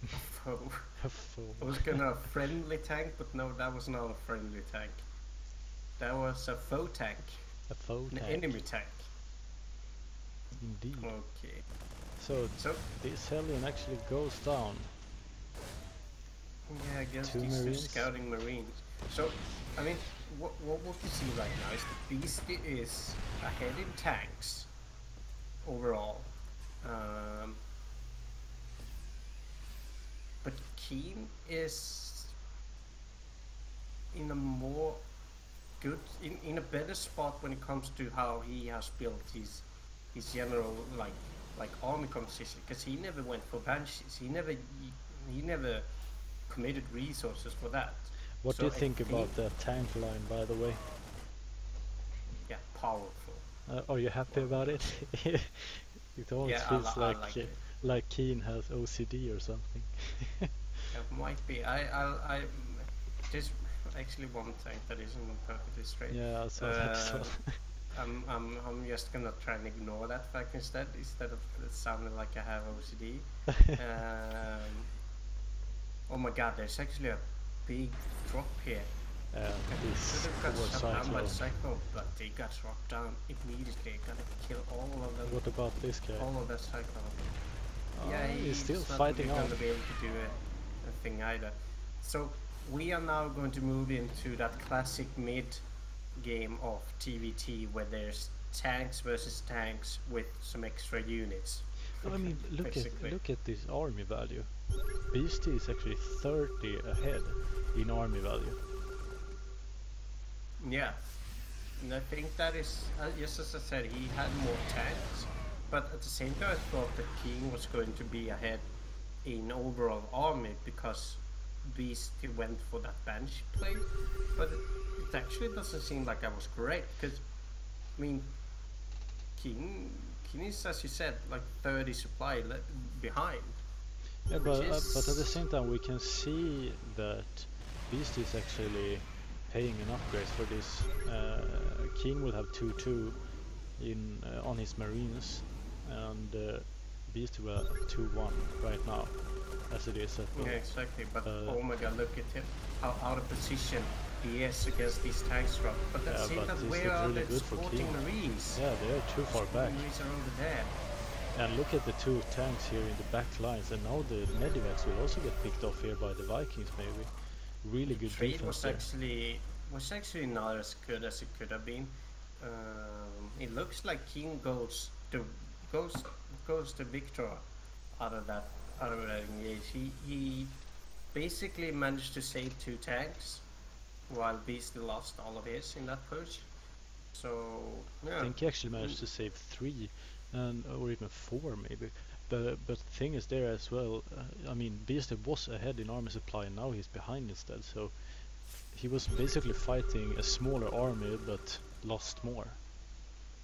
A foe. I was gonna friendly tank, but no, that was not a friendly tank. That was a foe tank. A foe tank. An enemy tank. Indeed. Okay. So this Hellion actually goes down. Yeah, I guess Two these Marines. Are scouting Marines. So, I mean, what we see right now is the Beasty is ahead in tanks overall. But Keen is in a in a better spot when it comes to how he has built his his general like army composition, because he never went for banshees. He never committed resources for that. What do you think about the tank line, by the way? Yeah, powerful. Are you happy about it? It almost feels like Keen has OCD or something. It might be. I there's actually one tank that isn't perfectly straight. Yeah, so that's so. I'm just gonna try and ignore that fact instead of it sounding like I have OCD. Oh my god, there's actually a big drop here. This got shot down by the cyclone, but they got shot down immediately. Gotta kill all of them. What about this guy? All of that cyclone. Yeah, he's still fighting on. Not gonna be able to do a thing either. So we are now going to move into that classic mid game of TVT where there's tanks versus tanks with some extra units. I mean, look at this army value. Beastygt is actually 30 ahead in army value. Yeah, and I think that is, just as I said, he had more tanks, but at the same time I thought that King was going to be ahead in overall army because Beastygt went for that bench play, but it actually doesn't seem like that was great, because, I mean, King is, as you said, like 30 supply behind. Yeah, but at the same time we can see that Beastygt is actually paying an upgrade for this. King will have 2-2 in on his marines, and Beastygt will have 2-1 right now, as it is. Yeah, exactly. But oh my god, look at him! How out of position he is against these tanks drop. But at the same time, where are the supporting marines? Yeah, they are too far back. Marines are over there. And look at the two tanks here in the back lines, and now the medivacs will also get picked off here by the Vikings, maybe. Really good defense there. Was actually not as good as it could have been. It looks like King goes to victor out of that engage. He basically managed to save 2 tanks, while Beastygt lost all of his in that push. So yeah. I think he actually managed to save 3, or even 4 maybe. But the thing is there as well. I mean, Beastygt was ahead in army supply, and now he's behind instead. So he was basically fighting a smaller army, but lost more.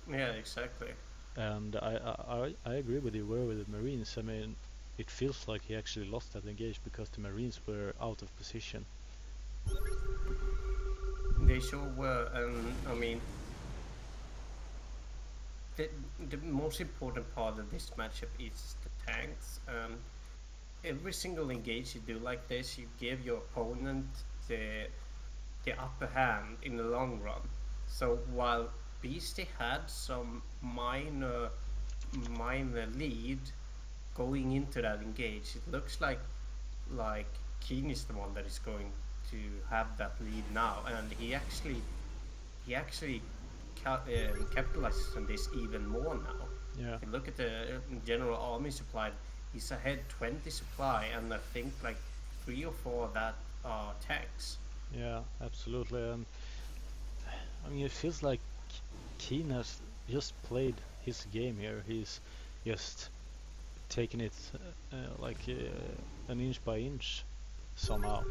Yeah, exactly. And I agree with you. Where with the Marines? I mean, it feels like he actually lost that engage because the Marines were out of position. They sure were, and I mean, the most important part of this matchup is the tanks. Every single engage you do like this, you give your opponent the upper hand in the long run. So while Beastygt had some minor lead going into that engage, it looks like Keen is the one that is going to have that lead now, and he actually capitalizes on this even more now. Yeah. If you look at the general army supply, he's ahead 20 supply, and I think like 3 or 4 of that are tanks. Yeah, absolutely. And I mean, it feels like Keen has just played his game here. He's just taken it an inch by inch somehow,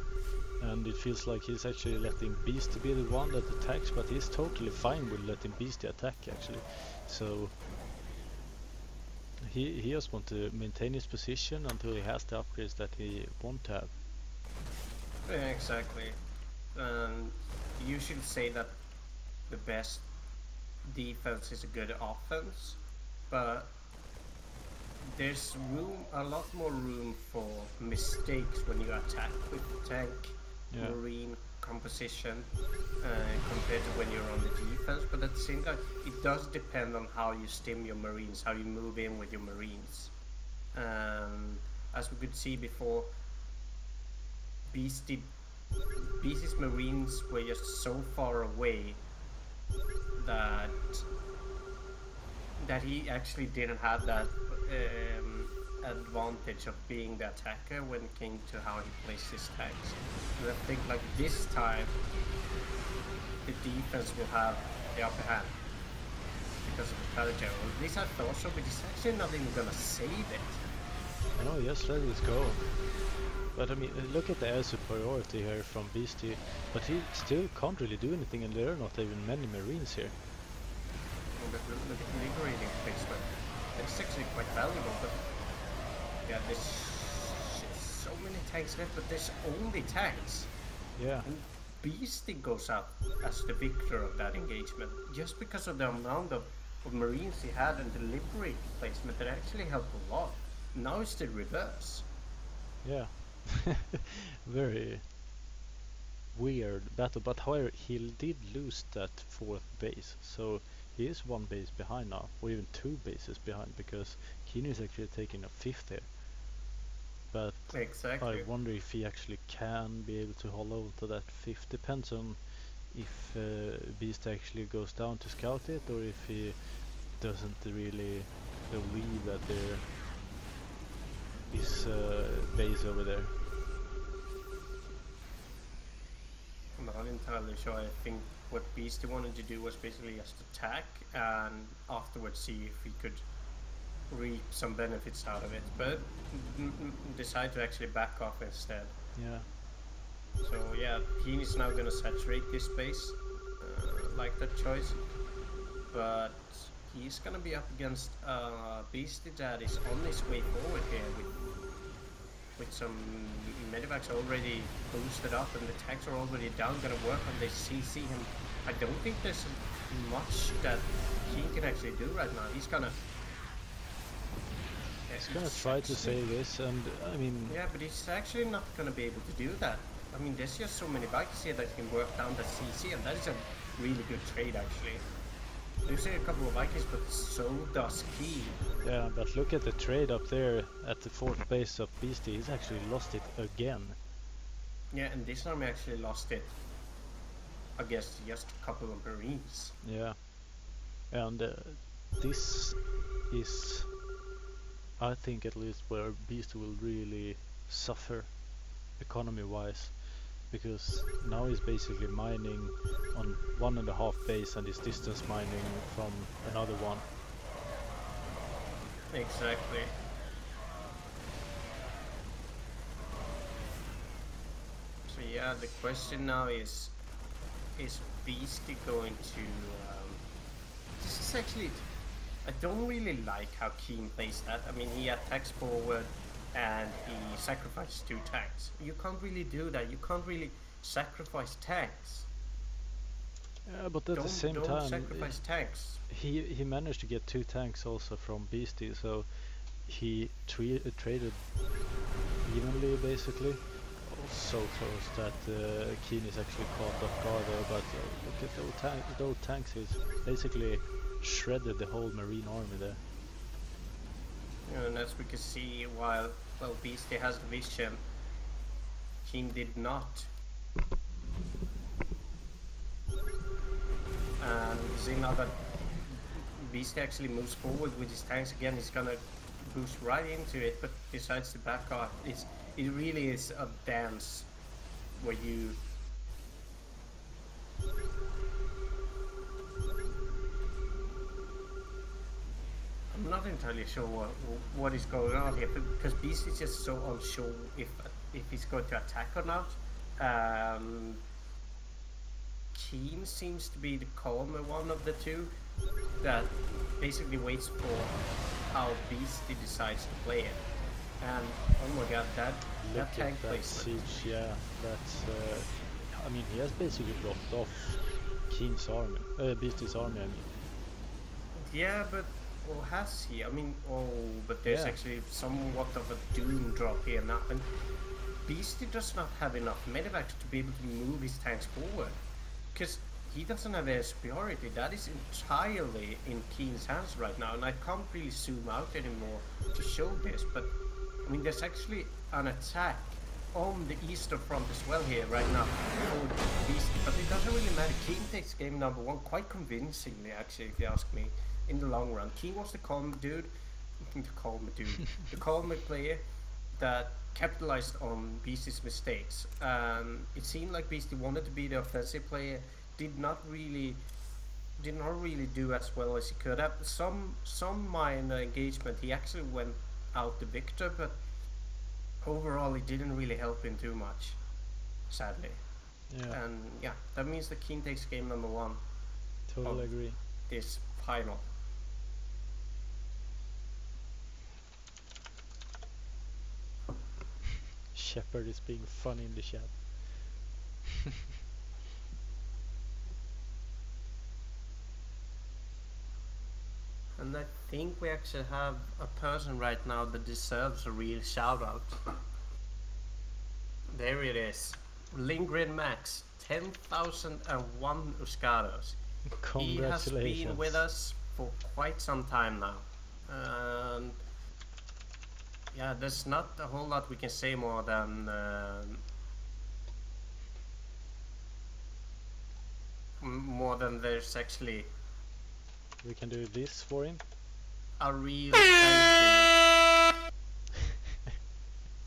and it feels like he's actually letting Beastygt be the one that attacks, but he's totally fine with letting Beastygt attack actually. So he just wants to maintain his position until he has the upgrades that he wants to have. Yeah, exactly. You should say that the best defense is a good offense, but there's a lot more room for mistakes when you attack with tank marine composition compared to when you're on the defense. But at the same time, it does depend on how you stim your marines, how you move in with your marines. As we could see before, Beastygt's marines were just so far away that he actually didn't have that advantage of being the attacker when it came to how he placed his tanks. And I think like this time the defense will have the upper hand, because of the pallet general. At least I thought so, but he's actually not even gonna save it. I know, just let it go. But I mean, look at the air superiority here from Beastygt, but he still can't really do anything, and there are not even many Marines here. But look at the liberating placement. It's actually quite valuable, but yeah, there's so many tanks left, but there's only tanks. Yeah. And Beastygt goes out as the victor of that engagement, just because of the amount of Marines he had and the liberating placement that actually helped a lot. Now it's the reverse. Yeah. Very weird battle, but however he did lose that 4th base, so he is 1 base behind now, or even 2 bases behind, because HinO is actually taking a 5th here. But exactly. I wonder if he actually can be able to hold on to that 5th. Depends on if Beast actually goes down to scout it, or if he doesn't really believe that there is a base over there. I'm not entirely sure. I think what Beastygt wanted to do was basically just attack and afterwards see if he could reap some benefits out of it, but decide to actually back off instead. Yeah. So yeah, he is now gonna saturate this space, like that choice, but he's gonna be up against Beastygt that is on his way forward here with some medivacs already boosted up and the tanks are already down, gonna work on this CC him. I don't think there's much that he can actually do right now. He's gonna try to save this, and I mean... Yeah, but he's actually not gonna be able to do that. I mean, there's just so many Vikings here that can work down the CC, and that is a really good trade actually. Losing a couple of Vikings, but so does he. Yeah, but look at the trade up there at the 4th base of Beastygt. He's actually lost it again. Yeah, and this army actually lost it against just a couple of Marines. Yeah, and this is, I think, at least where Beastygt will really suffer economy-wise, because now he's basically mining on 1.5 base and is distance mining from another one. Exactly. So yeah, the question now is Beastygt going to... this is actually... I don't really like how Keen plays that. I mean, he attacks forward and he sacrifices 2 tanks. You can't really do that. You can't really sacrifice tanks. Yeah, but at the same time, don't sacrifice tanks. He managed to get 2 tanks also from Beastygt, so he traded evenly basically. So close that Keen is actually caught off guard there, but look at those tanks. He's basically shredded the whole Marine army there. Yeah, and as we can see, while Beastygt has the vision, Keen did not. And we see now that Beastygt actually moves forward with his tanks again. He's gonna boost right into it, but decides to back off. It really is a dance where you... I'm not entirely sure what is going on here, because Beastygt is just so unsure if he's going to attack or not. Keen seems to be the calmer one of the two, that basically waits for how Beastygt decides to play it. And oh my god, that tank placement. Siege, yeah, that's... I mean, he has basically blocked off Keen's army, Beastygt's army, I mean. Yeah, but... Or has he? I mean, but there's actually somewhat of a doom drop here now. And Beastygt does not have enough medivacs to be able to move his tanks forward. Because he doesn't have air superiority. That is entirely in Keen's hands right now. And I can't really zoom out anymore to show this. But, I mean, there's actually an attack on the eastern front as well here right now for Beastygt. But it doesn't really matter. Keen takes game number 1 quite convincingly, actually, if you ask me. In the long run, Keen was the calm dude, the calmer player that capitalized on Beastygt's mistakes. It seemed like Beastygt wanted to be the offensive player, did not really did not really do as well as he could have. Some minor engagement, he actually went out the victor, but overall it didn't really help him too much, sadly. Yeah, And yeah, that means that Keen takes game number 1 totally of agree. this final. Shepard is being funny in the chat. And I think we actually have a person right now that deserves a real shout out. There it is. Lindgren Max, 10,001 Euskados. He has been with us for quite some time now. And yeah, there's not a whole lot we can say more than there's actually We can do this for him. a real thank you.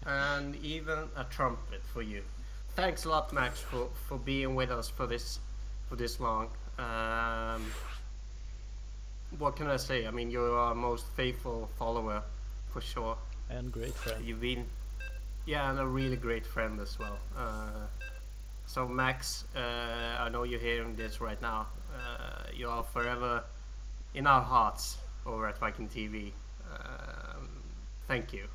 And even a trumpet for you. Thanks a lot, Max, for being with us for this long. What can I say? I mean, you're our most faithful follower, for sure. And great friend. You've been, yeah, and a really great friend as well. So Max, I know you're hearing this right now. You are forever in our hearts over at Viking TV. Thank you.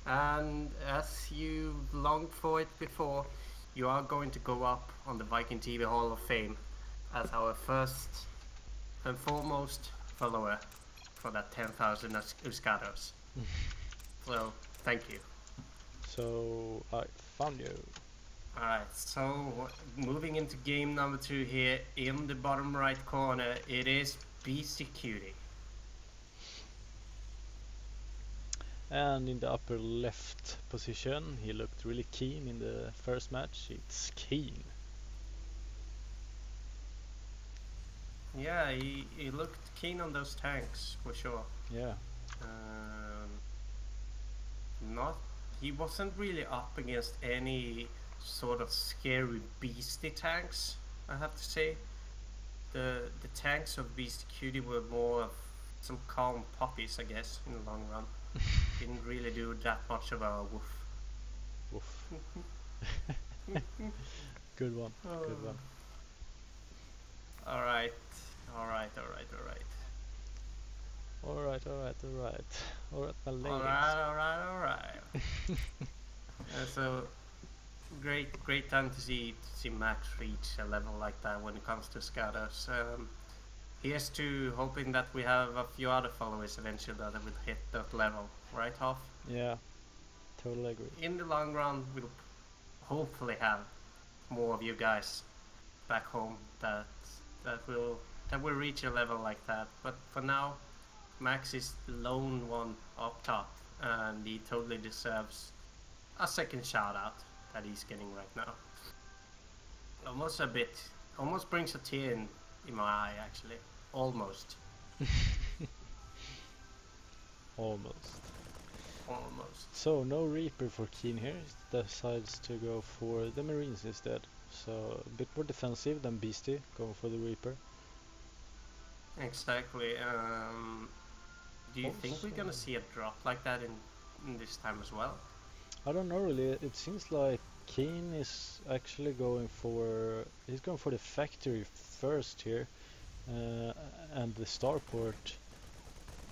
And as you've longed for it before, you are going to go up on the Viking TV Hall of Fame as our first and foremost follower for that 10,000 Euskados. So, thank you. So, I found you. Alright, so moving into game number 2 here, in the bottom right corner, it is Beastyqt. And in the upper left position, he looked really keen in the first match. It's Keen. Yeah, he looked keen on those tanks, for sure. Yeah. He wasn't really up against any sort of scary beastie tanks, I have to say. The tanks of Beastyqt were more of some calm puppies, I guess, in the long run. Didn't really do that much of a woof. Woof. Good one. Good one. Alright. Alright, my ladies. Alright. So great time to see Max reach a level like that when it comes to scouters. Here's to hoping that we have a few other followers eventually that will hit that level, right, Hoff? Yeah, totally agree. In the long run, we'll hopefully have more of you guys back home that will reach a level like that. But for now, Max is the lone one up top, and he totally deserves a second shout out that he's getting right now. Almost brings a tear in my eye, actually. Almost. Almost. Almost. So no Reaper for Keen here. He decides to go for the Marines instead. So a bit more defensive than Beastie, going for the Reaper. Exactly. Do you think we're gonna see a drop like that in this time as well? I don't know really. It seems like Keen is actually going for the factory first here, and the starport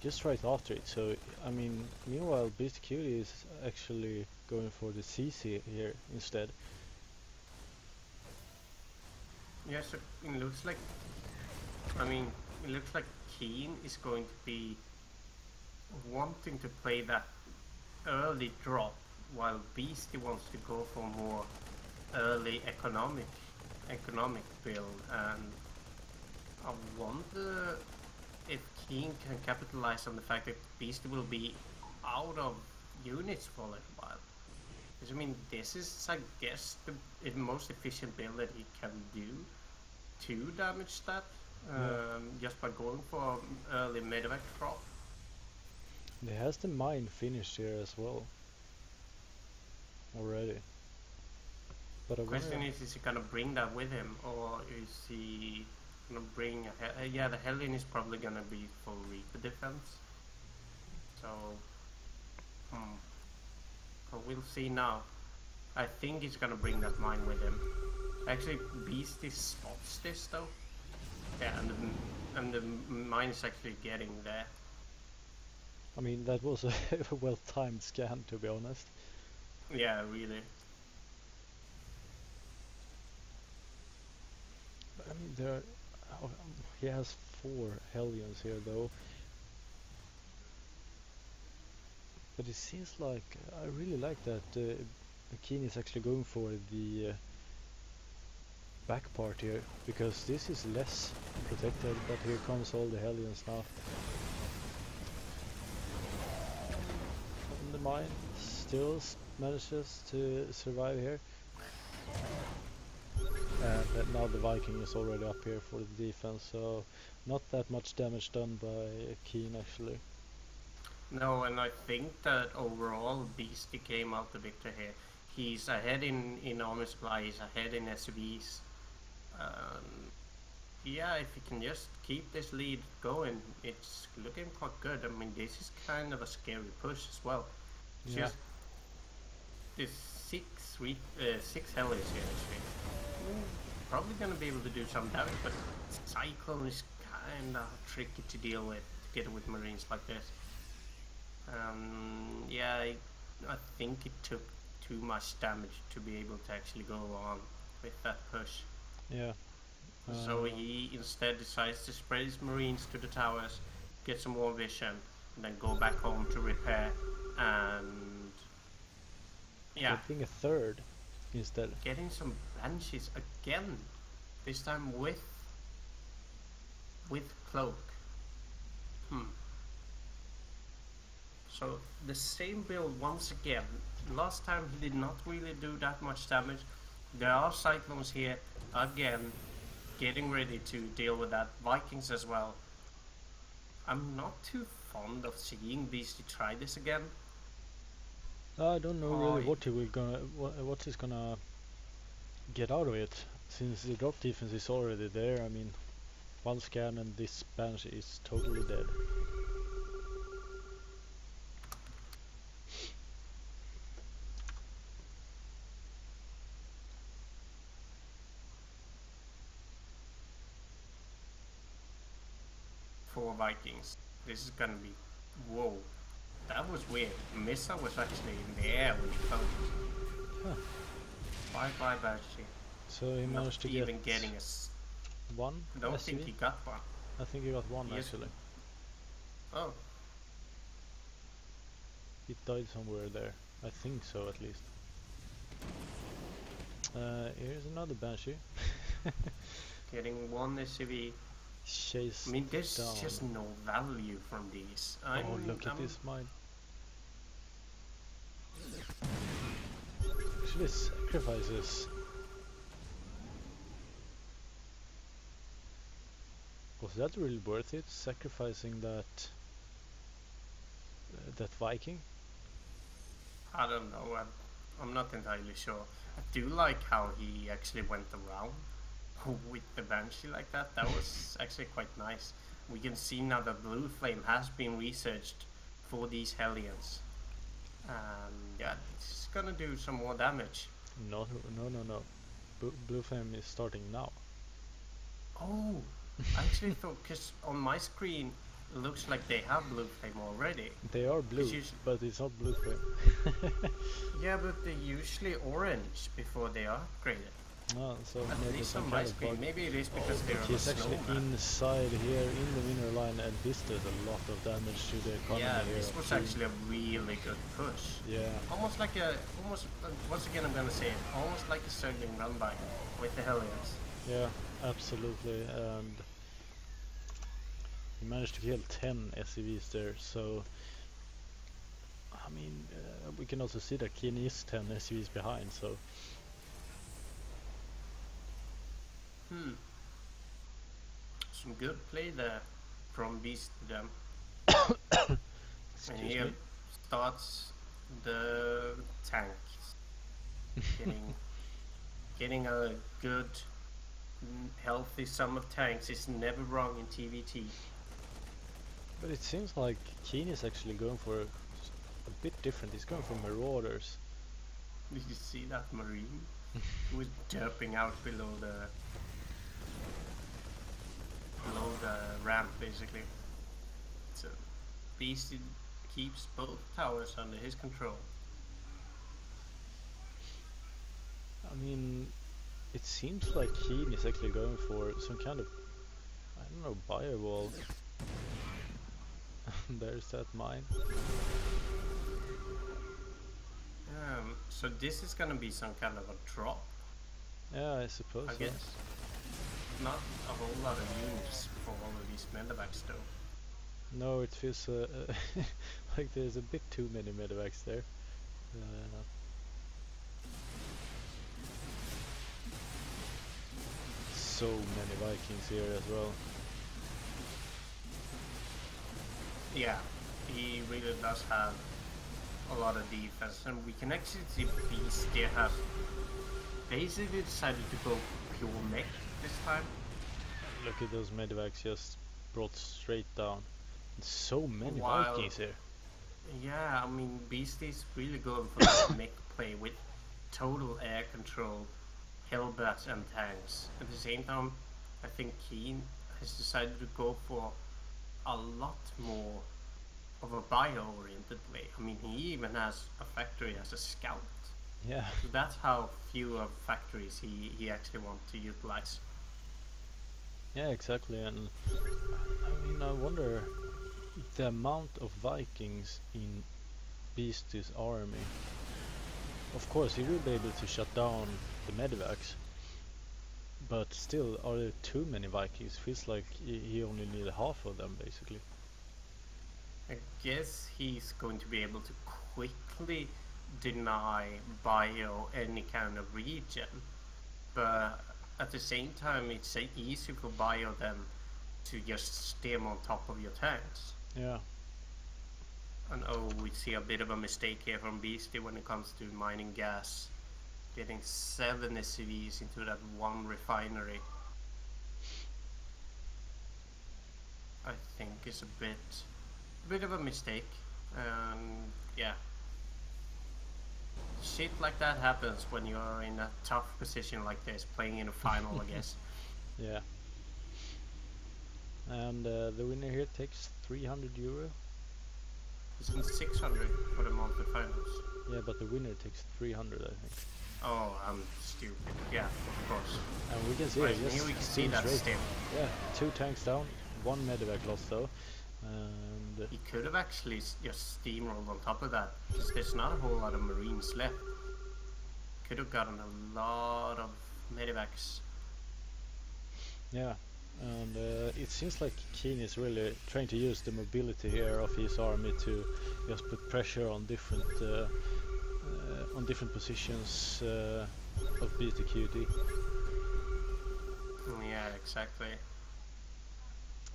just right after it. So I mean, meanwhile Beastyqt is actually going for the CC here instead. Yes, it looks like. It looks like Keen is going to be wanting to play that early drop, while Beastie wants to go for more early economic build. And I wonder if Keen can capitalize on the fact that Beastie will be out of units for a little while. Because I mean, this is, I guess, the most efficient build that he can do to damage that. Just by going for early medevac drop. He has the mine finished here as well already. But The question is he gonna bring that with him, or is he gonna bring a yeah, the Hellion is probably gonna be for Reaper defense. So, but we'll see now. I think he's gonna bring that mine with him. Actually, Beastygt spots this though. Yeah, and the mine is actually getting there. I mean, that was a well-timed scan, to be honest. Yeah, really. I mean, there. He has 4 Hellions here, though. But it seems like I really like that Keen is actually going for the back part here, because this is less protected. But here comes all the Hellions now. And the mine still manages to survive here. And now the Viking is already up here for the defense, so not that much damage done by Keen actually. No, and I think that overall Beastygt came out the victor here. He's ahead in armor supply, he's ahead in SUVs. Yeah, if he can just keep this lead going, it's looking quite good. I mean, this is kind of a scary push as well. Yeah. Just this 6 Hellions here actually. Probably gonna be able to do some damage, but Cyclone is kinda tricky to deal with, together with Marines like this. Yeah, I think it took too much damage to be able to actually go on with that push. Yeah. So he instead decides to spread his Marines to the towers, get some more vision, and then go back home to repair. And yeah, getting a 3rd instead. Getting some Banshees again, this time with cloak. So the same build once again. Last time he did not really do that much damage. There are Cyclones here again, getting ready to deal with that. Vikings as well. I'm not too fond of seeing Beastygt try this again. I don't know really what he's gonna get out of it, since the drop defense is already there. I mean, 1 scan and this Banshee is totally dead. For Vikings, this is gonna be, whoa, that was weird. Missa was actually in the air when he closed. Huh. Bye Banshee. So he managed to even get getting 1. I don't SUV? think he got one. I think he got 1 Yes. actually. Oh, It died somewhere there. I think so, at least. Here's another Banshee. getting 1 SUV. Chased I mean, there's down. just no value from these. Oh, look at this mine. Actually sacrifices. Was that really worth it, sacrificing that Viking? I don't know. I'm not entirely sure. I do like how he actually went around with the Banshee like that. That was actually quite nice. We can see now that Blue Flame has been researched for these Hellions. Yeah, it's gonna do some more damage. No. Blue Flame is starting now. Oh, I actually thought, because on my screen it looks like they have Blue Flame already. They are blue, but it's not Blue Flame. Yeah, but they're usually orange before they are upgraded. No, so At maybe least some on my kind of screen. bug. Maybe it is because they're on a He's actually snowman. inside here in the winner line, and this does a lot of damage to the economy Yeah, here. this was actually a really good push. Yeah. Almost like once again I'm gonna say it, almost like a circling run by with the Hellions. Yeah, absolutely, and he managed to kill 10 SCVs there, so I mean, we can also see that Keen is 10 SCVs behind, so Some good play there from Beast to them. And here starts the tank getting a good healthy sum of tanks is never wrong in TVT. But it seems like Keen is actually going for a bit different. He's going for Marauders. Did you see that Marine? He was derping out below the ramp, basically. So Beasty keeps both towers under his control. I mean, it seems like Keen is actually going for some kind of, I don't know, firewall. There's that mine. So this is gonna be some kind of a drop. Yeah, I suppose. I guess. Not a whole lot of units for all of these medevacs though. No, it feels like there's a bit too many medevacs there. So many Vikings here as well. Yeah, he really does have a lot of defense, and we can actually see Beastyqt have basically decided to go pure mech this time. Look at those medevacs just brought straight down. And so many Vikings here. Yeah, I mean, Beastyqt's really going for that mech play with total air control, Hellbats and tanks. At the same time, I think Keen has decided to go for a lot more of a bio-oriented play. I mean, he even has a factory as a scout. Yeah. So that's how few of factories he actually wants to utilize. Yeah, exactly. And I mean, I wonder the amount of Vikings in Beast's army. Of course, he will be able to shut down the medevacs, but still, are there too many Vikings? Feels like he only needed half of them, basically. I guess he's going to be able to quickly deny bio any kind of regen, but at the same time, it's easy for bio them to just stem on top of your tanks. Yeah. And oh, we see a bit of a mistake here from Beastyqt when it comes to mining gas. Getting 7 SCVs into that one refinery, I think is a bit of a mistake. Yeah, shit like that happens when you are in a tough position like this, playing in a final, I guess. Yeah. And the winner here takes €300. Isn't 600 for the monthly finals? Yeah, but the winner takes 300, I think. Oh, I'm stupid. Yeah, of course. And we can see right, it. here we can see that stem. Yeah, 2 tanks down, 1 medevac lost though. And he could have actually just steamrolled on top of that, because there's not a whole lot of Marines left. Could have gotten a lot of medevacs. Yeah, and it seems like Keen is really trying to use the mobility here of his army to just put pressure on different positions of Beastyqt. Yeah, exactly.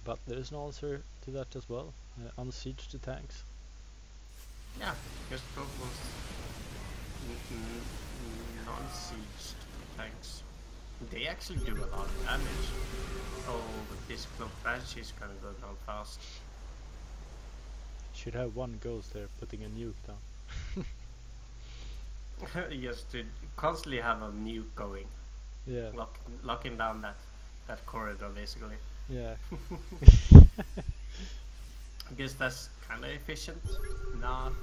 But there is an answer to that as well. Unsiege the tanks. Yeah, just go for non-sieged tanks. They actually do a lot of damage. Oh, but this cloak badge is gonna go down fast. Should have one ghost there putting a nuke down. Just to constantly have a nuke going. Yeah. Locking down that corridor, basically. Yeah. I guess that's kind of efficient. Not.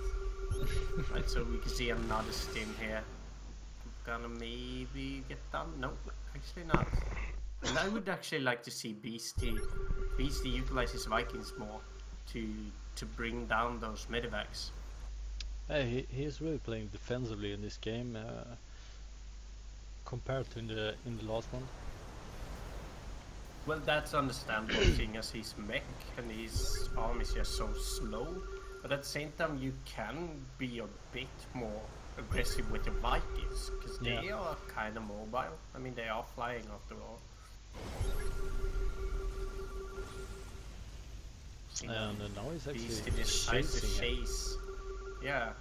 Right, so we can see another stim here. Gonna maybe get done? Nope, actually not. And I would actually like to see Beastyqt utilize his Vikings more to bring down those medevacs. He is really playing defensively in this game compared to in the last one. Well, that's understandable, seeing as he's mech and his arm is just so slow. But at the same time, you can be a bit more aggressive with the Vikings, because they are kind of mobile. I mean, they are flying after all. And now he's actually decides to chase. Yeah,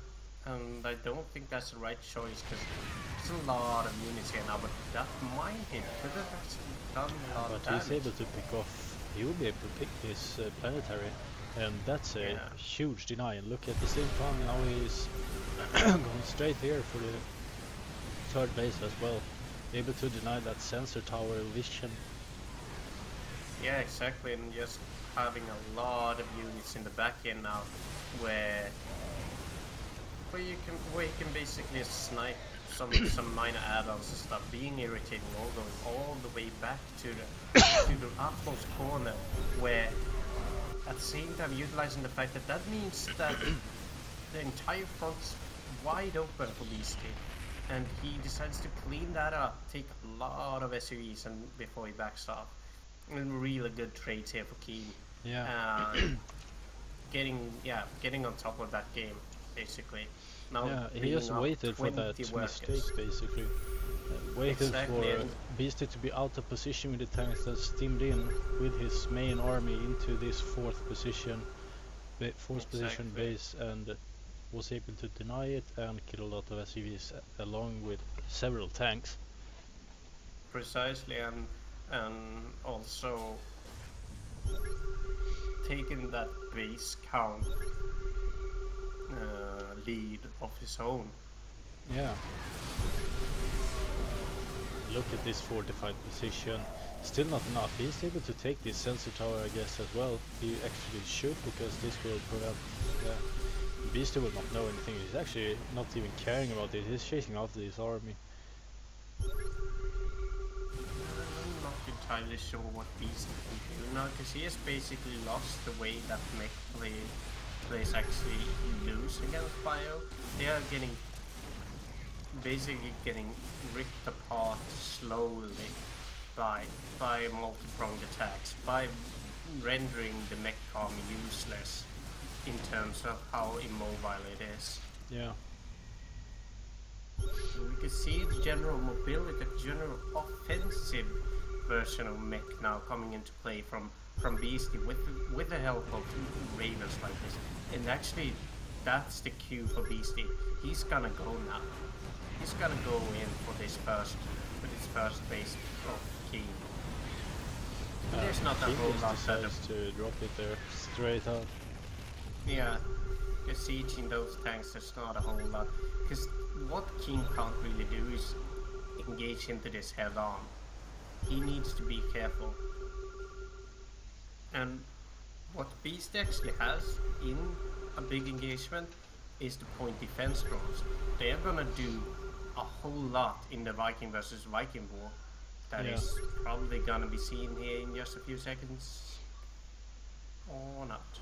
and I don't think that's the right choice because there's a lot of units here now, but that mine hit could have actually done a lot of damage. But he's able to pick off, he will be able to pick this planetary, and that's a huge deny. And look at the same time, now he's going straight here for the third base as well, able to deny that sensor tower vision. Yeah, exactly, and just having a lot of units in the back end now, where you can basically snipe some minor add-ons and stuff, being irritating, all going all the way back to the utmost corner, where at the same time utilizing the fact that means that the entire front's wide open for Beastygt, and he decides to clean that up, take a lot of SUVs and before he backs off. And really good trades here for Keen. Yeah. Getting on top of that game, basically. Now he just waited for that mistake, basically. Waited for Beastygt to be out of position with the tanks that steamed in with his main army into this fourth position base, and was able to deny it and kill a lot of SUVs along with several tanks. Precisely, and also taking that base count lead of his own. Yeah. Look at this fortified position. Still not enough. He's able to take this sensor tower, I guess, as well. He actually should, because this will prevent... Beastygt will not know anything. He's actually not even caring about it. He's chasing after his army. I'm not entirely sure what Beastygt can do now, because he has basically lost the way that mech plays actually lose against Bio. They are basically getting ripped apart slowly by multi-pronged attacks, by rendering the mech army useless in terms of how immobile it is. Yeah. We can see the general mobility, the general offensive version of mech now coming into play from Beastygt with the help of Ravens like this. And actually, that's the cue for Beastygt. He's gonna go now. He's gonna go in for this first base of Keen. There's not a whole lot to drop it there straight up. Yeah, besieging those tanks, there's not a whole lot. Because what Keen can't really do is engage into this head on. He needs to be careful. And what Beastygt actually has in a big engagement is the point defense drones. They're gonna do a whole lot in the Viking versus Viking war. That is probably gonna be seen here in just a few seconds. Or not.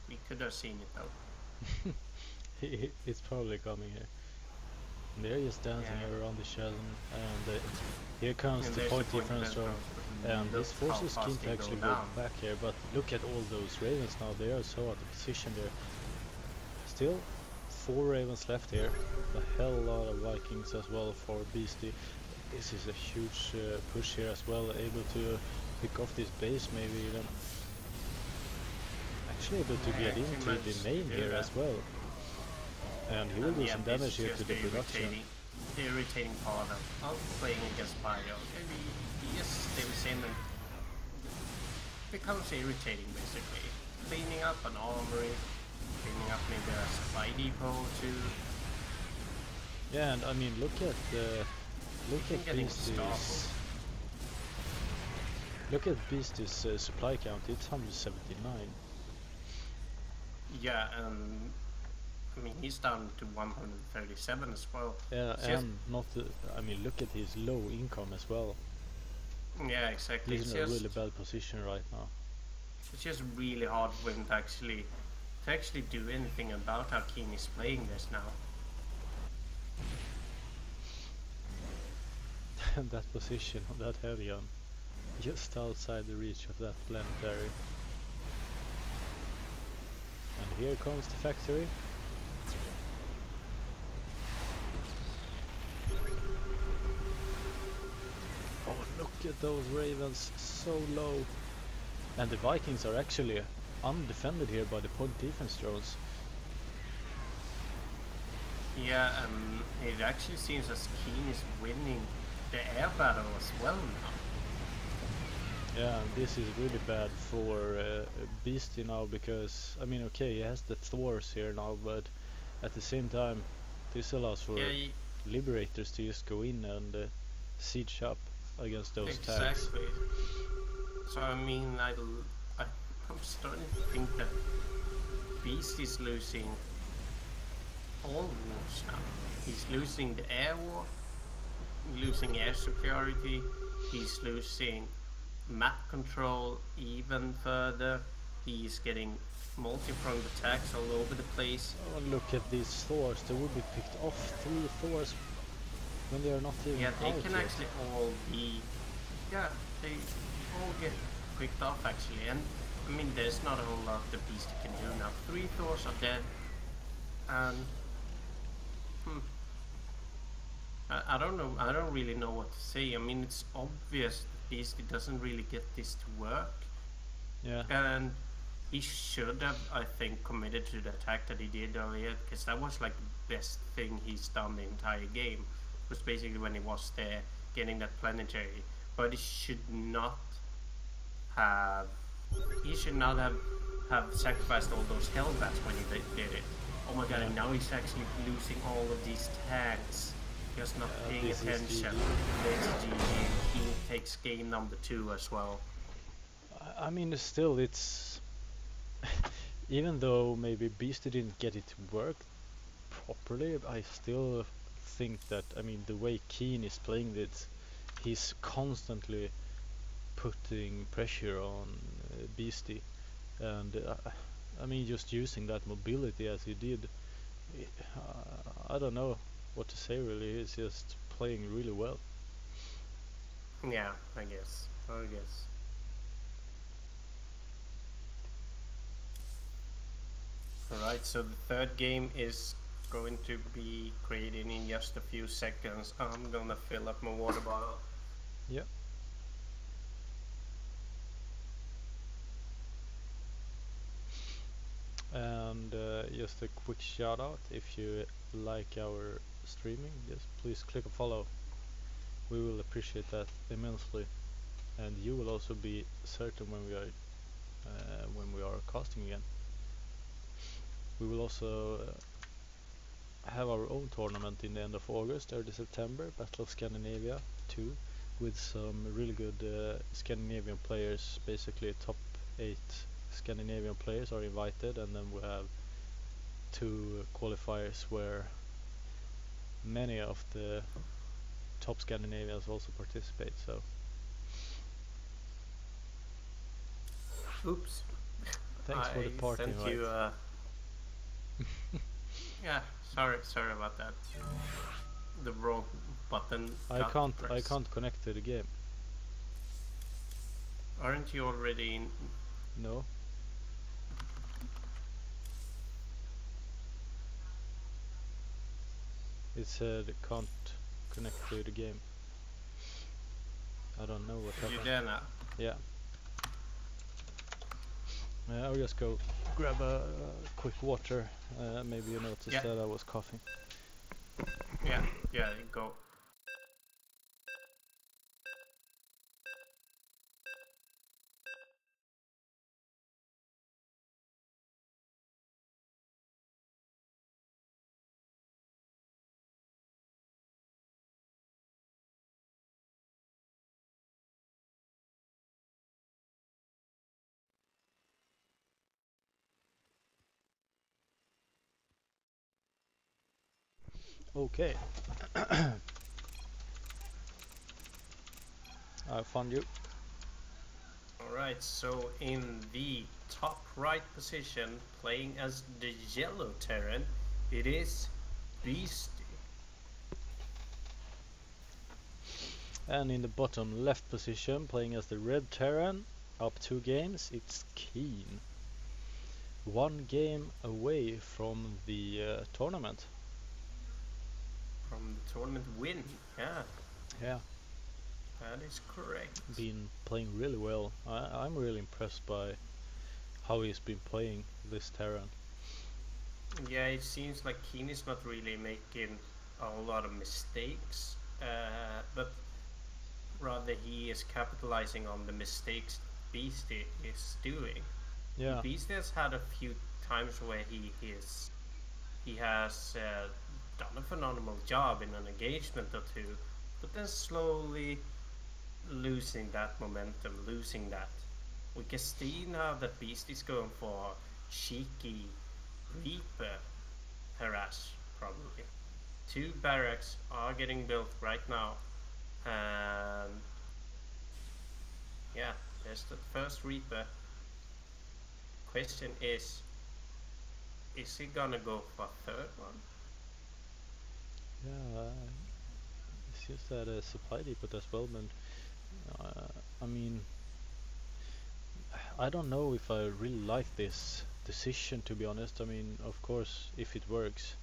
We could have seen it though. It's probably coming here. And they're just dancing around the chasm, and here comes the point defense drone. And this forces Keen to actually go back here, but look at all those Ravens now. They are so out of position there. Still 4 Ravens left here. A hell lot of Vikings as well for Beastygt. This is a huge push here as well, able to pick off this base, maybe even actually able to get into the main here as well. And he will do some damage here to the production. The irritating part of playing against Bio. He just stays in and becomes irritating basically. Cleaning up an armory, cleaning up maybe a supply depot too. Yeah, and I mean look at Beastygt's supply count. It's 179. Yeah, and I mean he's down to 137 as well. Yeah, and not. I mean look at his low income as well. Yeah, exactly. He's in a really bad position right now. It's just really hard for him to actually do anything about how Keen is playing this now. And that position on that heavy gun, just outside the reach of that planetary. And here comes the factory. Oh, look at those Ravens, so low. And the Vikings are actually undefended here by the point defense drones. Yeah, it actually seems as Keen is winning the air battle as well now. Yeah, and this is really bad for Beasty now because, I mean, okay, he has the Thors here now, but at the same time, this allows for Liberators to just go in and siege up against those tags. Exactly. So I mean, I'm starting to think that Beast is losing all wars now. He's losing the air war, losing air security, he's losing map control even further, he's getting multi-pronged attacks all over the place. Oh, look at these Thors, they would be picked off 3 Thors when they are not even Yeah, they out can yet. actually all be... Yeah, they all get picked off actually, and I mean there's not a whole lot the Beast can do now. 3 Thors are dead, and I don't know. I don't really know what to say. I mean, it's obvious that Beastygt doesn't really get this to work. Yeah. And he should have, I think, committed to the attack that he did earlier, because that was like the best thing he's done the entire game. It was basically when he was there getting that planetary. But he should not have. He should not have sacrificed all those Hellbats when he did it. Oh my god! And now he's actually losing all of these tags. Just not paying attention. This is GG. He takes game number 2 as well. I mean, still, it's even though maybe Beasty didn't get it to work properly, I still think that, I mean, the way Keen is playing this, he's constantly putting pressure on Beasty, and I mean, just using that mobility as he did, I don't know what to say really. He's just playing really well. Yeah, I guess. Alright, so the third game is going to be created in just a few seconds. I'm gonna fill up my water bottle. Yeah. And just a quick shout out, if you like our streaming, just please click a follow. We will appreciate that immensely, and you will also be certain when we are casting again. We will also have our own tournament in the end of August, early September, Battle of Scandinavia 2, with some really good Scandinavian players. Basically top 8 Scandinavian players are invited, and then we have 2 qualifiers where many of the top Scandinavians also participate. So Oops. thanks for the party sent invite. you yeah, sorry about that. The wrong button. I can't connect to the game. Aren't you already in? No. It said can't connect to the game. I don't know what happened. You there now? Yeah. I'll just go grab a quick water. Maybe you noticed that I was coughing. Yeah, go. Okay. I found you. Alright, so in the top right position, playing as the yellow Terran, it is Beastygt. And in the bottom left position, playing as the red Terran, up 2 games, it's Keen. 1 game away from the tournament. From the tournament win, yeah. Yeah. That is correct. Been playing really well. I'm really impressed by how he's been playing this Terran. Yeah, it seems like Keen is not really making a lot of mistakes, but rather he is capitalizing on the mistakes Beasty is doing. Yeah. Beasty has had a few times where he has done a phenomenal job in an engagement or two, but then slowly losing that momentum, losing that. We can see now that Beasty's going for cheeky Reaper harass, probably. 2 barracks are getting built right now, and yeah, there's the first Reaper. Question is he gonna go for a third one? Yeah, it seems that a supply depot as well, but I mean, I don't know if I really like this decision, to be honest. I mean, of course, if it works,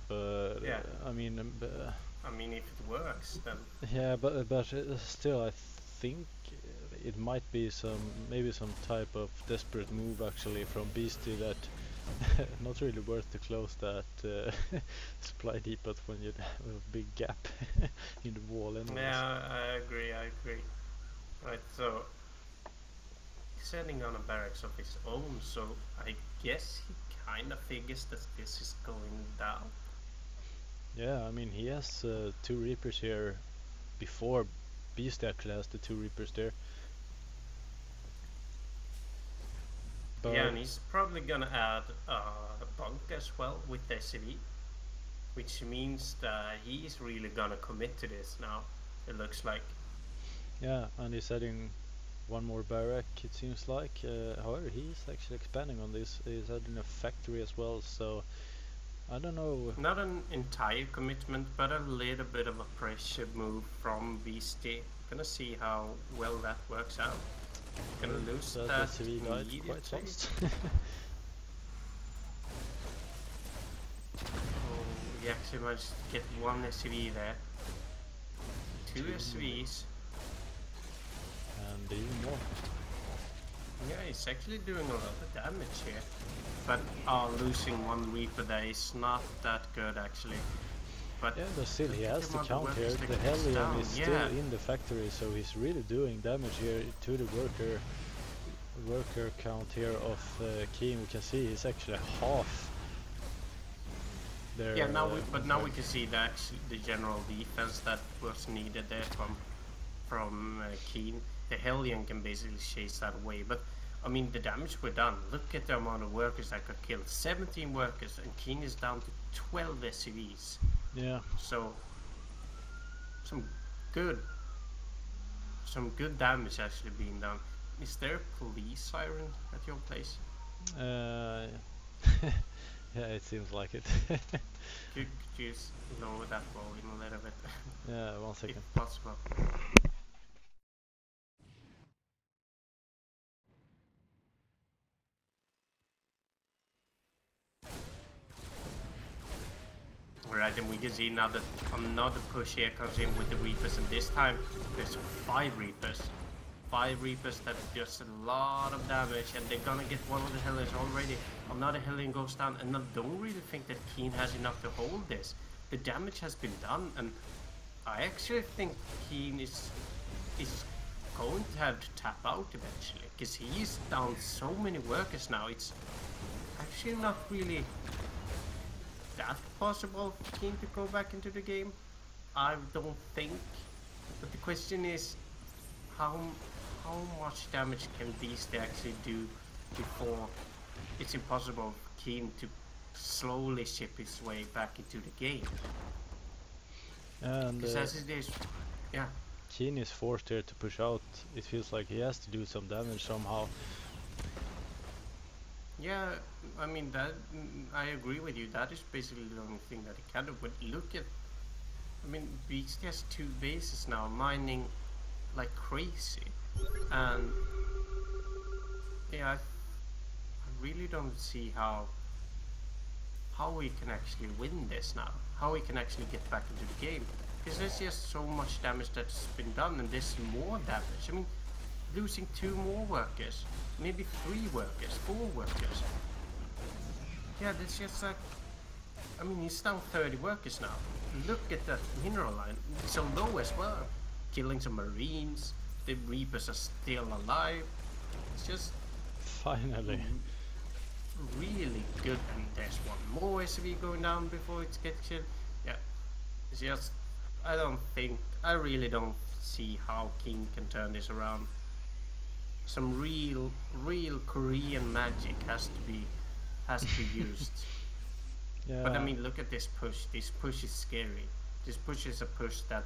but Yeah, I mean, I mean, if it works, then yeah, but still, I think it might be maybe some type of desperate move actually from Beastie that not really worth to close that supply depot when you have a big gap in the wall anyways. yeah, I agree. Right, so he's sending on a barracks of his own, so I guess he kind of figures that this is going down. Yeah, I mean he has 2 Reapers here before Beast actually has the 2 Reapers there. But Yeah, and he's probably gonna add a bunk as well with the SCV, which means that he's really gonna commit to this now, it looks like. yeah, and he's adding 1 more barrack it seems like. However, he's actually expanding on this. He's adding a factory as well, so I don't know. Not an entire commitment, but a little bit of a pressure move from Beastie. Gonna see how well that works out. Gonna lose that SCV died quite immediately. fast. Oh, we actually managed to get 1 SCV there. 2 SCVs. And even more. Yeah, he's actually doing a lot of damage here. But losing 1 Reaper there is not that good actually. But yeah, but still he has the count here. that The gets Hellion down, is yeah. still in the factory, so he's really doing damage here to the worker count here of Keen. We can see he's actually half there. Yeah, now we can see that the general defense that was needed there from Keen. The Hellion can basically chase that away, but I mean the damage we're done. Look at the amount of workers that got killed. 17 workers, and Keen is down to 12 SCVs. Yeah. So some good damage actually being done. Is there a police siren at your place? Yeah, it seems like it. Could you lower that volume a little bit? Yeah, 1 second. If possible. Alright, and we can see now that another push here comes in with the Reapers, and this time there's 5 Reapers. 5 Reapers that does a lot of damage, and they're gonna get one of the Hellions already. Another Hellion goes down, and I don't really think that Keen has enough to hold this. The damage has been done, and I actually think Keen is going to have to tap out eventually, because he's down so many workers now. It's actually not really that possible for Keen to go back into the game. I don't think. But the question is, how much damage can Beasty actually do before it's impossible for Keen to slowly ship his way back into the game? And Because as it is, yeah. Keen is forced here to push out. It feels like he has to do some damage somehow. Yeah, I mean that. I agree with you. That is basically the only thing that he can do. But look at, I mean, Beastygt has 2 bases now, mining like crazy, and yeah, I really don't see how we can actually win this now. How we can actually get back into the game. Because there's just so much damage that's been done, and there's more damage. I mean, losing 2 more workers, maybe 3 workers, 4 workers. Yeah, there's just like, I mean, he's down 30 workers now. Look at that mineral line. It's so low as well. Killing some marines. The reapers are still alive. It's just Finally. really good. And there's one more SUV going down before it gets killed. Yeah, it's just, I really don't see how King can turn this around. Some real Korean magic has to be used. Yeah. But I mean, look at this push. This push is scary. This push is a push that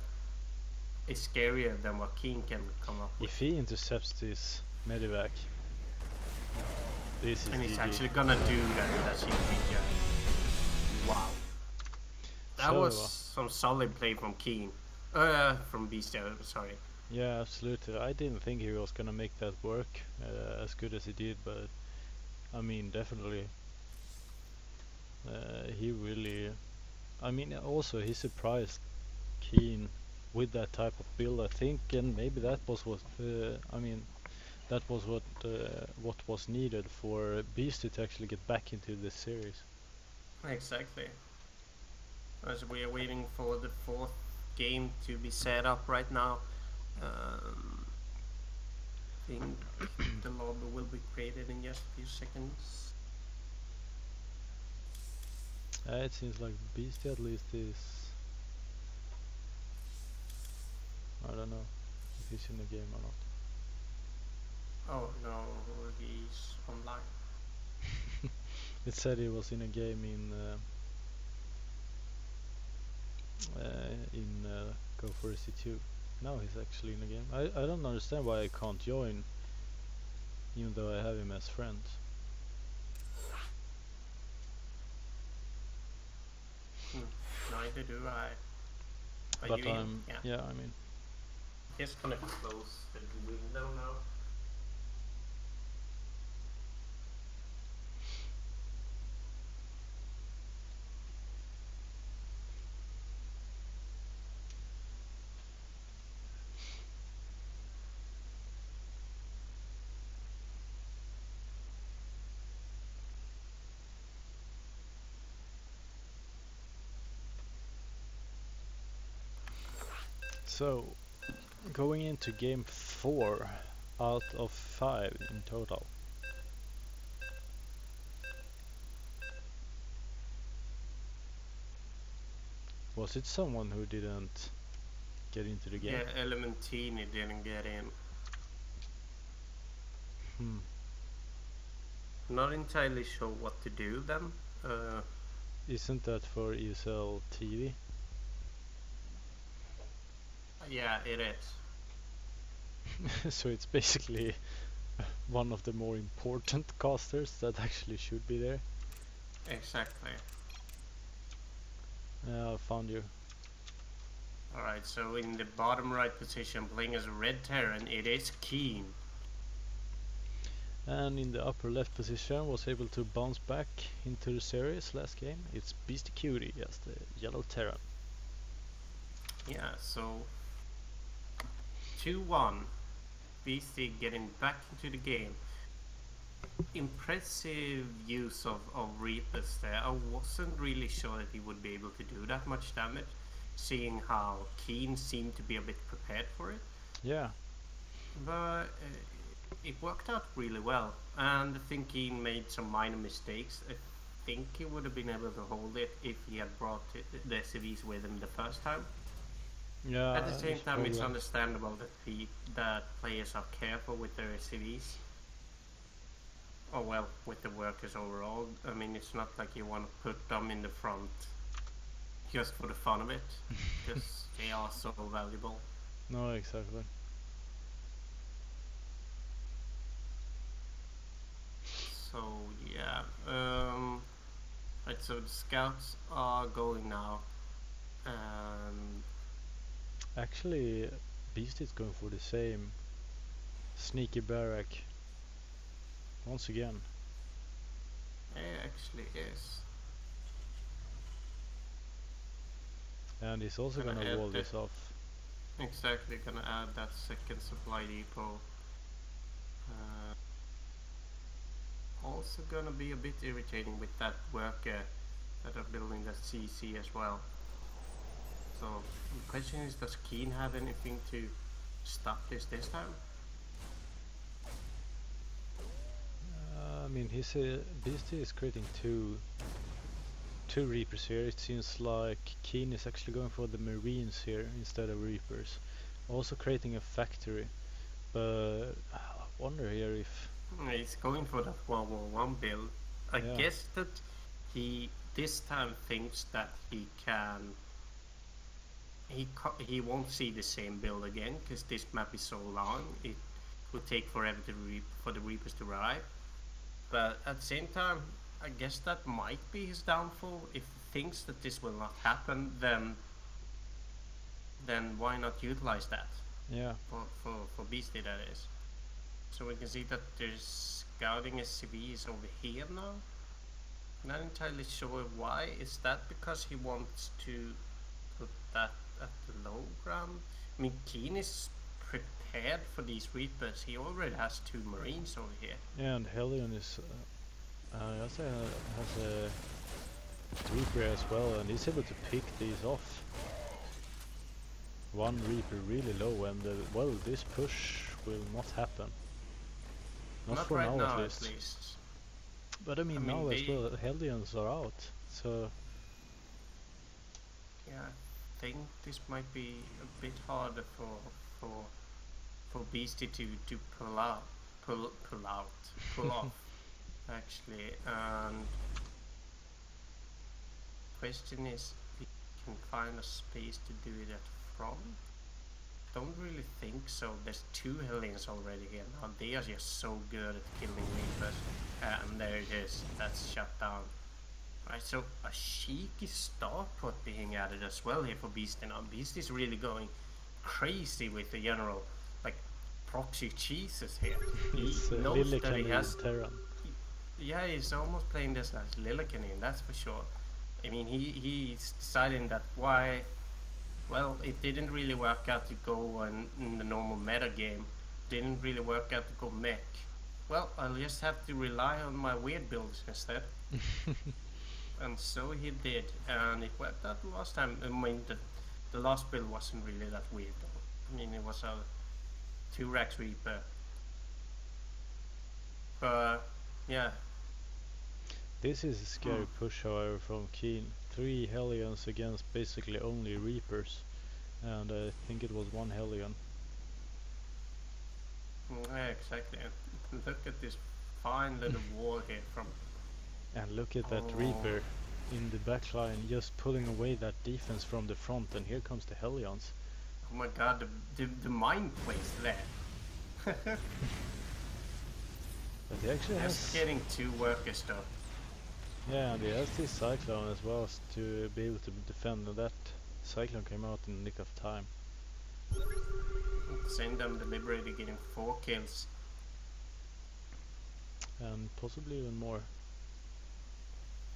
is scarier than what King can come up with. If he intercepts this medevac, this is And he's GG. actually gonna do that. That's huge. Wow. That So, was some solid play from King. From Beastygt, sorry. yeah, absolutely. I didn't think he was gonna make that work as good as he did, but I mean, definitely. He really, I mean, also he surprised Keen with that type of build, I think, and maybe that was what, I mean, that was what was needed for Beastygt to actually get back into this series. Exactly. As we are waiting for the 4th game to be set up right now. I think the lobby will be created in just a few seconds. It seems like Beastygt at least is, I don't know if he's in the game or not. Oh no, he's online. It said he was in a game in Go4SC2. Now he's actually in a game. I don't understand why I can't join, even though I have him as friend. Neither do I. Are But you in? I'm, yeah, I mean, Just gonna close the window now. so going into game 4 out of 5 in total. Was it someone who didn't get into the game? Yeah, Elementini didn't get in. Not entirely sure what to do then. Isn't that for ESL TV? Yeah, it is. So it's basically one of the more important casters that actually should be there. Exactly. I found you. Alright, so in the bottom right position, playing as a red Terran, it is Keen. And in the upper left position was able to bounce back into the series last game. It's Beastyqt as the yellow Terran. Yeah, so 2-1. Beastygt getting back into the game. Impressive use of Reapers there. I wasn't really sure that he would be able to do that much damage, seeing how Keen seemed to be a bit prepared for it. Yeah. But it worked out really well, and I think Keen made some minor mistakes. I think he would have been able to hold it if he had brought the SCVs with him the first time. Yeah. At the same time, it's probably. understandable that players are careful with their SCVs. Oh well, with the workers overall. I mean, it's not like you want to put them in the front just for the fun of it, because they are so valuable. No, exactly. So yeah, right. So the scouts are going now, and Actually, Beast is going for the same sneaky barrack once again. it actually is. And he's also Gonna gonna add wall the- this off. Exactly, gonna add that second supply depot also gonna be a bit irritating with that worker that are building that CC as well. So the question is, does Keen have anything to stop this time? I mean, Beasty is creating two Reapers here. It seems like Keen is actually going for the Marines here instead of Reapers. Also creating a factory, but I wonder here if... He's going for that 1-1 build. I guess that he this time thinks that he can... He won't see the same build again, because this map is so long. It would take forever for the Reapers to arrive. But at the same time, I guess that might be his downfall. If he thinks that this will not happen, then why not utilize that? Yeah. For Beasty, that is. So we can see that there's scouting SCV is over here now. Not entirely sure why. Is that because he wants to put that at the low ground? I mean, Keen is prepared for these Reapers. He already has 2 Marines over here. Yeah, and Hellion is also has a Reaper as well, and he's able to pick these off. One Reaper really low, and well, this push will not happen. Not for right now, at least. But I mean now as well, Hellions are out, so... Yeah, I think this might be a bit harder for Beasty to pull off, actually. And question is, if we can find a space to do it at front. Don't really think so. There's 2 Hellions already here now. They are just so good at killing Reapers. And there it is. That's shut down. Right, so a cheeky starport being added as well here for Beasty now. Beasty is really going crazy with the general, like, proxy cheeses here. He knows that he has... Yeah, he's almost playing this as Lillekanin, that's for sure. I mean, he's deciding that why... Well, it didn't really work out to go in the normal meta game. Didn't really work out to go mech. Well, I'll just have to rely on my weird builds instead. And so he did, and it worked out the last time. I mean, the last build wasn't really that weird though. I mean, it was a 2 Rax Reaper. But, yeah. This is a scary push, however, from Keen. 3 Hellions against basically only Reapers, and I think it was 1 Hellion. Yeah, exactly. Look at this fine little wall here from... And look at that Reaper in the backline, just pulling away that defense from the front, and here comes the Hellions. Oh my god, the mine place there. But he actually has... getting 2 workers though. Yeah, and he has this Cyclone as well to be able to defend, and that Cyclone came out in the nick of time. Send them deliberately getting 4 kills. And possibly even more.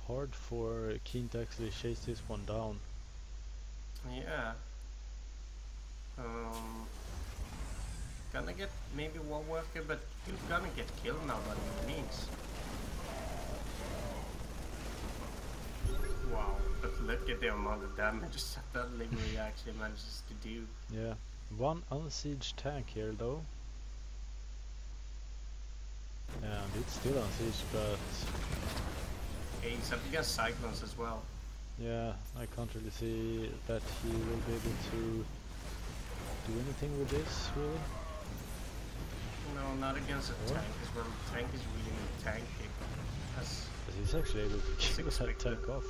Hard for Keen to actually chase this one down. Yeah. Gonna get maybe 1 worker, but he's gonna get killed now by the Marines. Wow, but look at the amount of damage that livery actually manages to do. Yeah, 1 unsieged tank here though. And it's still unsieged, but... Yeah, he's up against Cyclones as well. Yeah, I can't really see that he will be able to do anything with this, really. No, not against a tank as well. The tank is really tanky. But he's actually able to kill that tank off.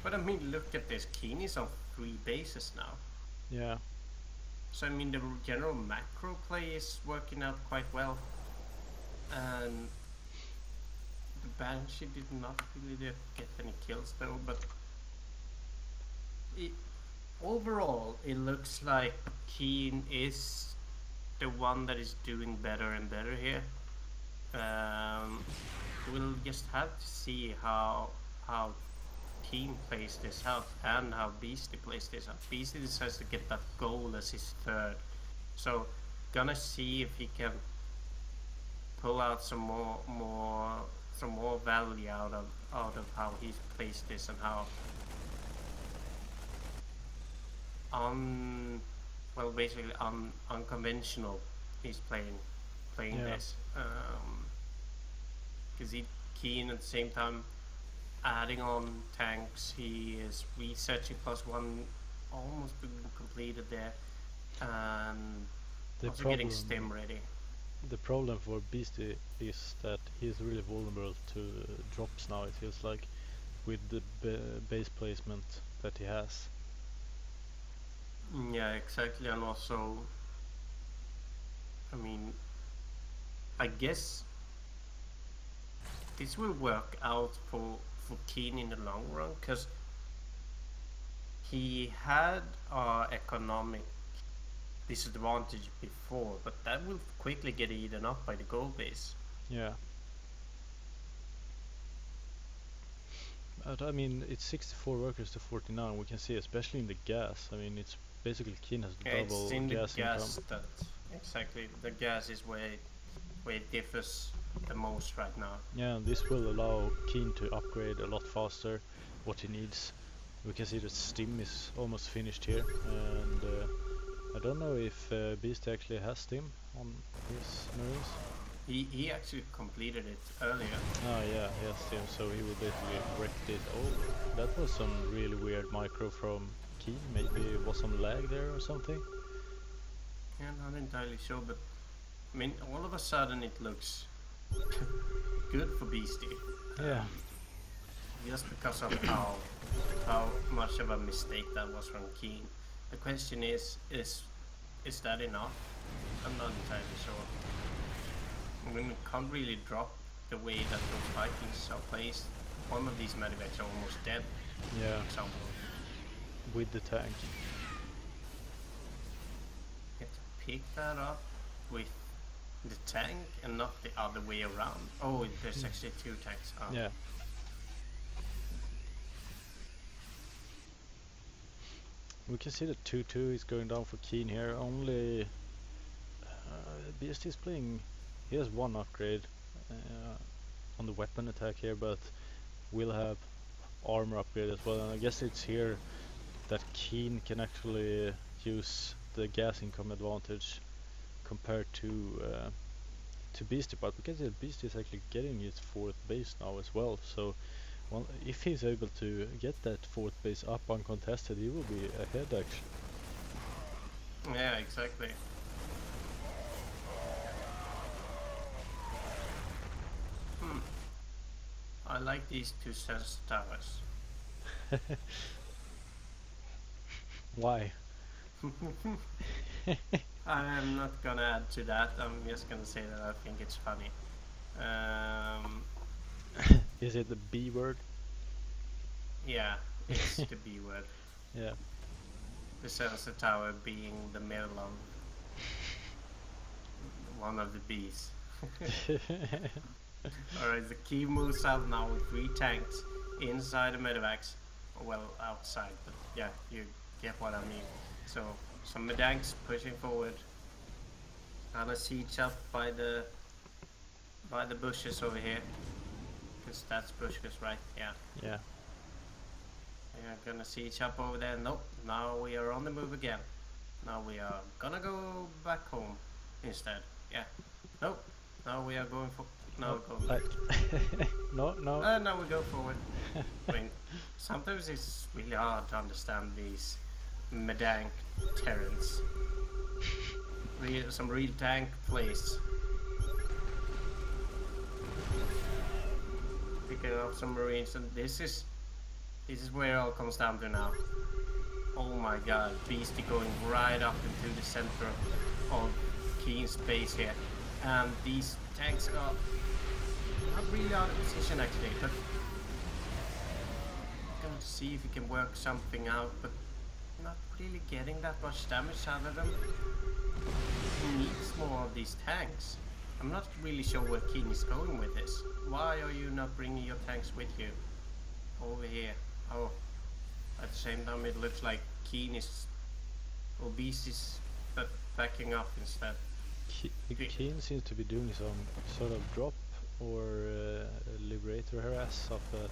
But I mean, look at this. Keen is on 3 bases now. Yeah. So I mean, the general macro play is working out quite well. And the Banshee did not really get any kills though, but overall it looks like Keen is the one that is doing better and better here. We'll just have to see how Keen plays this out and how Beasty plays this out. Beasty decides to get that goal as his 3rd, so gonna see if he can pull out some more value out of how he plays this, and how basically unconventional he's playing this. Because he keen at the same time adding on tanks. He is researching +1 almost being completed there, and also getting stem ready. The problem for Beasty is that he's really vulnerable to drops now, it feels like, with the base placement that he has. Yeah, exactly. And also, I mean, I guess this will work out for Keen in the long run, because he had economic disadvantage before, but that will quickly get eaten up by the gold base. Yeah. But I mean, it's 64 workers to 49. We can see, especially in the gas. I mean, it's basically Keen has double it's in gas the gas income. that exactly the gas is where it differs the most right now. Yeah, and this will allow Keen to upgrade a lot faster what he needs. We can see that Stim is almost finished here, and I don't know if Beast actually has Stim on his Marines. He actually completed it earlier. Oh yeah, he has Stim, so he will basically wreck it. Oh, that was some really weird micro from Keen. Maybe it was some lag there or something. Yeah, not entirely sure, but I mean, all of a sudden it looks good for Beasty. Yeah. Just because of how much of a mistake that was from Keen. The question is that enough? I'm not entirely sure. I mean, it can't really drop the way that those Vikings are placed. One of these medivacs are almost dead. Yeah. For example. With the tank. You have to pick that up with the tank and not the other way around. Oh, there's actually 2 tanks. Oh. Yeah. We can see that 2-2 is going down for Keen here. Only Beast is playing. He has 1 upgrade on the weapon attack here, but will have armor upgrade as well. And I guess it's here that Keen can actually use the gas income advantage compared to Beasty. But we can see that Beasty is actually getting his 4th base now as well. So. Well, if he's able to get that 4th base up uncontested, he will be ahead actually. Yeah, exactly. I like these 2 sensor towers. Why? I'm not gonna add to that. I'm just gonna say that I think it's funny. Is it the B word? Yeah, it's the B word. Yeah. The sensor tower being the middle of one of the B's. Alright, the key moves out now with 3 tanks inside the medevacs. Well, outside, but yeah, you get what I mean. So, some medanks pushing forward. And a siege up by the bushes over here. Because that's bushes, right? Yeah. Yeah. We're gonna siege up over there. Nope, now we are on the move again. Now we are gonna go back home instead. Yeah. Nope, now we are going for... No, go back. No. Now we go forward. I mean, sometimes it's really hard to understand these medank terrains. Some real tank plays. Picking up some marines, and this is where it all comes down to now. Oh my god, Beasty going right up into the center of Keen's base here. And these tanks are not really out of position actually, but gonna see if he can work something out, but not really getting that much damage out of them. He needs more of these tanks. I'm not really sure where Keen is going with this. Why are you not bringing your tanks with you? Over here. Oh, at the same time it looks like Keen is... or Beast is backing up instead. Keen seems to be doing some sort of drop or liberator harass up at...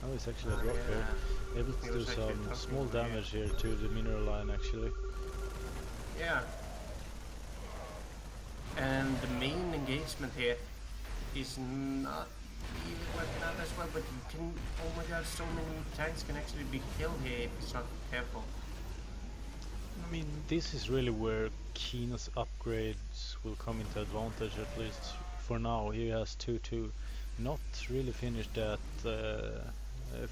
Oh, it's actually a drop here. Able to do some small damage here to the mineral line actually. Yeah. And the main engagement here is not really working out as well, but you can... Oh my god, so many tanks can actually be killed here if it's not careful. I mean, this is really where Keen's upgrades will come into advantage, at least for now. He has 2-2. Not really finished that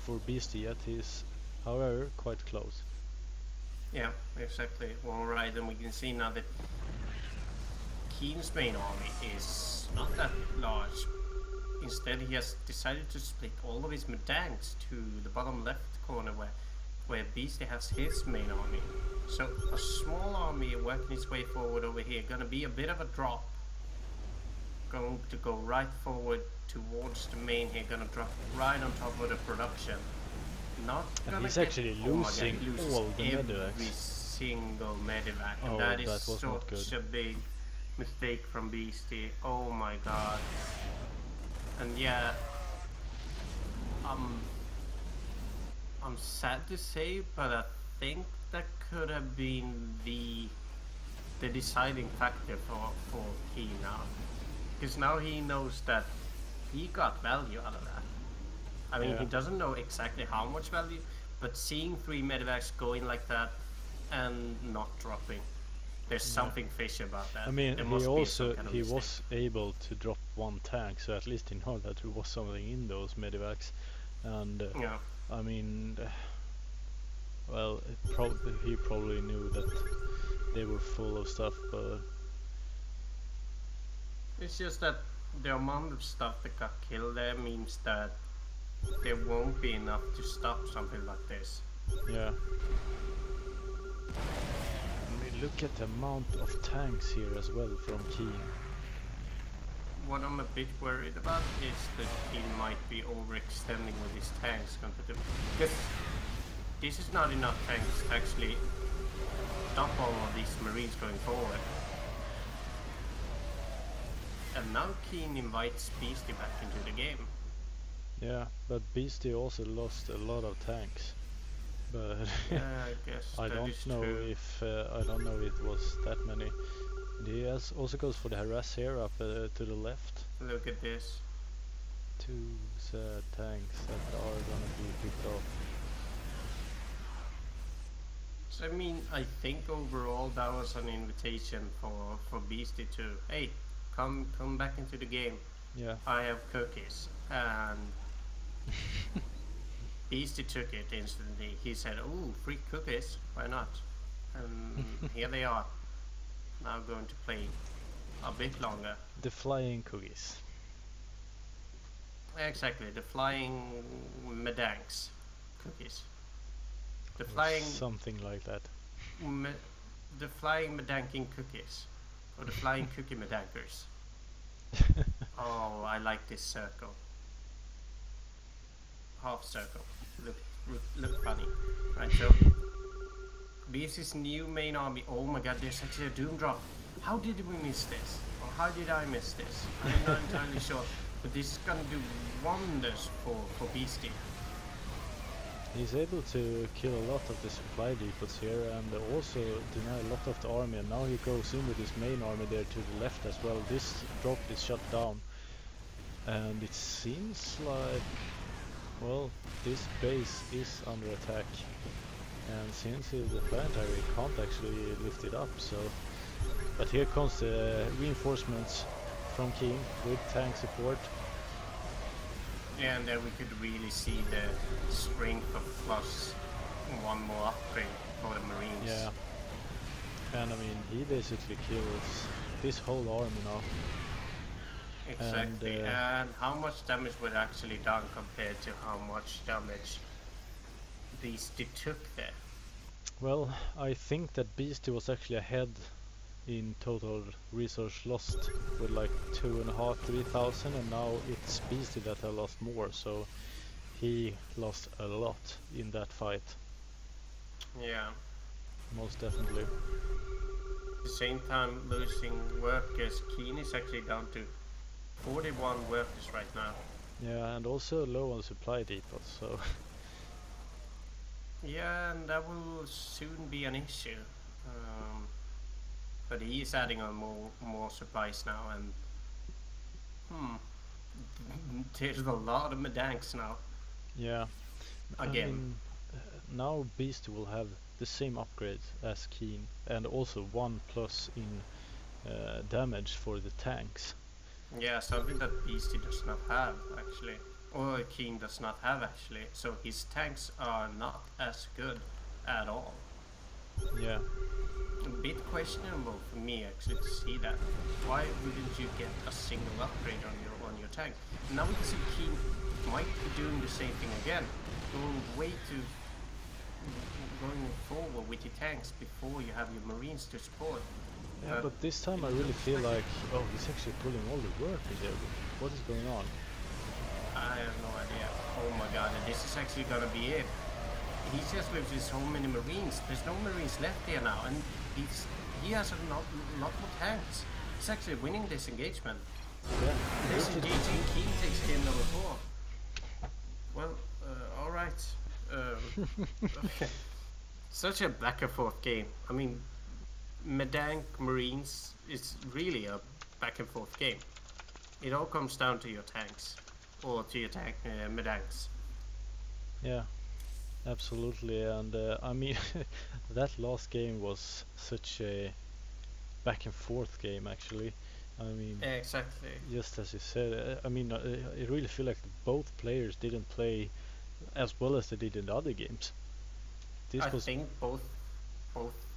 for Beastygt yet. He's, however, quite close. Yeah, exactly. Alright, and we can see now that Keen's main army is not that large. Instead, he has decided to split all of his medanks to the bottom left corner where Beastygt has his main army. So a small army working its way forward over here, gonna be a bit of a drop. Going to go right forward towards the main here, gonna drop right on top of the production. Not gonna he's get, actually oh losing God, he all the every medevacs. single medevac. Oh, And that is that was not good. such a big mistake from Beastygt. Oh my god. And yeah, I'm sad to say, but I think that could have been the deciding factor for Keen now, because now he knows that he got value out of that. I mean, Yeah. he doesn't know exactly how much value, but seeing 3 medevacs going like that and not dropping, there's something fishy about that. I mean, There he must be also some kind of he mistake. was able to drop 1 tank, so at least he know that there was something in those medevacs. And Yeah. I mean, well, he probably knew that they were full of stuff, but It's just that the amount of stuff that got killed there means that there won't be enough to stop something like this. yeah. I mean, look at the amount of tanks here as well from Keen. What I'm a bit worried about is that he might be overextending with his tanks because this is not enough tanks to actually stop all of these marines going forward. And now Keen invites Beastygt back into the game. Yeah, but Beastygt also lost a lot of tanks. But Yeah, I guess I that don't is know true. if I don't know it was that many. And he also goes for the harass here up to the left. Look at this. 2 sad tanks that are gonna be picked off. So I mean, I think overall that was an invitation for Beastygt to, hey, come back into the game. Yeah. I have cookies. And Beastygt took it instantly. He said, "Oh, free cookies, why not?" And here they are. Now going to play a bit longer. The flying cookies. Exactly, the flying medanks cookies. The flying something like that. the flying medanking cookies, or the flying cookie medankers. Oh, I like this circle. Half circle. Look funny. Right, so Beastygt's new main army. Oh my god, there's actually a doom drop. How did we miss this? Or how did I miss this? I'm not entirely sure. But this is gonna do wonders for Beastygt. He's able to kill a lot of the supply depots here and also deny a lot of the army, and now he goes in with his main army there to the left as well. This drop is shut down and it seems like, well, this base is under attack, and since it's the planetary, he can't actually lift it up, so... But here comes the reinforcements from King with tank support. Yeah, and there we could really see the strength of plus 1 more upgrade for the Marines. Yeah. And I mean, he basically kills this whole army now. Exactly. And how much damage was actually done compared to how much damage Beastygt took there? Well, I think that Beastygt was actually ahead in total resource lost with like 2,500–3,000, and now it's Beastygt that have lost more, so he lost a lot in that fight. Yeah. most definitely. At the same time, losing workers, Keen is actually down to 41 workers right now. Yeah, and also low on supply depots, so Yeah, and that will soon be an issue. But he is adding on more supplies now, and there's a lot of Medanks now. yeah. Again. I mean, now Beast will have the same upgrade as Keen, and also 1+ in damage for the tanks. Yeah, something that Beasty does not have actually, or Keen does not have actually. So his tanks are not as good at all. Yeah. A bit questionable for me actually to see that. Why wouldn't you get a single upgrade on your tank? Now we can see Keen might be doing the same thing again, going forward with your tanks before you have your marines to support. Yeah, but this time I really feel like, oh, he's actually pulling all the workers here. What is going on? I have no idea. Oh my god, this is actually gonna be it. He just loses so many marines. There's no marines left here now, and he has a lot more tanks. He's actually winning this engagement. Yeah. This is GG. Keen takes game number 4. Well, alright. Okay. Such a back and forth game. I mean, Medank Marines is really a back and forth game. It all comes down to your tanks, or to your Medanks. Yeah, absolutely. And I mean, that last game was such a back and forth game actually. I mean, Exactly. just as you said, I mean, I really feel like both players didn't play as well as they did in the other games. I think both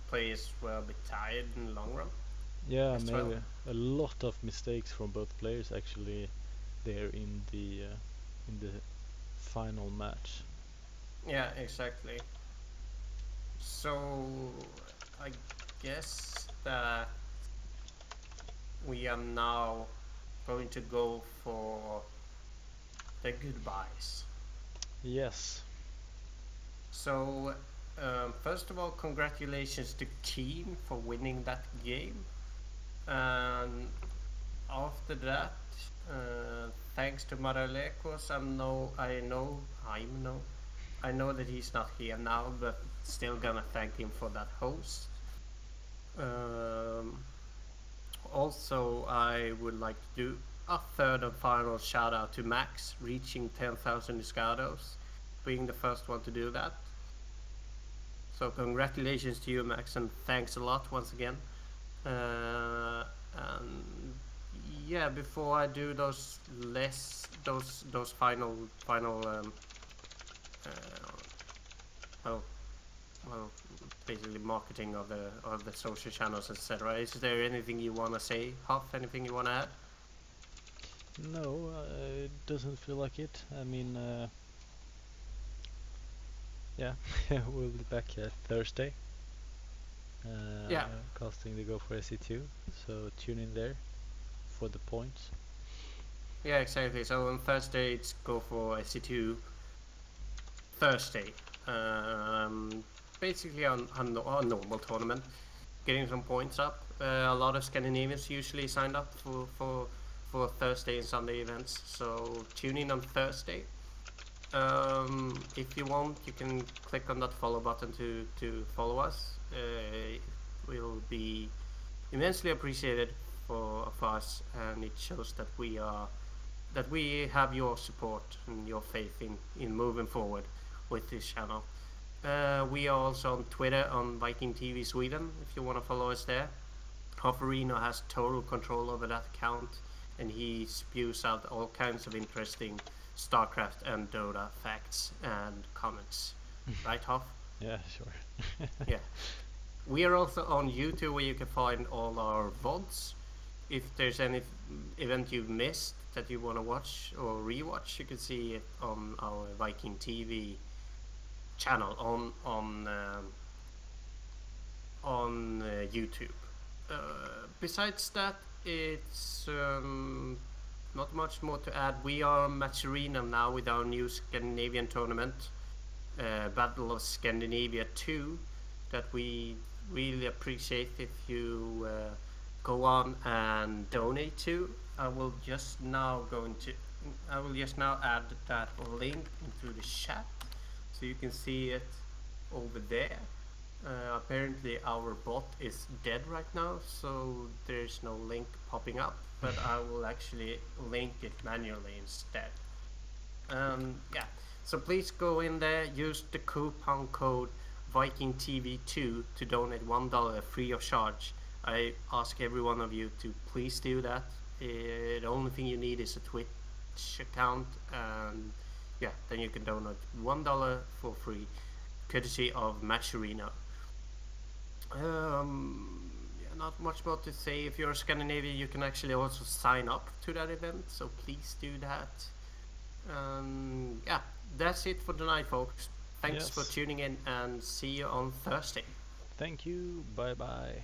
players were a bit tired in the long run. Yeah, maybe a lot of mistakes from both players actually there in the final match. Yeah, exactly. So I guess that we are now going to go for the goodbyes. Yes. So first of all, congratulations to Keen for winning that game. And after that, thanks to Maralekos, I know that he's not here now, but still gonna thank him for that host. Also, I would like to do a third and final shout out to Max, reaching 10,000 Escados, being the first one to do that. So congratulations to you, Max, and thanks a lot once again. And yeah, before I do those final basically marketing of the social channels, etc. Is there anything you want to say, Huff? Anything you want to add? No, it doesn't feel like it. I mean, yeah, we'll be back Thursday. Yeah. Casting the Go4SC2, so tune in there for the points. Yeah, exactly. So on Thursday it's Go4SC2 Thursday. Basically on a normal tournament, getting some points up. A lot of Scandinavians usually signed up for Thursday and Sunday events, so tune in on Thursday. If you want, you can click on that follow button to follow us. It will be immensely appreciated for us, and it shows that we have your support and your faith in moving forward with this channel. We are also on Twitter on Viking TV Sweden if you want to follow us there. Hofferino has total control over that account, and he spews out all kinds of interesting StarCraft and Dota facts and comments. Right, Hoff? Yeah, sure. Yeah. We are also on YouTube, where you can find all our VODs. If there's any event you've missed that you want to watch or rewatch, you can see it on our Viking TV channel on YouTube. Besides that, it's not much more to add. We are Match Arena now with our new Scandinavian tournament, Battle of Scandinavia 2. that we really appreciate if you go on and donate to. I will just now add that link into the chat so you can see it over there. Apparently our bot is dead right now, so there's no link popping up, but I will actually link it manually instead. Yeah, so please go in there, use the coupon code VikingTV2 to donate $1 free of charge. I ask every one of you to please do that. The only thing you need is a Twitch account, and yeah, then you can donate $1 for free, courtesy of Matcherino. Yeah, not much more to say. If you're Scandinavian, you can actually also sign up to that event, so please do that. Yeah, that's it for tonight, folks. Thanks for tuning in, and see you on Thursday. Thank you. Bye bye.